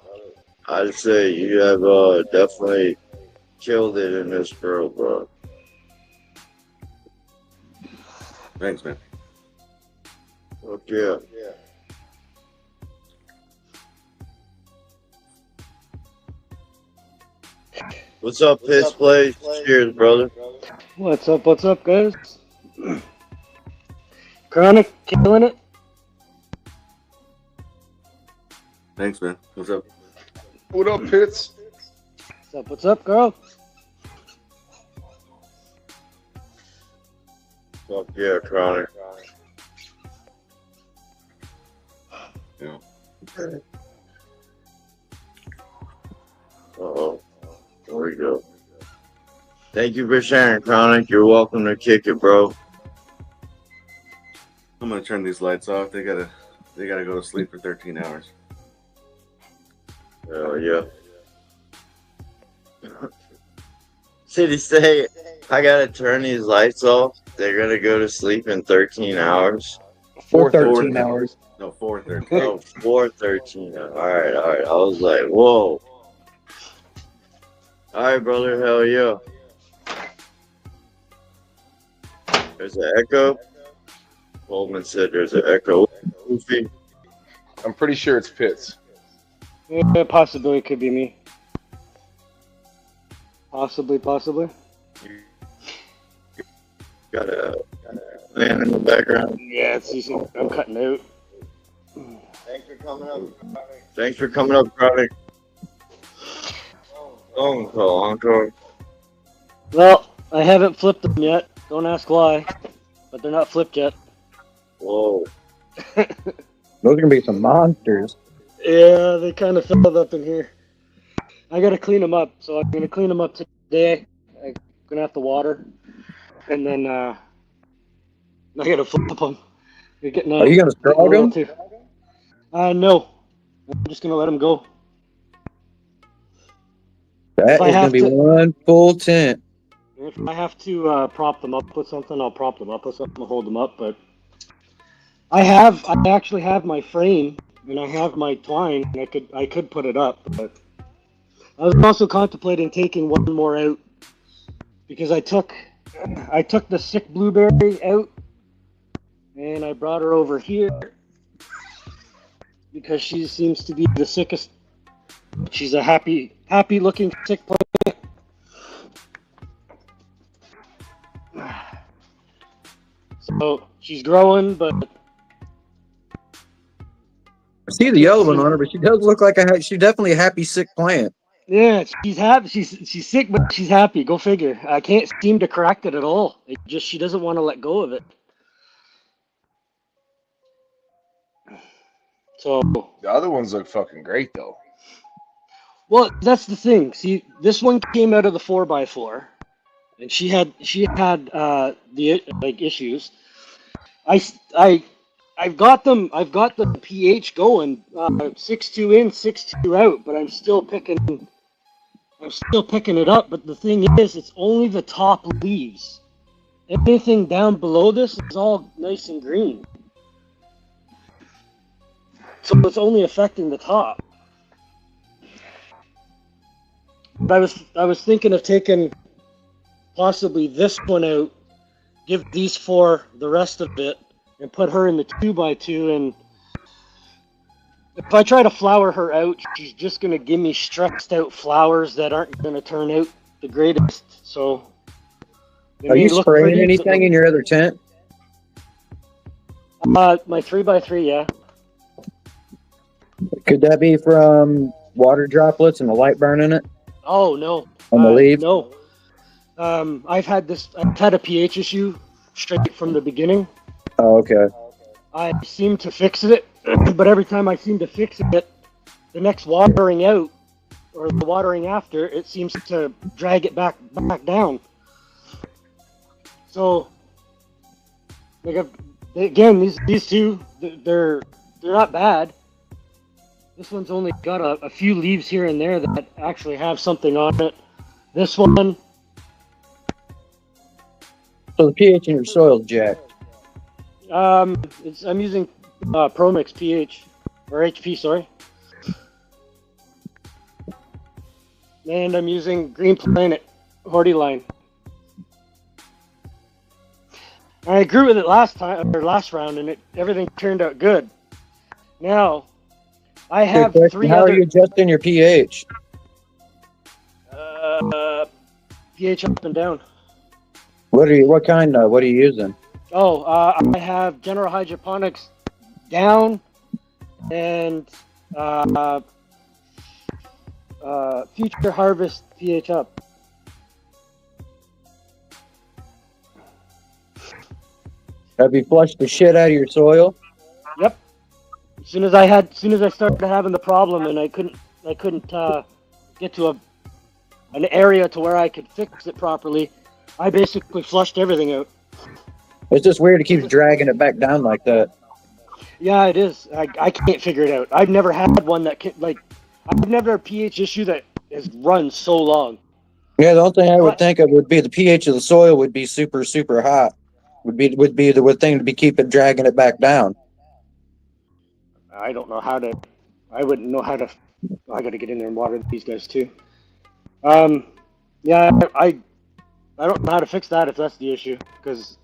I'd say you have definitely killed it in this girl, bro. Thanks, man. Okay. What's up, Piss Play? Cheers, brother. What's up, guys? Chronic, killing it. Thanks, man. What's up? What up, Pitts? What's up, girl? Fuck yeah, Chronic. Yeah. Uh-oh. There we go. Thank you for sharing, Chronic. You're welcome to kick it, bro. I'm gonna turn these lights off. They gotta go to sleep for 13 hours. Oh yeah. City say I gotta turn these lights off. They're gonna go to sleep in 13 hours. For 13 hours. No, 4:13. Oh, 4:13. All right. I was like, whoa. All right, brother. Hell yeah. There's an echo. Coleman said there's an echo. Goofy. I'm pretty sure it's Pitts. Yeah, possibly it could be me. Possibly. Got a man in the background. Yeah, it's easy. I'm cutting out. Thanks for coming up, Chronic. Encore. Well, I haven't flipped them yet. Don't ask why, but they're not flipped yet. Whoa. Those are gonna be some monsters. Yeah, they kind of filled up in here. I gotta clean them up, so I'm gonna clean them up today. I'm gonna have to water, and then I gotta flip them. You're getting. Are you gonna scrub them? No. I'm just gonna let them go. That is gonna be one full tent. If I have to prop them up with something, I'll prop them up with something to hold them up. But I actually have my frame and I have my twine. And I could put it up, but I was also contemplating taking one more out because I took the sick blueberry out and I brought her over here because she seems to be the sickest. She's a happy looking sick plant. So she's growing, but I see the yellow one on her, but she does look like she's definitely a happy sick plant. yeah, she's happy. She's sick, but she's happy. Go figure. I can't seem to correct it at all. She doesn't want to let go of it. So The other ones look fucking great though. well, that's the thing. See, this one came out of the 4x4, and she had the issues. I've got the pH going 6.2 in, 6.2 out, but I'm still picking it up. But the thing is, it's only the top leaves. Anything down below this is all nice and green. So it's only affecting the top. But I was thinking of taking possibly this one out, give these 4 the rest of it, and put her in the 2x2. And if I try to flower her out, she's just gonna give me stressed out flowers that aren't gonna turn out the greatest. So Are you spraying anything in your other tent? My 3x3, yeah. Could that be from water droplets and the light burning it? Oh no. On the leaves? No. I've had a pH issue straight from the beginning. Oh, okay. I seem to fix it, but every time I seem to fix it, the next watering out or the watering after, it seems to drag it back down. So, again, these two, they're not bad. This one's only got a few leaves here and there that actually have something on it. This one. So the pH in your soil, Jack. I'm using ProMix pH or HP, sorry. And I'm using Green Planet Horty line. I grew with it last round, and everything turned out good. Now, I have Good question. three How other. are you adjusting your pH? pH up and down. What kind? What are you using? Oh, I have General Hydroponics down, and Future Harvest pH up. Have you flushed the shit out of your soil? Yep. As soon as I started having the problem, and I couldn't get to an area to where I could fix it properly, I basically flushed everything out. It's just weird. It keeps dragging it back down like that. Yeah, it is. I can't figure it out. I've never had one that can, I've never had a pH issue that has run so long. Yeah, the only thing I would think of would be the pH of the soil would be super, super hot. Would be the thing to be keeping dragging it back down. I don't know how to. I wouldn't know how to. I got to get in there and water these guys too. Yeah, I don't know how to fix that if that's the issue, because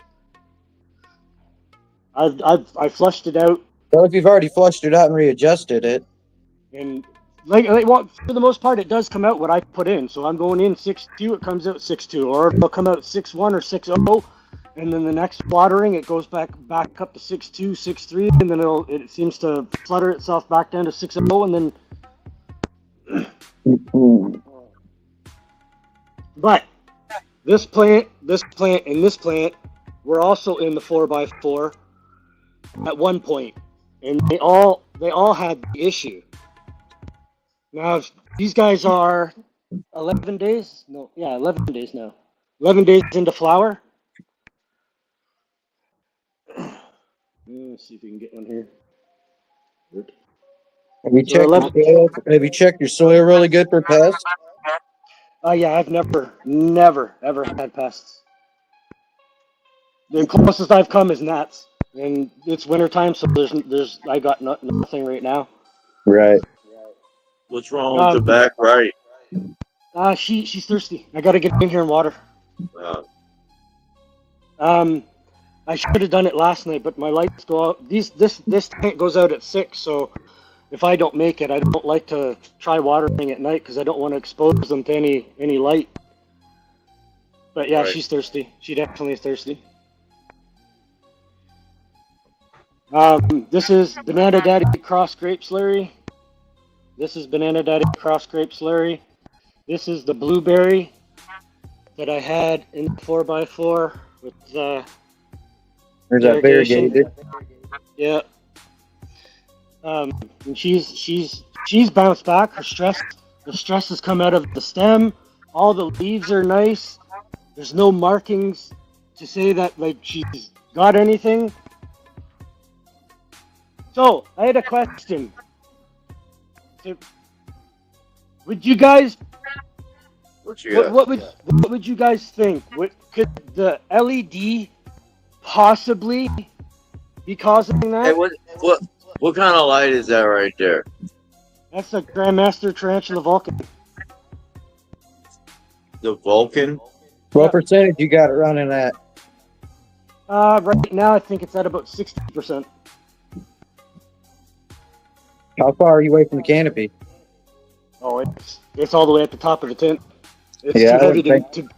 I flushed it out. Well, if you've already flushed it out and readjusted it, and for the most part, it does come out what I put in. So I'm going in 6.2, it comes out 6.2, or it'll come out 6.1 or 6.0, and then the next watering it goes back up to 6.2, 6.3, and then it seems to flutter itself back down to 6.0, and then. But this plant, and this plant were also in the 4x4 at one point, and they all had the issue. Now these guys are 11 days. No, yeah, 11 days now. 11 days into flower. Let's see if we can get one here. have you checked your soil really good for pests? Yeah, I've never ever had pests. The closest I've come is gnats, and it's wintertime, so I got nothing right now. Right. What's wrong with the back right? She's thirsty. I gotta get in here and water. I should have done it last night, but my lights go out. This tank goes out at 6, so if I don't make it, I don't like to try watering at night because I don't want to expose them to any light. But yeah, Right. She's thirsty. She definitely is thirsty. This is Banana Daddy Cross Grape Slurry. This is Banana Daddy Cross Grape Slurry. This is the blueberry that I had in the 4x4 with There's that variegated. Yeah. And she's bounced back. The stress has come out of the stem. All the leaves are nice. There's no markings to say that she's got anything. So I had a question. Would you guys? What would you guys think? Could the LED possibly be causing that? Hey, what kind of light is that right there? That's a Grandmaster Tarantula Vulcan. The Vulcan? What percentage you got it running at? Right now I think it's at about 60%. How far are you away from the canopy? Oh, it's all the way at the top of the tent. It's Yeah, too I heavy wouldn't too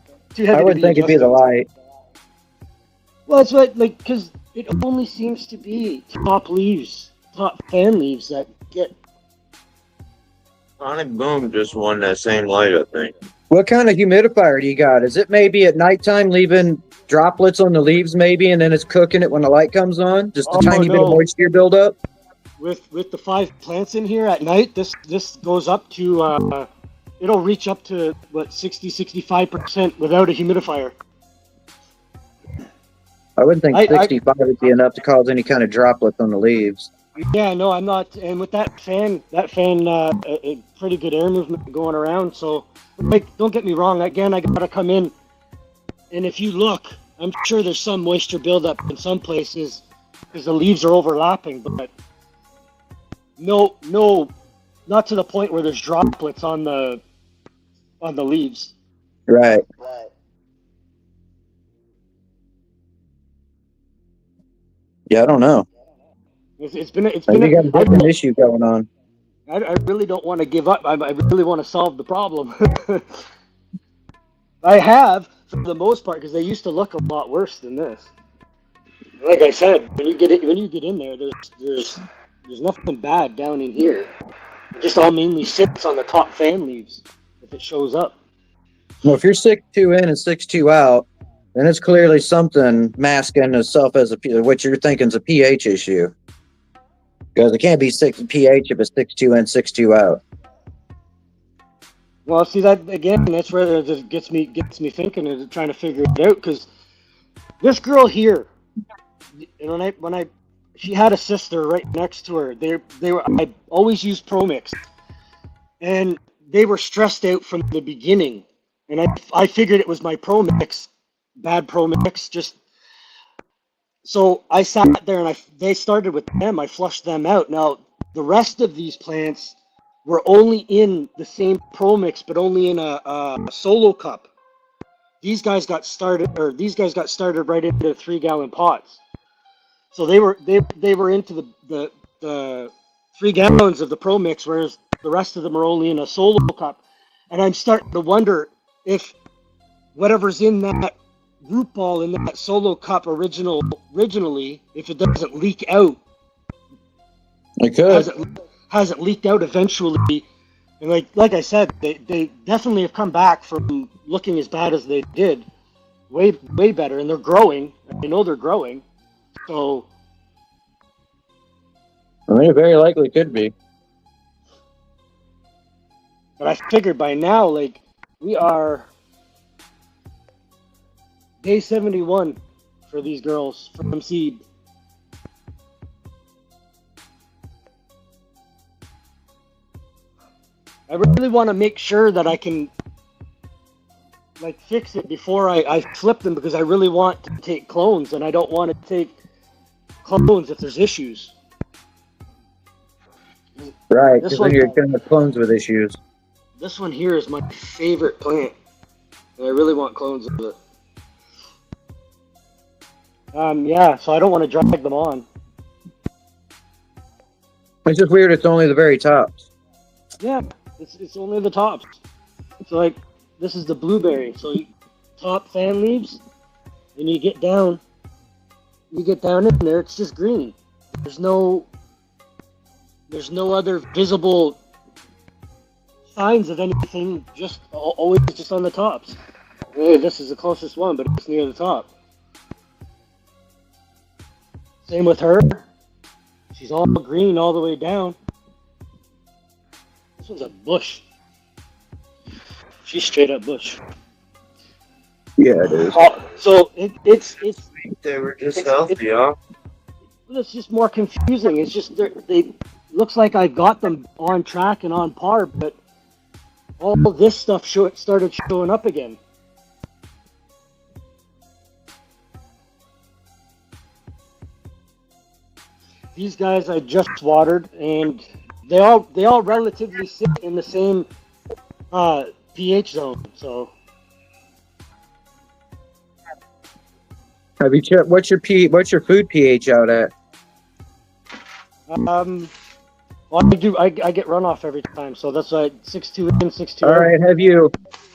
heavy I wouldn't to think it'd be the adjusted. light. Well, it's because it only seems to be top fan leaves that get. Sonic Boom just won that same light, I think. What kind of humidifier do you got? Is it maybe at nighttime leaving droplets on the leaves maybe, and then it's cooking it when the light comes on? Just a tiny bit of moisture buildup? With the 5 plants in here at night, this goes up to it'll reach up to 65% without a humidifier. I wouldn't think 65 would be enough to cause any kind of droplets on the leaves. Yeah, no, I'm not. And with that fan, a pretty good air movement going around. So, like, don't get me wrong. Again, I gotta come in, and if you look, I'm sure there's some moisture buildup in some places because the leaves are overlapping. But no, not to the point where there's droplets on the leaves. Right. Yeah, I don't know. It's been You got a different issue going on. I really don't want to give up. I really want to solve the problem. I have for the most part because they used to look a lot worse than this. Like I said, when you get in there, there's nothing bad down in here. It just all mainly sits on the top fan leaves if it shows up. Well, if you're 6'2" in and 6'2" out, then it's clearly something masking itself as what you're thinking is a pH issue. Because it can't be pH if it's 6'2" in, 6'2" out. Well, see that again. That's where it just gets me thinking and trying to figure it out. Because this girl here, when she had a sister right next to her. I always used Promix, and they were stressed out from the beginning. And I figured it was my Promix, bad Promix. Just so I sat there and they started with them. I flushed them out. Now the rest of these plants were only in the same Promix, but only in a solo cup. These guys got started right into 3-gallon pots. So they were into the 3 gallons of the Promix, whereas the rest of them are only in a solo cup. And I'm starting to wonder if whatever's in that root ball in that solo cup originally, if it doesn't leak out. It could. Hasn't leaked out eventually. And like I said, they definitely have come back from looking as bad as they did. Way better, and they're growing. I know they're growing. So I mean, it very likely could be. But I figured by now, like, we are day 71 for these girls from seed. I really want to make sure that I can, like, fix it before I flip them, because I really want to take clones, and I don't want to take clones if there's issues. Right, because then you're going to have clones with issues. This one here is my favorite plant, and I really want clones of it. Yeah, so I don't want to drag them on. It's just weird, it's only the very tops. Yeah, it's only the tops. So, like, this is the blueberry. So, top fan leaves, and you get down in there, it's just green. There's no other visible signs of anything, just always just on the tops. Hey, this is the closest one, but it's near the top. Same with her. She's all green all the way down. This one's a bush. She's straight up bush. Yeah, it is. So it's they were just healthy, huh? It's just more confusing. It's just they looks like I got them on track and on par, but all this stuff started showing up again. These guys I just watered, and they all relatively sit in the same pH zone. So, have you checked what's your food pH out at? Well, I get runoff every time, so that's why 6.2 in, 6.2 out. All right,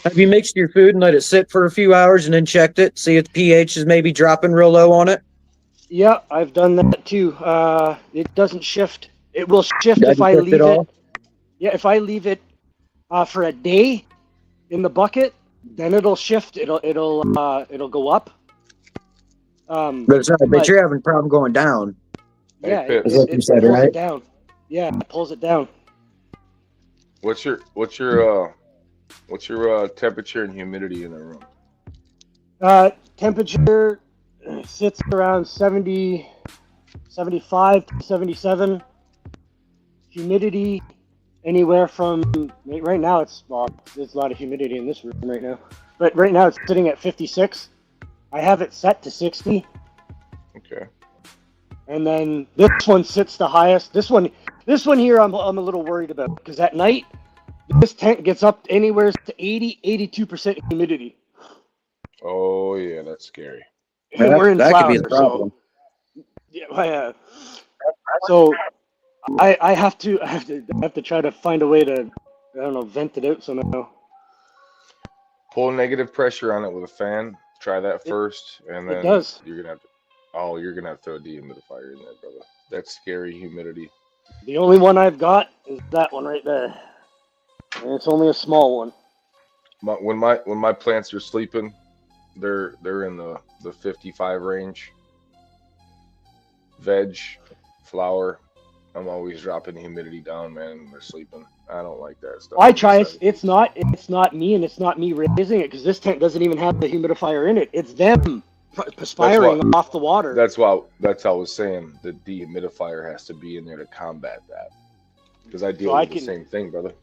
have you mixed your food and let it sit for a few hours and then checked it, see if the pH is maybe dropping real low on it? Yeah, I've done that too. It doesn't shift. It will shift if I leave it. Yeah, if I leave it for a day in the bucket, then it'll shift. It'll go up. But you're having a problem going down. Yeah, it pulls right? it down. Yeah, it pulls it down. What's your temperature and humidity in the room? Temperature sits around 70, 75 to 77. humidity anywhere from right now. There's a lot of humidity in this room right now, but right now it's sitting at 56. I have it set to 60. Okay. And then this one sits the highest. This one here, I'm a little worried about because at night this tent gets up anywhere to 82% humidity. Oh yeah, that's scary. And we're in that flower, could be the problem. So I have to try to find a way to, I don't know, vent it out somehow. Pull negative pressure on it with a fan. Try that first, and then you're gonna have to. Oh, you're gonna have to throw a dehumidifier in there, brother. That's scary humidity. The only one I've got is that one right there, and it's only a small one. When my plants are sleeping, they're in the 55 range. Veg, flower, I'm always dropping the humidity down, man. When they're sleeping. I don't like that stuff. I try. It's not me, and it's not me raising it because this tent doesn't even have the humidifier in it. It's them perspiring off the water. That's how I was saying the dehumidifier has to be in there to combat that. Because I deal with the same thing, brother.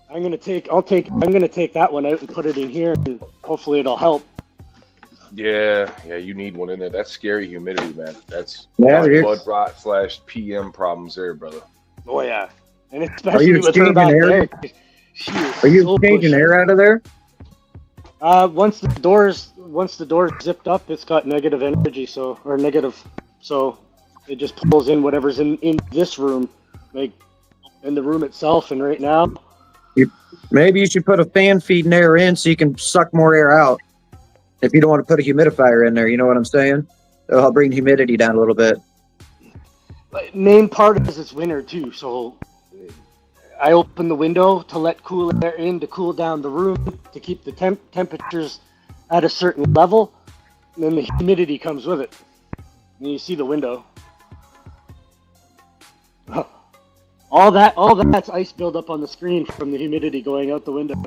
I'm gonna take that one out and put it in here, and hopefully it'll help. Yeah, you need one in there. That's scary humidity, man. That's blood rot / PM problems there, brother. Oh yeah, and especially with her back there. Are you changing air out of there? Once the door's zipped up, it's got negative energy, so it just pulls in whatever's in this room, like in the room itself. And right now, maybe you should put a fan feeding air in so you can suck more air out. If you don't want to put a humidifier in there, you know what I'm saying? It'll bring humidity down a little bit. Main part is it's winter too, so I open the window to let cool air in to cool down the room to keep the temperatures at a certain level, and then the humidity comes with it. And you see the window. All that's ice buildup on the screen from the humidity going out the window.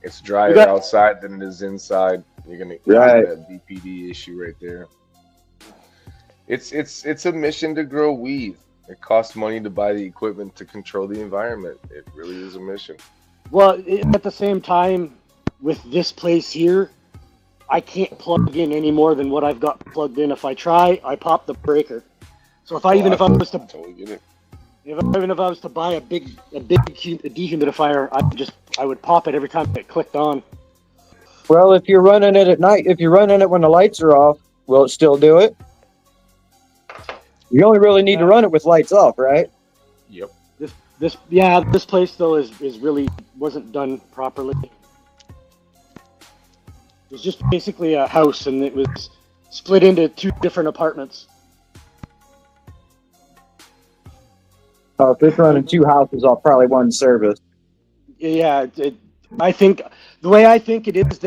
It's drier outside than it is inside. You're gonna get that BPD issue right there. It's a mission to grow weed. It costs money to buy the equipment to control the environment. It really is a mission. Well, at the same time, with this place here, I can't plug in any more than what I've got plugged in. If I try, I pop the breaker. So if I was to buy a big dehumidifier, I would pop it every time it clicked on. Well, if you're running it at night, if you're running it when the lights are off, will it still do it? You only really need to run it with lights off, right? Yep. This place though is really wasn't done properly. It was just basically a house, and it was split into 2 different apartments. Oh, if it's running 2 houses off probably one service. Yeah, I think the way I think it is,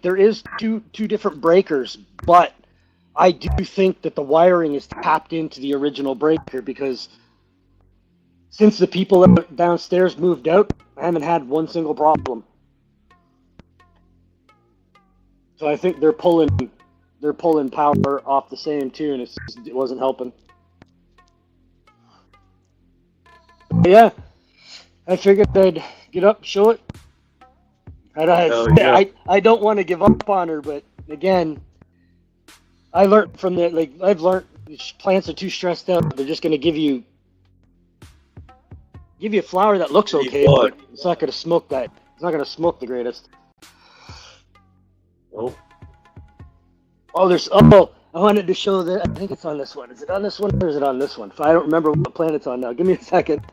there is two different breakers, but I do think that the wiring is tapped into the original breaker because since the people downstairs moved out, I haven't had one single problem. So I think they're pulling power off the same too, and it wasn't helping. But yeah, I figured I'd get up, show it. I don't want to give up on her, but again, I learned from I've learned plants are too stressed out. They're just going to give you a flower that looks okay, but it's not going to smoke that. It's not going to smoke the greatest. Oh, I wanted to show that. I think it's on this one. Is it on this one or is it on this one? I don't remember what plant it's on now. Give me a second.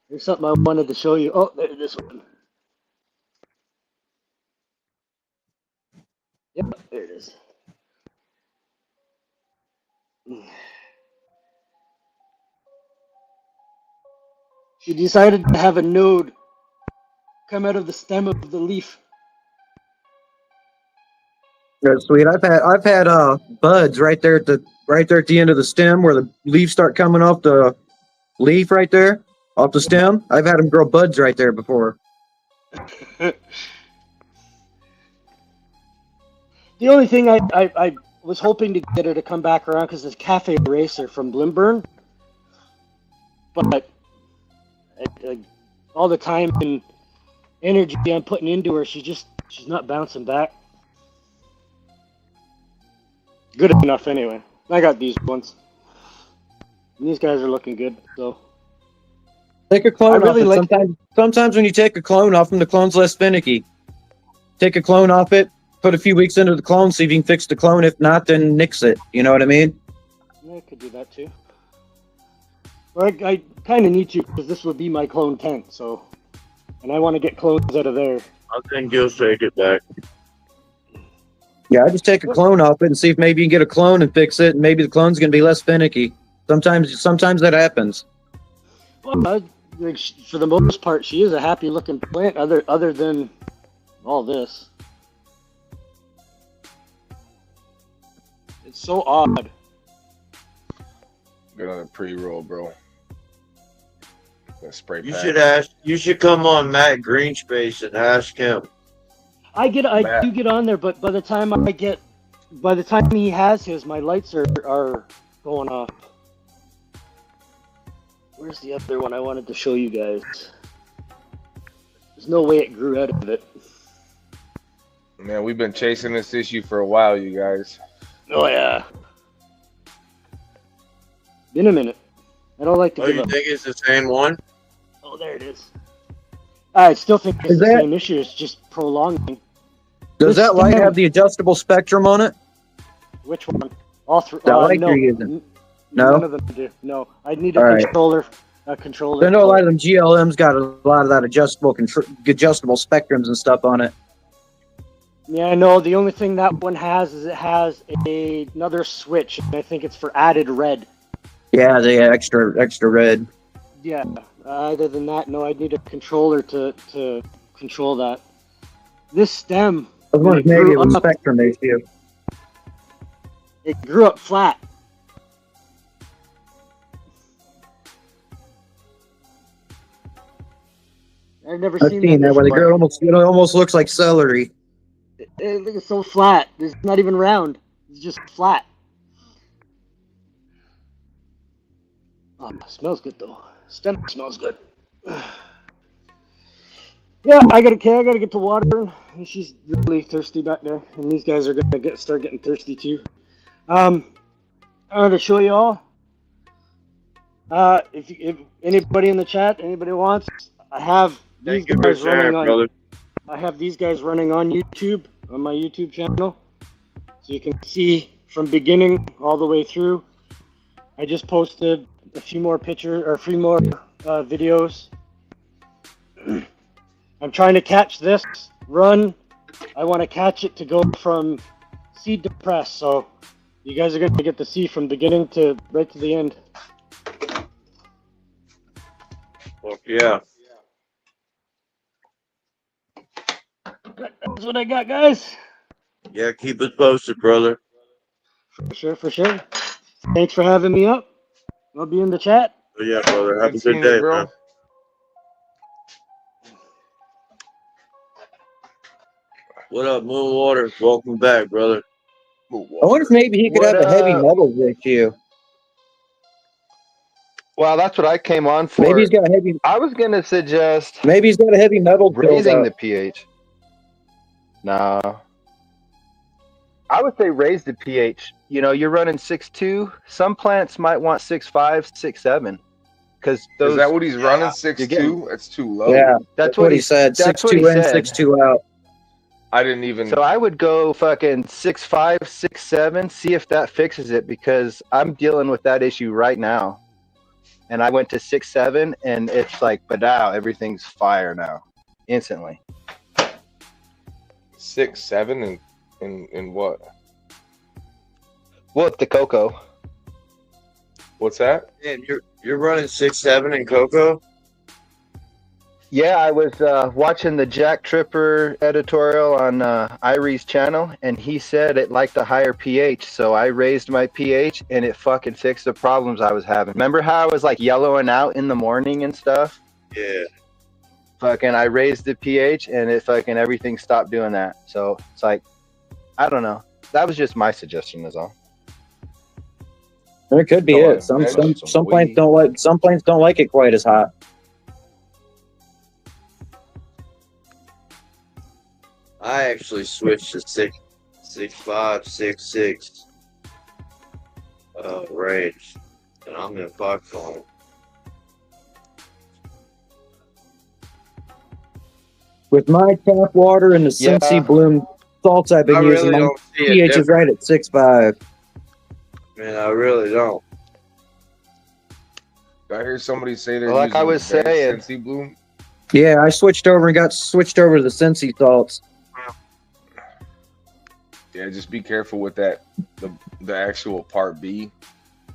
There's something I wanted to show you. Oh, there's this one. Yep, there it is. She decided to have a node come out of the stem of the leaf. That's sweet. I've had buds right there at the end of the stem where the leaves start coming off the leaf right there, off the stem. I've had them grow buds right there before. The only thing I was hoping to get her to come back around because it's Cafe Racer from Blimburn. But all the time and energy I'm putting into her, she's not bouncing back. Good enough anyway. I got these ones. And these guys are looking good, so. Take a clone I really off it. Sometimes when you take a clone off them, the clone's less finicky. Take a clone off it, put a few weeks into the clone, see if you can fix the clone. If not, then nix it. You know what I mean? Yeah, I could do that too. But I kind of need to because this would be my clone tent, so. And I want to get clones out of there. I think you'll take it back. Yeah, I just take a clone off it and see if maybe you can get a clone and fix it, and maybe the clone's gonna be less finicky. Sometimes that happens. Well, for the most part, she is a happy-looking plant. Other than all this, it's so odd. Get on a pre-roll, bro. Spray You pack. you should come on Matt Greenspace and ask him. I do get on there, but by the time he has his, my lights are going off. Where's the other one I wanted to show you guys? There's no way it grew out of it. Man, we've been chasing this issue for a while, you guys. Oh yeah. Been a minute. I don't like to give you up. think it's the same one? Oh, there it is. I still think it's the same issue. It's just prolonging. Does that light have the adjustable spectrum on it? Which one? All three. That light no. you're using? No? None of them do. No. I need a All right. controller. A controller. I know a lot of them GLM's got a lot of that adjustable spectrums and stuff on it. Yeah, I know. The only thing that one has is it has another switch. And I think it's for added red. Yeah, the extra red. Yeah. Other than that, no. I need a controller to control that. This stem. I was wondering maybe it was a spectrum issue. It grew up flat. I've never seen that where they grow it almost looks like celery. It's so flat. It's not even round. It's just flat. Oh, it smells good though. Stem smells good. Yeah, I gotta get to water. She's really thirsty back there, and these guys are gonna start getting thirsty too. I wanted to show you all. If anybody in the chat, anybody wants, I have these guys running on. I have these guys running on YouTube, on my YouTube channel, so you can see from beginning all the way through. I just posted a few more videos. I'm trying to catch this run. I want to catch it to go from seed to press, so you guys are going to get to see from beginning to right to the end. Well, yeah. That's what I got, guys. Yeah, keep us posted, brother. For sure. Thanks for having me up. I'll be in the chat. Oh, yeah, brother. Have a good day, bro. Man. What up, Moonwater? Welcome back, brother. I wonder if maybe he could have a heavy metal issue. Well, that's what I came on for. Maybe he's got a heavy. I was gonna suggest maybe he's got a heavy metal raising the pH. No, I would say raise the pH. You know, you're running 6.2. Some plants might want 6.5, 6.7. Because those. Is that what he's running? 6.2? That's too low. Yeah, that's what he said. 6.2 in, 6.2 out. I didn't even. So I would go fucking 6.5, 6.7. See if that fixes it, because I'm dealing with that issue right now. And I went to 6.7, and it's like, badow, everything's fire now, instantly. 6.7 in what? Well, the cocoa. What's that? Man, you're running 6.7 in cocoa? Yeah, I was watching the Jack Tripper editorial on Irie's channel, and he said it liked a higher pH, so I raised my pH, and it fucking fixed the problems I was having. Remember how I was like yellowing out in the morning and stuff? Yeah. Fucking, I raised the pH, and it fucking everything stopped doing that. So it's like, I don't know. that was just my suggestion, is all. There could be it. Some plants don't like it quite as hot. I actually switched to 6.5, 6.6 range, and I'm in Fox Farm. With my tap water and the Cincy Bloom salts I've been using, my pH is right at 6.5. Man, I really don't. I hear somebody say they're Like I using was saying, Cincy Bloom. Yeah, I switched over and got switched over to the Cincy salts. Yeah, just be careful with that. The actual part B,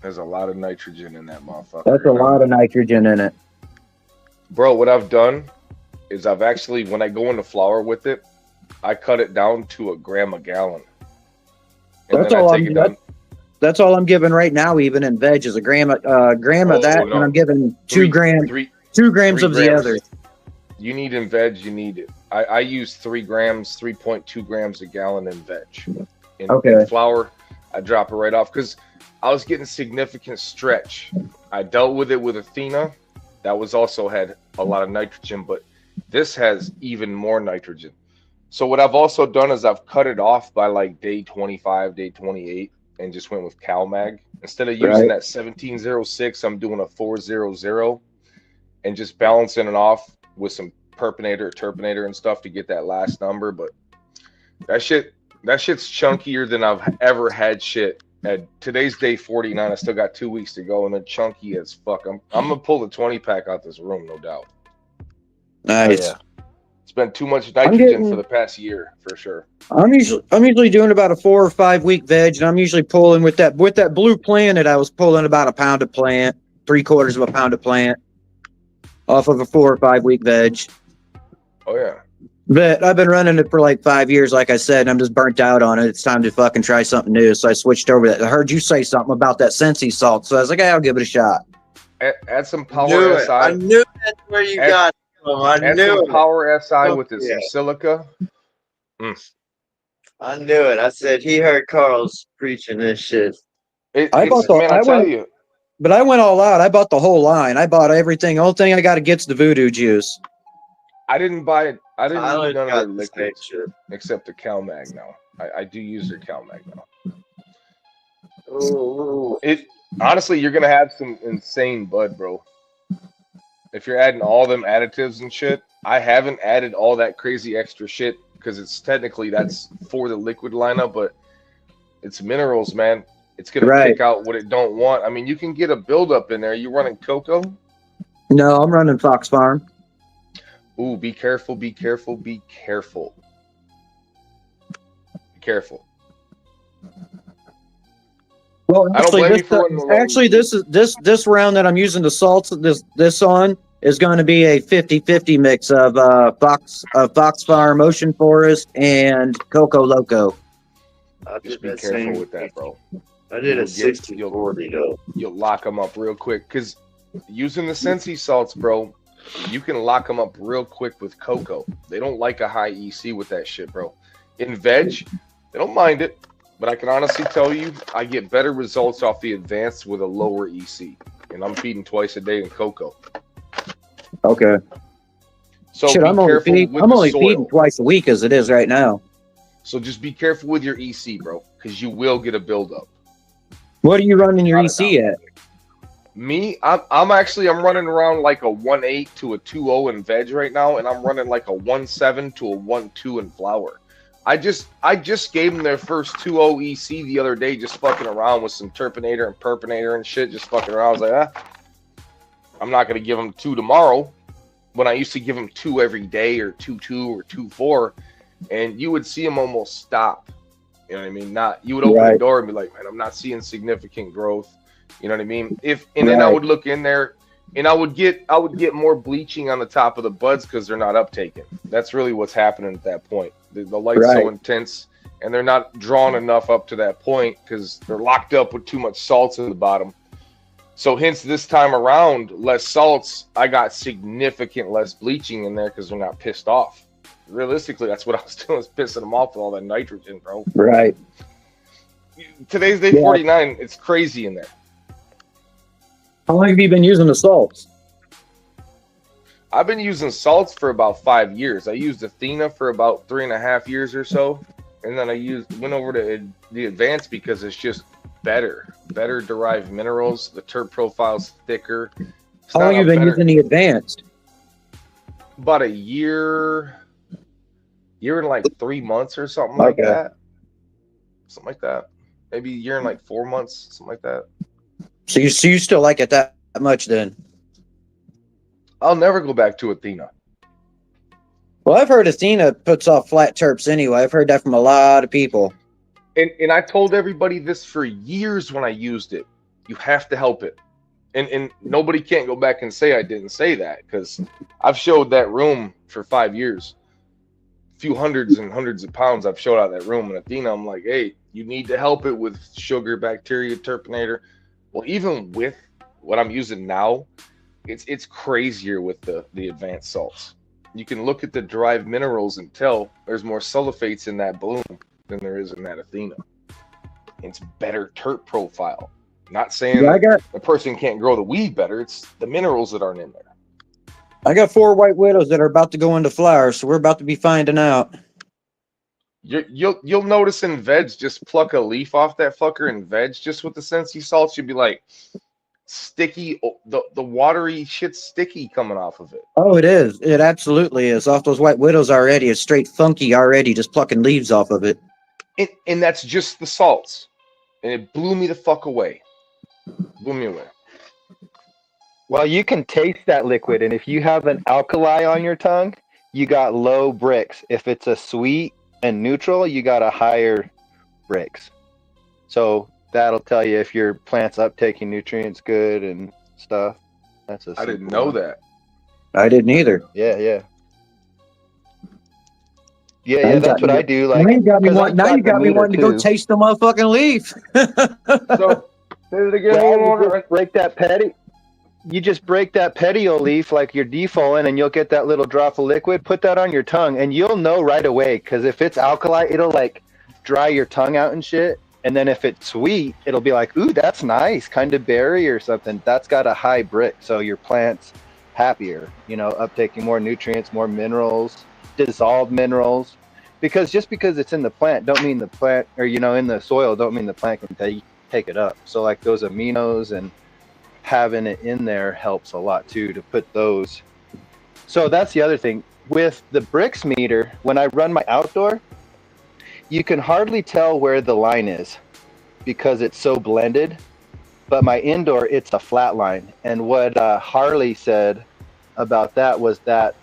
there's a lot of nitrogen in that motherfucker. That's a lot of nitrogen in it. Bro, what I've done is I've actually, when I go into flour with it, I cut it down to 1 gram a gallon. And that's all I'm giving right now, even in veg, is a gram of that, and I'm giving 2 grams of the other. You need in veg, you need it. I use 3 grams, 3.2 grams a gallon in veg. In flour, I drop it right off because I was getting significant stretch. I dealt with it with Thse. That was also had a lot of nitrogen, but this has even more nitrogen. So what I've also done is I've cut it off by like day 25, day 28, and just went with CalMag. Instead of using that 1706, I'm doing a 400 and just balancing it off with some terpinator and stuff to get that last number. But that shit's chunkier than I've ever had shit. At today's day 49, I still got 2 weeks to go, and they're chunky as fuck. I'm gonna pull the 20-pack out this room, no doubt. Nice. It's been too much nitrogen for the past year, for sure. I'm usually doing about a 4 or 5 week veg, and I'm usually pulling with that Blue Planet. I was pulling about 1 pound of plant, 3/4 of a pound of plant, off of a 4 or 5 week veg. Oh yeah. But I've been running it for like 5 years, like I said, and I'm just burnt out on it. It's time to fucking try something new. So I switched over to that. I heard you say something about that Cincy salt, so I was like, hey, I'll give it a shot. Add some Power SI. I knew that's where you got it from. I add knew some it. Power SI with this some silica. I knew it. I said he heard Carl's preaching this shit. But I went all out. I bought the whole line. I bought everything. Only thing I got to get's the Voodoo juice. I didn't buy it. I didn't Tyler use none got of their the same liquids except the CalMag now. I do use their CalMag now. Ooh. Honestly, you're gonna have some insane bud, bro. If you're adding all them additives and shit, I haven't added all that crazy extra shit because it's technically that's for the liquid lineup, but it's minerals, man. It's gonna kick out what it don't want. I mean, you can get a buildup in there. You running cocoa? No, I'm running Fox Farm. Ooh, be careful, be careful, be careful. Be careful. Well, actually, this round that I'm using the salts this on is going to be a 50-50 mix of Fox Farm, Ocean Forest, and Coco Loco. Just be careful with that, bro. I did a 60-40 though. You'll lock them up real quick because using the Cincy salts, bro, you can lock them up real quick with cocoa. They don't like a high EC with that shit, bro. In veg, they don't mind it, but I can honestly tell you, I get better results off the advanced with a lower EC, and I'm feeding twice a day in cocoa. Okay. So shit, I'm only feeding twice a week as it is right now. So just be careful with your EC, bro, because you will get a buildup. What are you running your EC at? Me, I'm running around like a 1.8 to a 2.0 in veg right now, and I'm running like a 1.7 to a 1.2 in flour. I just gave them their first 2.0 EC the other day, just fucking around with some terpinator and perpinator and shit, just fucking around. I was like, I'm not gonna give them 2 tomorrow, when I used to give them 2 every day, or 2.2 or 2.4, and you would see them almost stop. You know what I mean? You would open the door and be like, man, I'm not seeing significant growth. You know what I mean? Then I would look in there and I would get more bleaching on the top of the buds because they're not uptaken. That's really what's happening at that point. The light's so intense and they're not drawn enough up to that point because they're locked up with too much salts in the bottom. So hence this time around, less salts, I got significant less bleaching in there because they're not pissed off. Realistically, that's what I was doing, was pissing them off with all that nitrogen, bro. Right. Today's day Yeah. 49. It's crazy in there. How long have you been using the salts? I've been using salts for about 5 years. I used Athena for about 3.5 years or so, and then went over to the advanced because it's just better derived minerals. The terp profile's thicker. How long have you been using the advanced? About a year and like 3 months or something like that. Something like that. Maybe a year and like 4 months, something like that. So you still like it that much then? I'll never go back to Athena. Well, I've heard Athena puts off flat terps anyway. I've heard that from a lot of people. And I told everybody this for years when I used it. You have to help it. And nobody can't go back and say I didn't say that, because I've showed that room for 5 years. A few hundreds and hundreds of pounds I've showed out that room. And Athena, I'm like, hey, you need to help it with sugar, bacteria, terpinator. Well, even with what I'm using now, it's crazier with the advanced salts. You can look at the derived minerals and tell there's more sulfates in that bloom than there is in that Athena. It's better terp profile. Not saying a person can't grow the weed better. It's the minerals that aren't in there. I got 4 white widows that are about to go into flower, so we're about to be finding out. You'll notice in veg, just pluck a leaf off that fucker in veg, just with the Sensi salts, you'd be like, sticky, the watery shit's sticky coming off of it. Oh, it is. It absolutely is. Off those white widows already. It's straight funky already, just plucking leaves off of it. And that's just the salts. And it blew me the fuck away. Blew me away. Well, you can taste that liquid, and if you have an alkali on your tongue, you got low bricks. If it's a sweet and neutral, you got a higher bricks. So that'll tell you if your plant's uptaking nutrients good and stuff. I didn't know that. I didn't either. Yeah. That's what I do. Like, now you got me wanting to go taste the motherfucking leaf. So, say it again. You just break that petty. You just break that petiole leaf like you're defoliant, and you'll get that little drop of liquid. Put that on your tongue, and you'll know right away. Because if it's alkali, it'll like dry your tongue out and shit. And then if it's sweet, it'll be like, ooh, that's nice, kind of berry or something. That's got a high brick, so your plant's happier. Uptaking more nutrients, more minerals, dissolved minerals. Because just because it's in the plant, don't mean the plant, or in the soil, don't mean the plant can take it up. So like those aminos and having it in there helps a lot too, to put those. So that's the other thing with the bricks meter. When I run my outdoor, you can hardly tell where the line is because it's so blended. But my indoor, it's a flat line. And what Harley said about that was that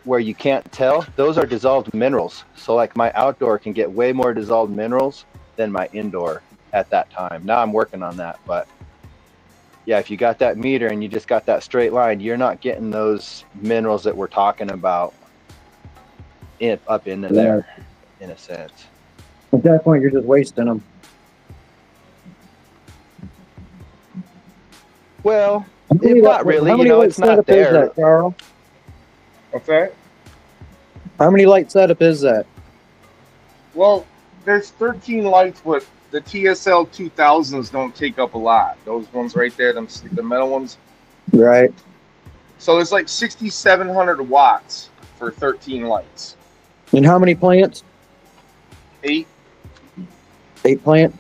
where you can't tell, those are dissolved minerals. So like my outdoor can get way more dissolved minerals than my indoor at that time. Now I'm working on that, but yeah, if you got that meter and you just got that straight line, you're not getting those minerals that we're talking about up into there, in a sense. At that point, you're just wasting them. Well, not really. It's not there. Is that, Carl? What's that? How many light setup is that? Well, there's 13 lights, but the TSL 2000s don't take up a lot. Those ones right there, the metal ones. Right. So it's like 6,700 watts for 13 lights. And how many plants? 8. 8 plant.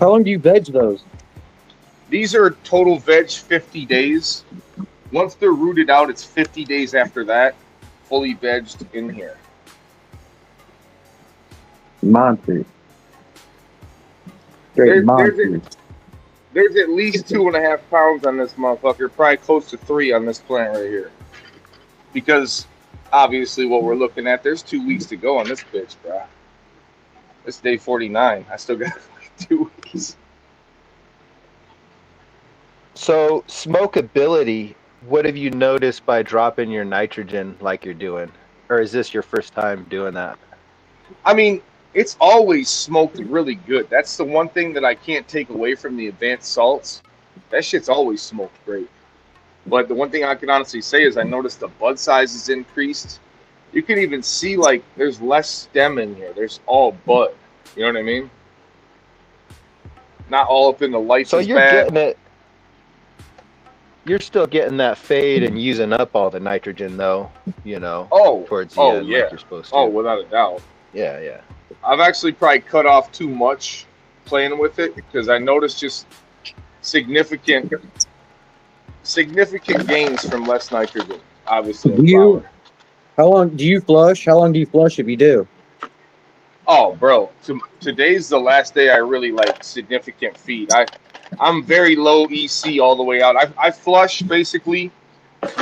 How long do you veg those? These are total veg 50 days. Once they're rooted out, it's 50 days after that, fully vegged in here. Monty. There's at least 2.5 pounds on this motherfucker, probably close to 3 on this plant right here. Because obviously what we're looking at, there's 2 weeks to go on this bitch, bro. It's day 49. I still got like 2 weeks. So smokability, what have you noticed by dropping your nitrogen like you're doing? Or is this your first time doing that? I mean, it's always smoked really good. That's the one thing that I can't take away from the advanced salts. That shit's always smoked great. But the one thing I can honestly say is I noticed the bud size is increased. You can even see, like, there's less stem in here. There's all bud. You know what I mean? not all up in the lights So is you're bad. getting it. You're still getting that fade and using up all the nitrogen, though. You know, towards the end, yeah. like you're supposed to. Oh, without a doubt. Yeah, yeah. I've actually probably cut off too much playing with it because I noticed just significant gains from less nitrogen. Obviously, in flower. How long do you flush? How long do you flush if you do? Oh, bro, today's the last day I really like significant feed. I'm very low EC all the way out. I flush basically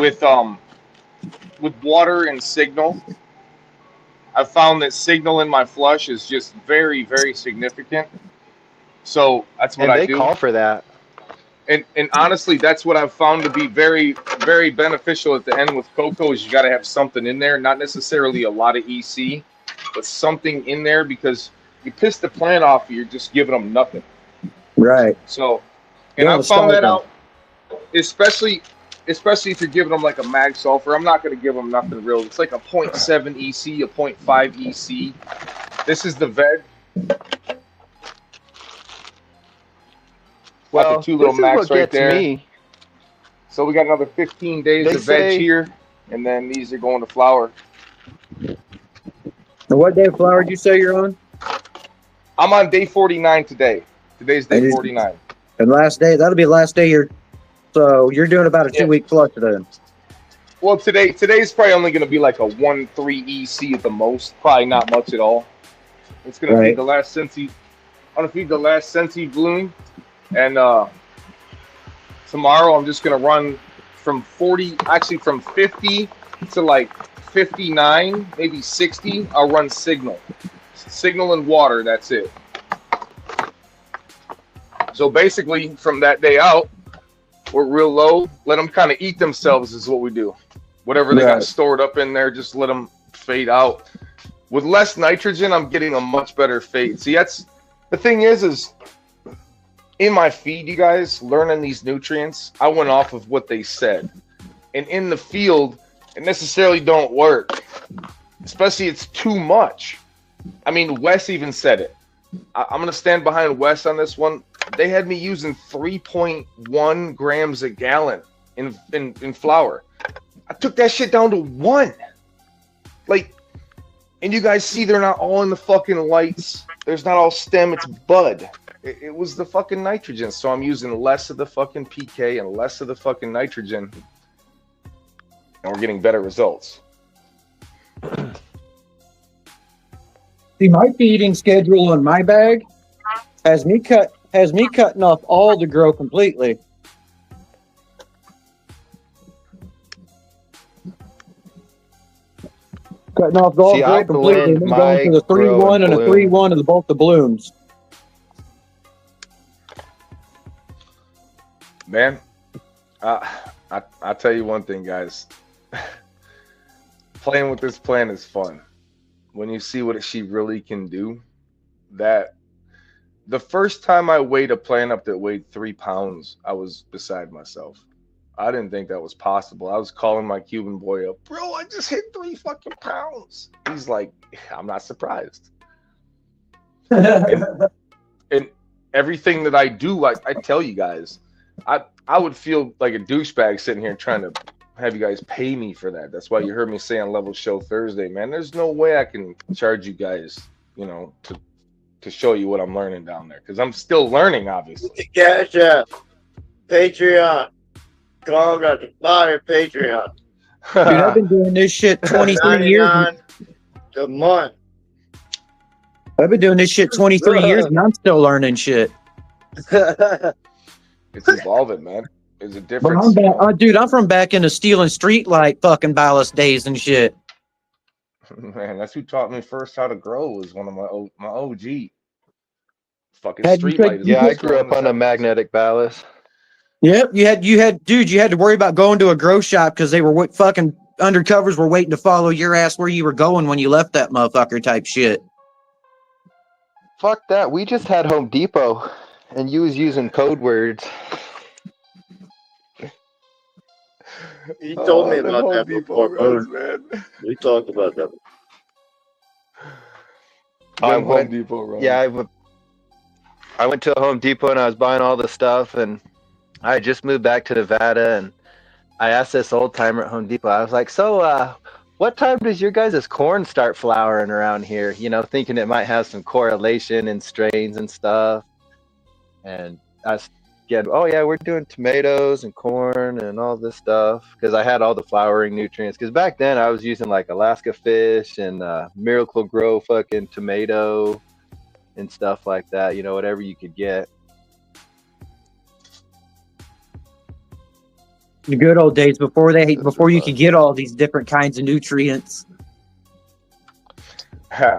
with water and signal. I've found that signal in my flush is just very, very significant. So that's what I do. And they call for that. And honestly, that's what I've found to be very, very beneficial at the end with cocoa is you got to have something in there, not necessarily a lot of EC, but something in there because you piss the plant off, you're just giving them nothing. Right. So, and I found that out, especially if you're giving them like a mag sulfur. I'm not going to give them nothing real. It's like a 0.7 EC, a 0.5 EC. This is the veg. Well, the 2 little max right there. Me. So we got another 15 days of veg here, and then these are going to flower. And what day of flower did you say you're on? I'm on day 49 today. Today's day 49. And last day, that'll be last day here. So you're doing about a 2-week flush then. Well, today's probably only going to be like a 1.3 EC at the most. Probably not much at all. It's going to feed the last Thse. I'm going to feed the last Thse bloom. And tomorrow I'm just going to run from 50 to like 59, maybe 60. I'll run signal and water. That's it. So basically from that day out, we're real low. Let them kind of eat themselves is what we do. Whatever they got stored up in there, just let them fade out. With less nitrogen, I'm getting a much better fade. See, that's the thing is in my feed, you guys, learning these nutrients, I went off of what they said. And in the field, it necessarily don't work. Especially it's too much. I mean, Wes even said it. I'm going to stand behind Wes on this one. They had me using 3.1 grams a gallon in flour. I took that shit down to 1. Like, and you guys see they're not all in the fucking lights. There's not all stem, it's bud. It was the fucking nitrogen. So I'm using less of the fucking PK and less of the fucking nitrogen. And we're getting better results. See, my feeding schedule on my bag has me cutting off all the grow completely. Cutting off all grow completely, and then going to the 3-1 and a 3-1 of both the blooms. Man, I'll tell you one thing, guys. Playing with this plant is fun. When you see what she really can do, that the first time I weighed a plant up that weighed 3 pounds, I was beside myself. I didn't think that was possible. I was calling my Cuban boy up, bro, I just hit 3 fucking pounds. He's like, I'm not surprised. and everything that I do, I tell you guys, I would feel like a douchebag sitting here trying to have you guys pay me for that. That's why you heard me say on Level Show Thursday, man, there's no way I can charge you guys, you know, to show you what I'm learning down there. Because I'm still learning, obviously. Cash App, Patreon, call at the fire Patreon. Dude, I've been doing this shit 23 years. A month. I've been doing this shit 23 years and I'm still learning shit. It's evolving, man. There's a difference. But I'm from back in the stealing street light fucking ballast days and shit. Man, that's who taught me first how to grow. Was one of my OG. Fucking street light. Yeah, I grew up on a magnetic ballast. Yep, you had to worry about going to a grow shop because they were fucking undercovers were waiting to follow your ass where you were going when you left that motherfucker type shit. Fuck that. We just had Home Depot, and you was using code words. You told me about that before, man. We talked about that. Home Depot runs. Yeah, I went to a Home Depot and I was buying all the stuff, and I had just moved back to Nevada, and I asked this old timer at Home Depot. I was like, "So, what time does your guys' corn start flowering around here?" You know, thinking it might have some correlation in strains and stuff. And I get, "Oh yeah, we're doing tomatoes and corn and all this stuff," because I had all the flowering nutrients. Because back then I was using like Alaska Fish and Miracle Grow fucking tomato and stuff like that. You know, whatever you could get. The good old days before you could get all these different kinds of nutrients.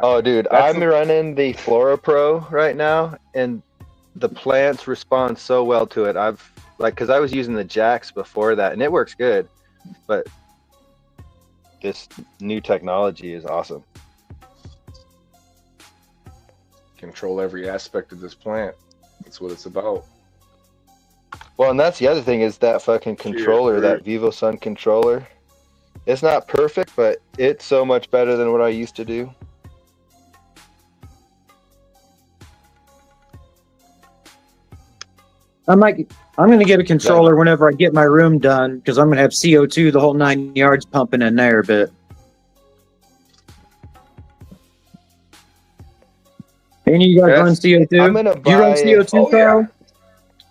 Oh, dude, I'm running the Flora Pro right now, and the plants respond so well to it. Because I was using the Jacks before that, and it works good, but this new technology is awesome. Control every aspect of this plant. That's what it's about. Well, and that's the other thing is that fucking controller, that VivoSun controller. It's not perfect, but it's so much better than what I used to do. I'm going to get a controller whenever I get my room done, because I'm going to have CO2 the whole 9 yards pumping in there. But any of you guys run CO2? I'm gonna Do you run buy- CO2, Carl?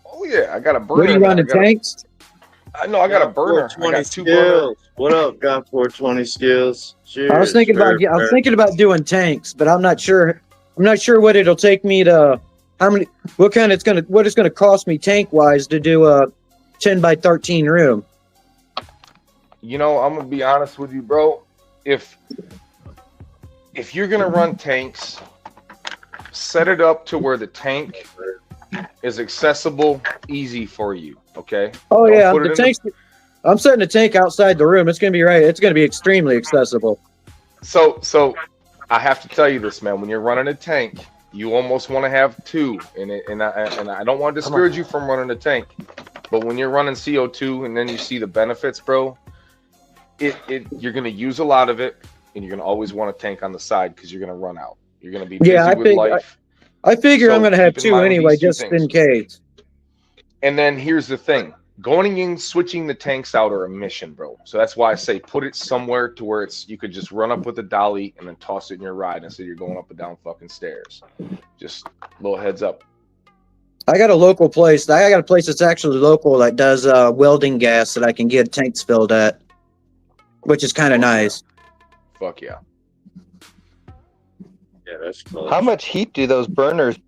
Oh yeah, I got a burner. What are you running, tanks? I know I got a burner. I got 2 burners. What up, got 420 skills? Cheers. I was thinking about doing tanks, but I'm not sure. I'm not sure what it'll take me to. What it's gonna cost me tank wise to do a 10 by 13 room. You know, I'm gonna be honest with you, bro. If you're gonna run tanks, set it up to where the tank is accessible, easy for you. Okay. Oh yeah, the tanks. I'm setting a tank outside the room. It's gonna be right. It's gonna be extremely accessible. So I have to tell you this, man. When you're running a tank, you almost want to have 2, and I don't want to discourage you from running a tank, but when you're running CO2 and then you see the benefits, bro, you're gonna use a lot of it, and you're gonna always want a tank on the side because you're gonna run out. You're gonna be busy with life. I figure I'm gonna have keep in 2 mind anyway, these two just things. in case. And then here's the thing. Going in, switching the tanks out are a mission, bro. So that's why I say put it somewhere to where you could just run up with a dolly and then toss it in your ride instead of you're going up and down fucking stairs. Just a little heads up. I got a local place. I got a place that's actually local that does welding gas that I can get tanks filled at, which is kind of nice. Fuck yeah. Yeah, that's cool. How much heat do those burners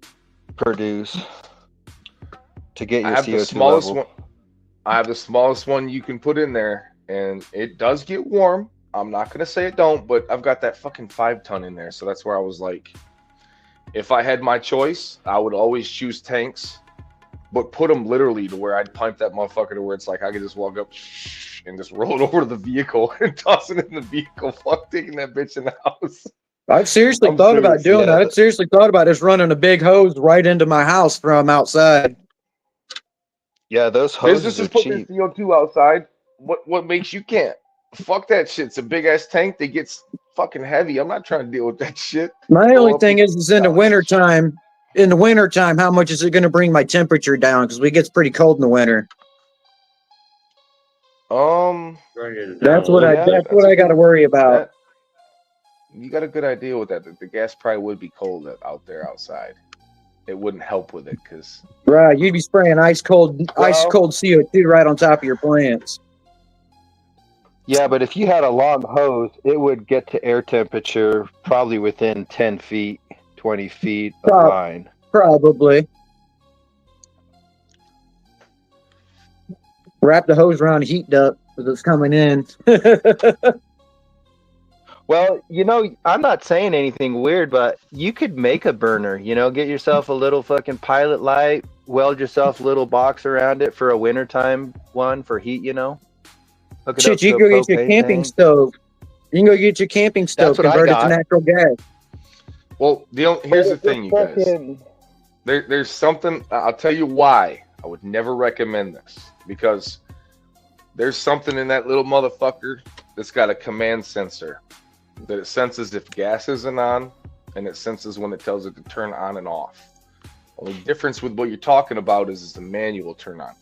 produce to get your CO2 level? I have the smallest one you can put in there, and it does get warm. I'm not gonna say it don't, but I've got that fucking 5-ton in there, so that's where I was like, if I had my choice, I would always choose tanks, but put them literally to where I'd pipe that motherfucker to where it's like I could just walk up and just roll it over to the vehicle and toss it in the vehicle. Fuck taking that bitch in the house. I've seriously thought about doing that. I've seriously thought about just running a big hose right into my house from outside. Yeah, those hoses Businesses are put cheap. their CO2 outside. What makes you can't? Fuck that shit. It's a big ass tank that gets fucking heavy. I'm not trying to deal with that shit. My only thing is in the wintertime. In the wintertime, how much is it going to bring my temperature down? Because it gets pretty cold in the winter. That's what I got to worry about. You got a good idea with that. The gas probably would be cold out there outside. It wouldn't help with it because Right, you'd be spraying ice cold CO2 right on top of your plants. Yeah, but if you had a long hose, it would get to air temperature probably within 10 feet, 20 feet of line. Probably. Wrap the hose around a heat duct because it's coming in. Well, you know, I'm not saying anything weird, but you could make a burner, you know, get yourself a little fucking pilot light, weld yourself a little box around it for a wintertime one for heat, you know. Hook it Shit, up you to can a go get your propane camping tank. stove. You can go get your camping stove, That's what I convert it to got. natural gas. Well, here's the thing, you guys. There's something. I'll tell you why I would never recommend this, because there's something in that little motherfucker that's got a command sensor that it senses if gas isn't on, and it senses when it tells it to turn on and off. Only difference with what you're talking about is the manual turn on.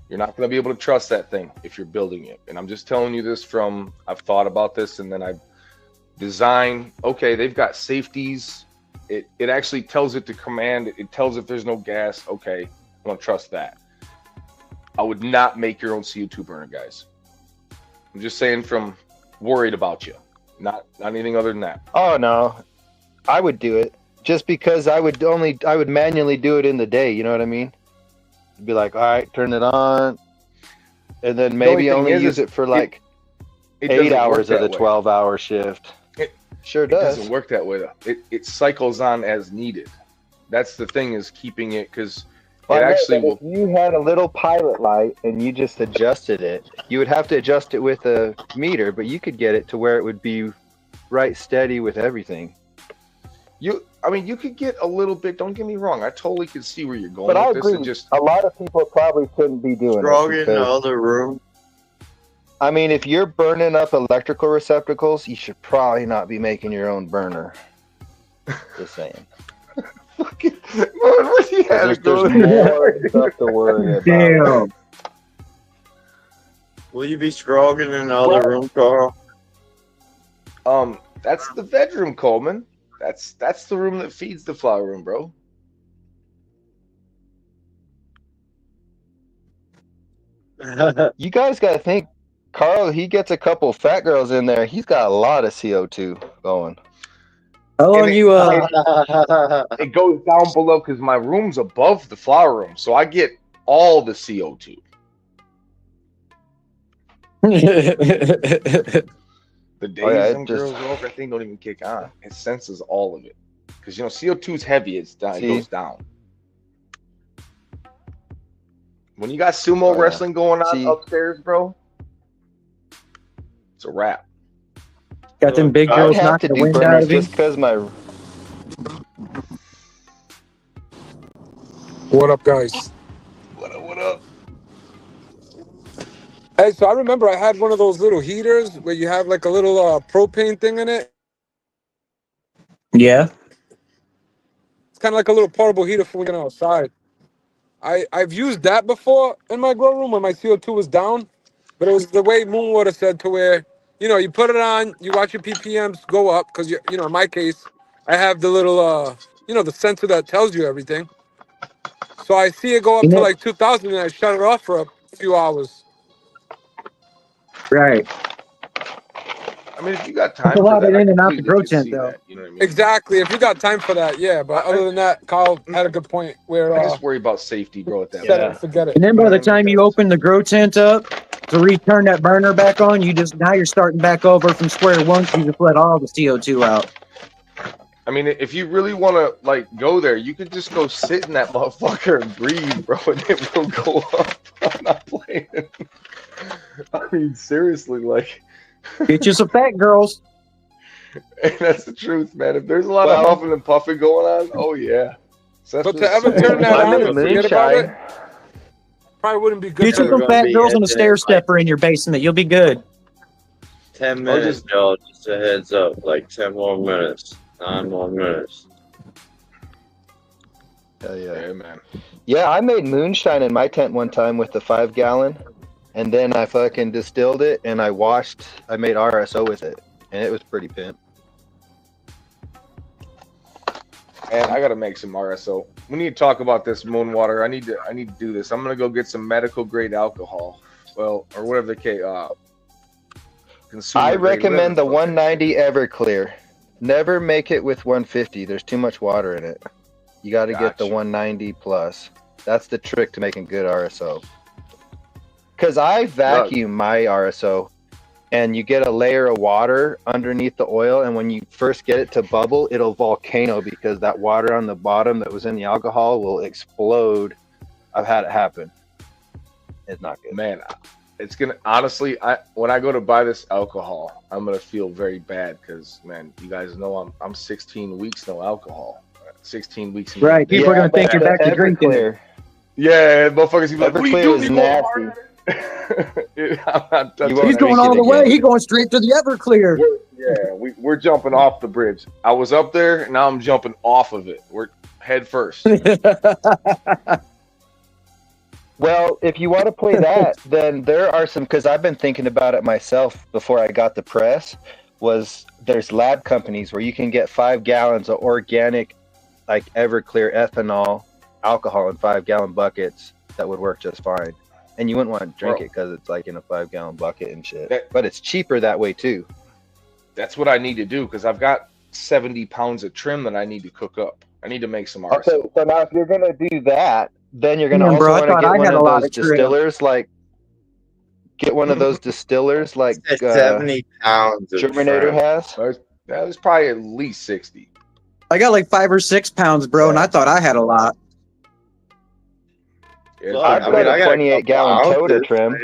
You're not going to be able to trust that thing if you're building it. And I'm just telling you this from, I've thought about this, and then I've designed, okay, they've got safeties. It actually tells it to command. It tells if there's no gas. Okay, I'm going to trust that. I would not make your own CO2 burner, guys. I'm just saying from worried about you. Not anything other than that. Oh, no. I would do it. Just because I would manually do it in the day. You know what I mean? Be like, all right, turn it on, and then maybe only use it for like 8 hours of the 12-hour shift. It sure does. It doesn't work that way though. It cycles on as needed. That's the thing, is keeping it, because it actually will. If you had a little pilot light and you just adjusted it, you would have to adjust it with a meter, but you could get it to where it would be right steady with everything. I mean, you could get a little bit. Don't get me wrong. I totally could see where you're going But I with agree. this. And just a lot of people probably shouldn't be doing Strong it. in the other room. I mean, if you're burning up electrical receptacles, you should probably not be making your own burner. Just saying. What he had There's more stuff to worry about. Damn. Will you be strong in the other room, Carl? That's the bedroom, Coleman. That's the room that feeds the flower room, bro. You guys got to think, Carl, he gets a couple fat girls in there. He's got a lot of CO2 going. How long you It goes down below because my room's above the flower room, so I get all the CO2. The days them girls are over, that thing don't even kick on. It senses all of it. Because, you know, CO2 is heavy. It goes down. When you got sumo wrestling going on upstairs, bro, it's a wrap. Got them big girls knocking the wind out of you. Just because my... What up, guys? What up? Hey, so I remember I had one of those little heaters where you have like a little propane thing in it. Yeah. It's kind of like a little portable heater for when you're outside. I've used that before in my grow room when my CO2 was down, but it was the way Moonwater said, to where, you know, you put it on, you watch your PPMs go up, because, you know, in my case, I have the little, you know, the sensor that tells you everything. So I see it go up to like 2,000 and I shut it off for a few hours. Right. I mean, if you got time It's a lot for that, in and out the completely grow can tent, see though. that, you know what I mean? Exactly. If you got time for that, yeah. But other than that, Kyle had a good point where I just worry about safety, bro, at that set point. it, forget it. And then by the time you open the grow tent up to return that burner back on, now you're starting back over from square one, so you just let all the CO2 out. I mean, if you really want to, like, go there, you could just go sit in that motherfucker and breathe, bro, and it will go up. I'm not playing. I mean, seriously, like... Get you some fat girls. And that's the truth, man. If there's a lot of huffing and puffing going on, oh, yeah. So But to ever turn that on and forget about it, probably wouldn't be good. Get you some fat girls and a stair stepper in your basement. You'll be good. 10 minutes, y'all. Just a heads up. Like 10 more minutes. 9 more minutes. Hell yeah. Yeah, man. Yeah, I made moonshine in my tent one time with the 5-gallon, and then I fucking distilled it and I made RSO with it, and it was pretty pimp. And I gotta make some RSO. We need to talk about this Moonwater. I need to do this. I'm gonna go get some medical grade alcohol. Well, or whatever the consumer I grade, recommend the whatever. 190 Everclear. Never make it with 150. There's too much water in it. You got to get the 190 plus. That's the trick to making good RSO. Because I vacuum my RSO, and you get a layer of water underneath the oil, and when you first get it to bubble, it'll volcano because that water on the bottom that was in the alcohol will explode. I've had it happen. It's not good. Man, it's gonna honestly. When I go to buy this alcohol, I'm gonna feel very bad because, man, you guys know I'm 16 weeks no alcohol. 16 weeks. Right. People are gonna think you're back to drinking. Yeah, motherfuckers. Be like, what are you doing? You going hard? I'm not touching He's that. going all the way. He's going straight to the Everclear. We're jumping off the bridge. I was up there, now I'm jumping off of it. We're head first. Well, if you want to play that, then there are some, because I've been thinking about it myself before I got the press, there's lab companies where you can get 5 gallons of organic, like Everclear ethanol alcohol in 5-gallon buckets that would work just fine. And you wouldn't want to drink it because it's like in a 5-gallon bucket and shit. But it's cheaper that way too. That's what I need to do because I've got 70 pounds of trim that I need to cook up. I need to make some RSO. Okay, so now if you're going to do that, then you're going to Man, also bro, I want to thought get I one had a of lot those of trim. distillers, like get one of those distillers like 70 pounds of Germinator shrimp. has. That was probably at least 60. I got like 5 or 6 pounds, bro, and I thought I had a lot. Yeah, I've got a 28-gallon tote of trim.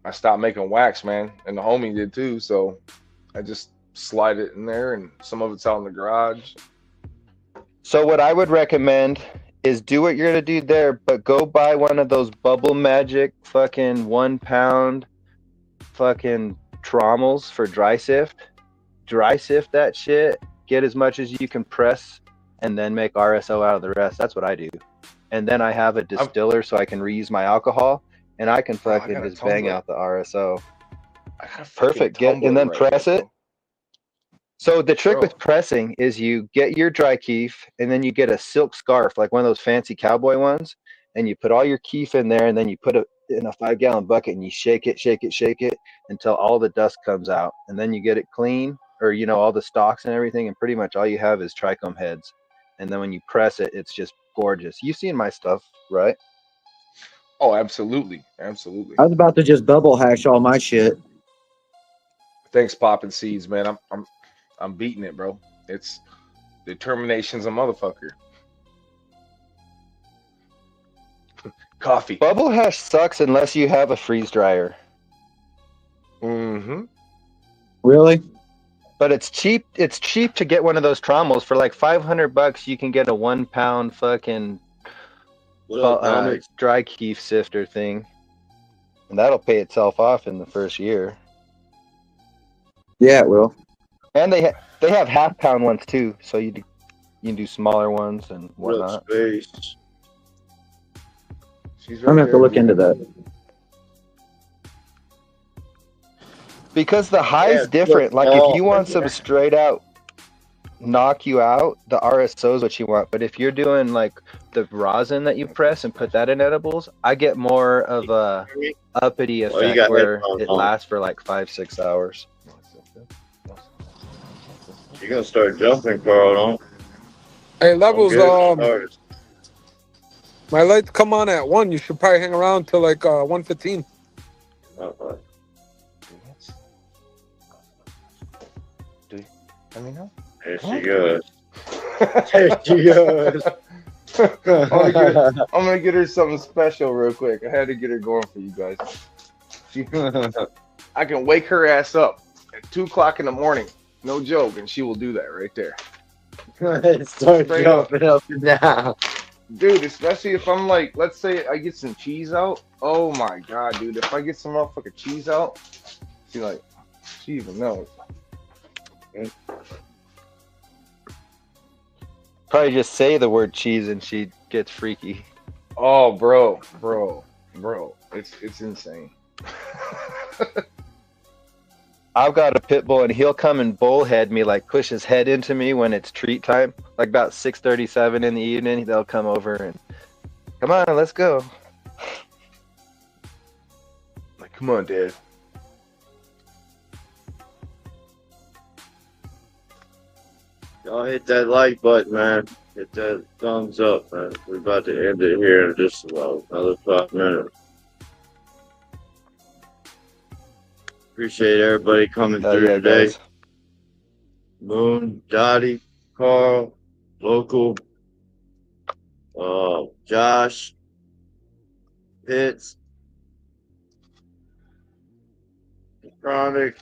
I stopped making wax, man, and the homie did too. So I just slide it in there, and some of it's out in the garage. So what I would recommend is do what you're gonna do there, but go buy one of those Bubble Magic fucking 1 pound fucking trommels for dry sift. Dry sift that shit. Get as much as you can press, and then make RSO out of the rest. That's what I do. And then I have a distiller so I can reuse my alcohol, and I can fucking just bang out the RSO. Perfect. And then press it. So the trick with pressing is you get your dry keef, and then you get a silk scarf, like one of those fancy cowboy ones, and you put all your keef in there, and then you put it in a 5-gallon bucket, and you shake it until all the dust comes out, and then you get it clean, or all the stalks and everything, and pretty much all you have is trichome heads. And then when you press it, it's just gorgeous. You've seen my stuff, right? Oh, absolutely, absolutely. I was about to just bubble hash all my shit. Thanks, popping seeds, man. I'm beating it, bro. It's determination's a motherfucker. Coffee. Bubble hash sucks unless you have a freeze dryer. Mm-hmm. Really? But it's cheap. It's cheap to get one of those trommels for like $500. You can get a 1 pound fucking dry keef sifter thing, and that'll pay itself off in the first year. Yeah, it will. And they have half-pound ones too, so you can do smaller ones and whatnot. I'm gonna have to look into that. Because the high's different. Like if you want some straight out knock you out, the RSO is what you want. But if you're doing like the rosin that you press and put that in edibles, I get more of a uppity effect where it lasts for like 5-6 hours. You're gonna start jumping, Carl, don't? Hey, LeVeLz, my lights come on at 1. You should probably hang around till like 1:15. Let me know. There she goes. There she goes. I'm gonna get her something special real quick. I had to get her going for you guys. I can wake her ass up at 2 o'clock in the morning. No joke, and she will do that right there. Start jumping up and down. Dude, especially if I'm like, let's say I get some cheese out. Oh my god, dude. If I get some motherfucking cheese out, she even knows. Probably just say the word cheese and she gets freaky. Oh, bro. It's insane. I've got a pit bull and he'll come and bullhead me, like push his head into me when it's treat time. Like about 6:37 in the evening, they'll come over and come on, let's go. Like, come on, Dad. Y'all hit that like button, man. Hit that thumbs up, man. We're about to end it here in just about another 5 minutes. Appreciate everybody coming through today. Guys. Moon, Dottie, Carl, Local, Josh, Pitts, Chronic.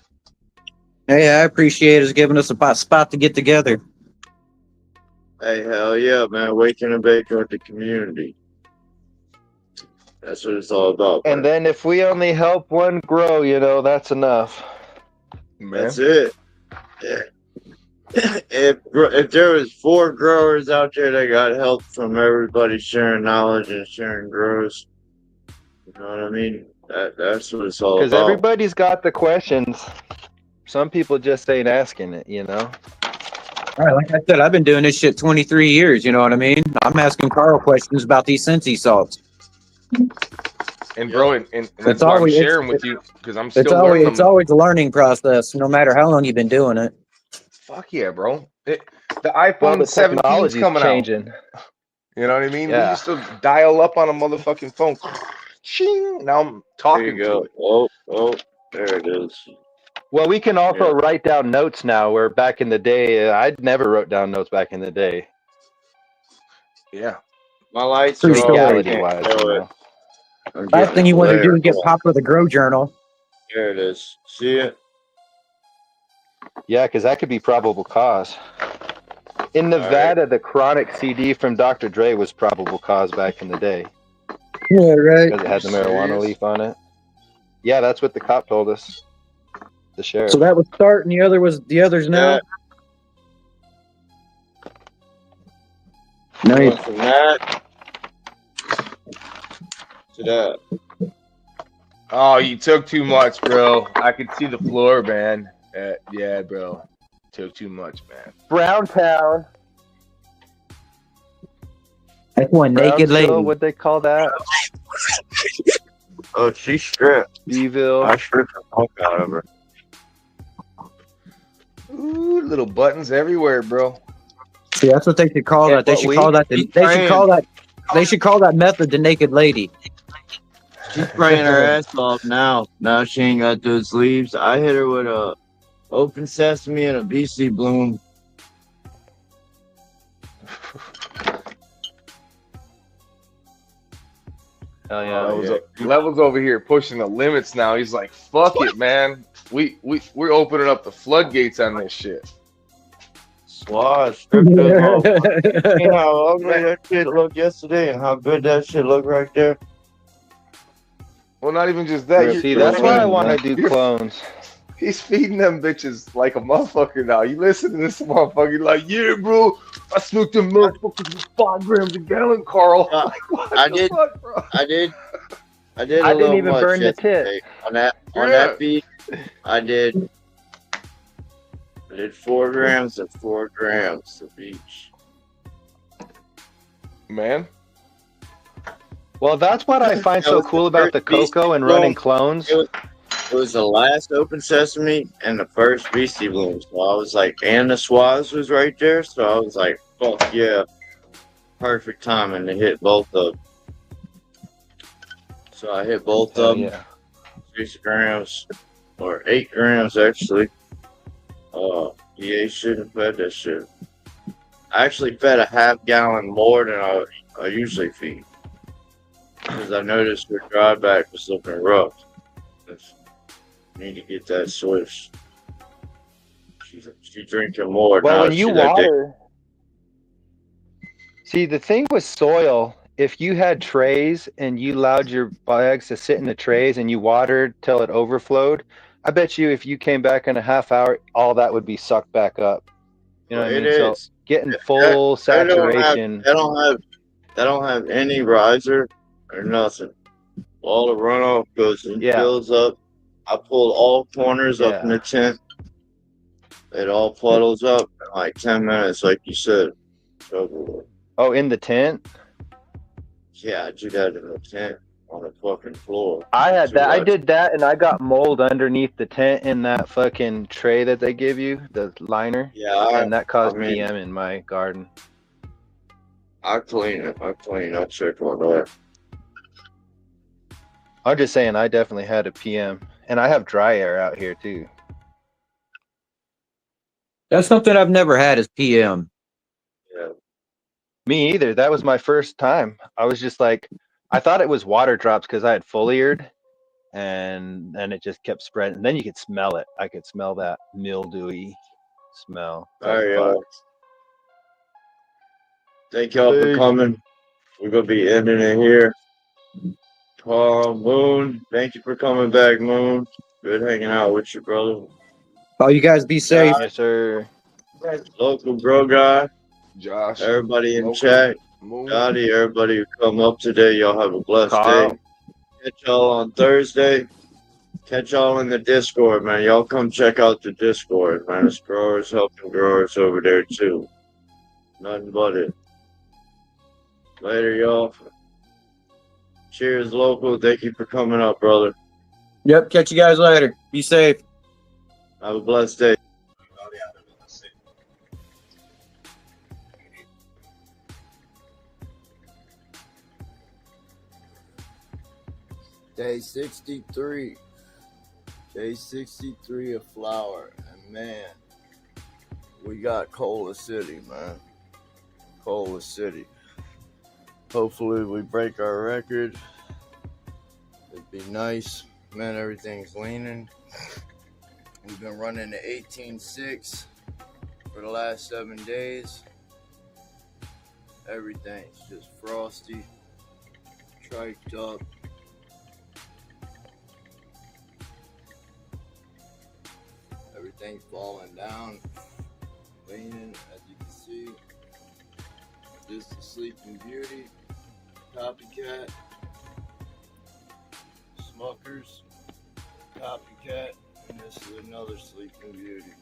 Hey, I appreciate us giving us a spot to get together. Hey, hell yeah, man. Waking and baking with the community. That's what it's all about. And then if we only help one grow, that's enough. Man. That's it. Yeah. If there was 4 growers out there that got help from everybody sharing knowledge and sharing grows, you know what I mean? That's what it's all Because about. everybody's got the questions. Some people just ain't asking it, All right, like I said, I've been doing this shit 23 years. You know what I mean? I'm asking Carl questions about these Thse salts. And bro, and that's It's why I'm always sharing with you because I'm still learning it's them. always a learning process, no matter how long you've been doing it. Fuck yeah, bro! The iPhone Well, the 17's technology's coming changing. out. You know what I mean? We Yeah. used to dial up on a motherfucking phone. Ching! Now I'm There you talking to go. it. Oh, there it is. Well, we can also write down notes now, where back in the day, I never wrote down notes back in the day. Yeah. My lights True are off. I story. can't Legality-wise, show it. I'm Last getting thing a you want to do glare. is get popped with a grow journal. There it is. See it? Yeah, because that could be probable cause. In Nevada, the Chronic CD from Dr. Dre was probable cause back in the day. Yeah, right. Because it had the marijuana leaf on it. Yeah, that's what the cop told us. The sheriff. So that was start, and the others now. Going Nice. from that to that. Oh, you took too much, bro. I could see the floor, man. Yeah, bro. Took too much, man. Browntown. That's one naked lady. Brownsville, what'd they call that? Oh, she's stripped. Beeville. I stripped the fuck out of her. Ooh, little buttons everywhere, bro. See, that's what they should call that. They should call that. They should call that method the naked lady. She's spraying her ass off now. Now she ain't got those leaves. I hit her with a open sesame and a BC bloom. Oh yeah. LeVeLz over here pushing the limits now. He's like, fuck it, man. We're opening up the floodgates on this shit. Swash. You know how ugly that shit looked yesterday and how good that shit looked right there? Well, not even just that. See, that's why I want to do clones. He's feeding them bitches like a motherfucker now. You listen to this motherfucker, like, yeah, bro, I smoked them motherfuckers with 5 grams a gallon, Carl. Like, what the fuck, bro? I did I a didn't little even much burn the tit. yesterday. On that feed, I did 4 grams and 4 grams of each. Man. Well, that's what I find so cool about the cocoa and running clones. It was the last open sesame and the first BC bloom. So I was like, and the swaz was right there. So I was like, fuck yeah. Perfect timing to hit both of them. So I hit both of them. Yeah. 6 grams or 8 grams actually. Yeah, you shouldn't have fed that shit. I actually fed a half gallon more than I usually feed. Because I noticed her dry back was looking rough. Need to get that switched. She's drinking more. Well, now. when you water, see, the thing with soil, if you had trays and you allowed your bags to sit in the trays and you watered till it overflowed, I bet you if you came back in a half hour, all that would be sucked back up. You know what I mean? So getting full saturation. They don't have any riser or nothing. All the runoff goes and fills up. I pulled all corners up in the tent. It all puddles up in like 10 minutes, like you said. Oh, in the tent? Yeah, I do that in the tent on the fucking floor. I had that. I did that, and I got mold underneath the tent in that fucking tray that they give you, the liner. Yeah, and that caused PM in my garden. I clean it. I check on that. I'm just saying, I definitely had a PM, and I have dry air out here too. That's something I've never had is PM. Yeah. Me either. That was my first time. I was just like, I thought it was water drops because I had foliered, and then it just kept spreading. And then you could smell it. I could smell that mildewy smell. Thank y'all for coming. We're gonna be ending it here. Moon, thank you for coming back, Moon. Good hanging out with you, brother. Oh, you guys be safe. Yes, sir. Local bro guy, Josh, everybody in local chat, moon. Dottie, everybody who come up today, y'all have a blessed Carl. day. Catch y'all on Thursday. Catch y'all in the Discord, man. Y'all come check out the Discord, man. It's growers helping growers over there too. Nothing but it. Later, y'all. Cheers, local. Thank you for coming up, brother. Yep. Catch you guys later. Be safe. Have a blessed day. Day 63. Day 63 of flower. And man, we got Cola City, man. Cola City. Hopefully we break our record. It'd be nice. Man, everything's leaning. We've been running to 18.6 for the last 7 days. Everything's just frosty, triked up. Everything's falling down, leaning, as you can see. This is Sleeping Beauty, Copycat, Smuckers, Copycat, and this is another Sleeping Beauty.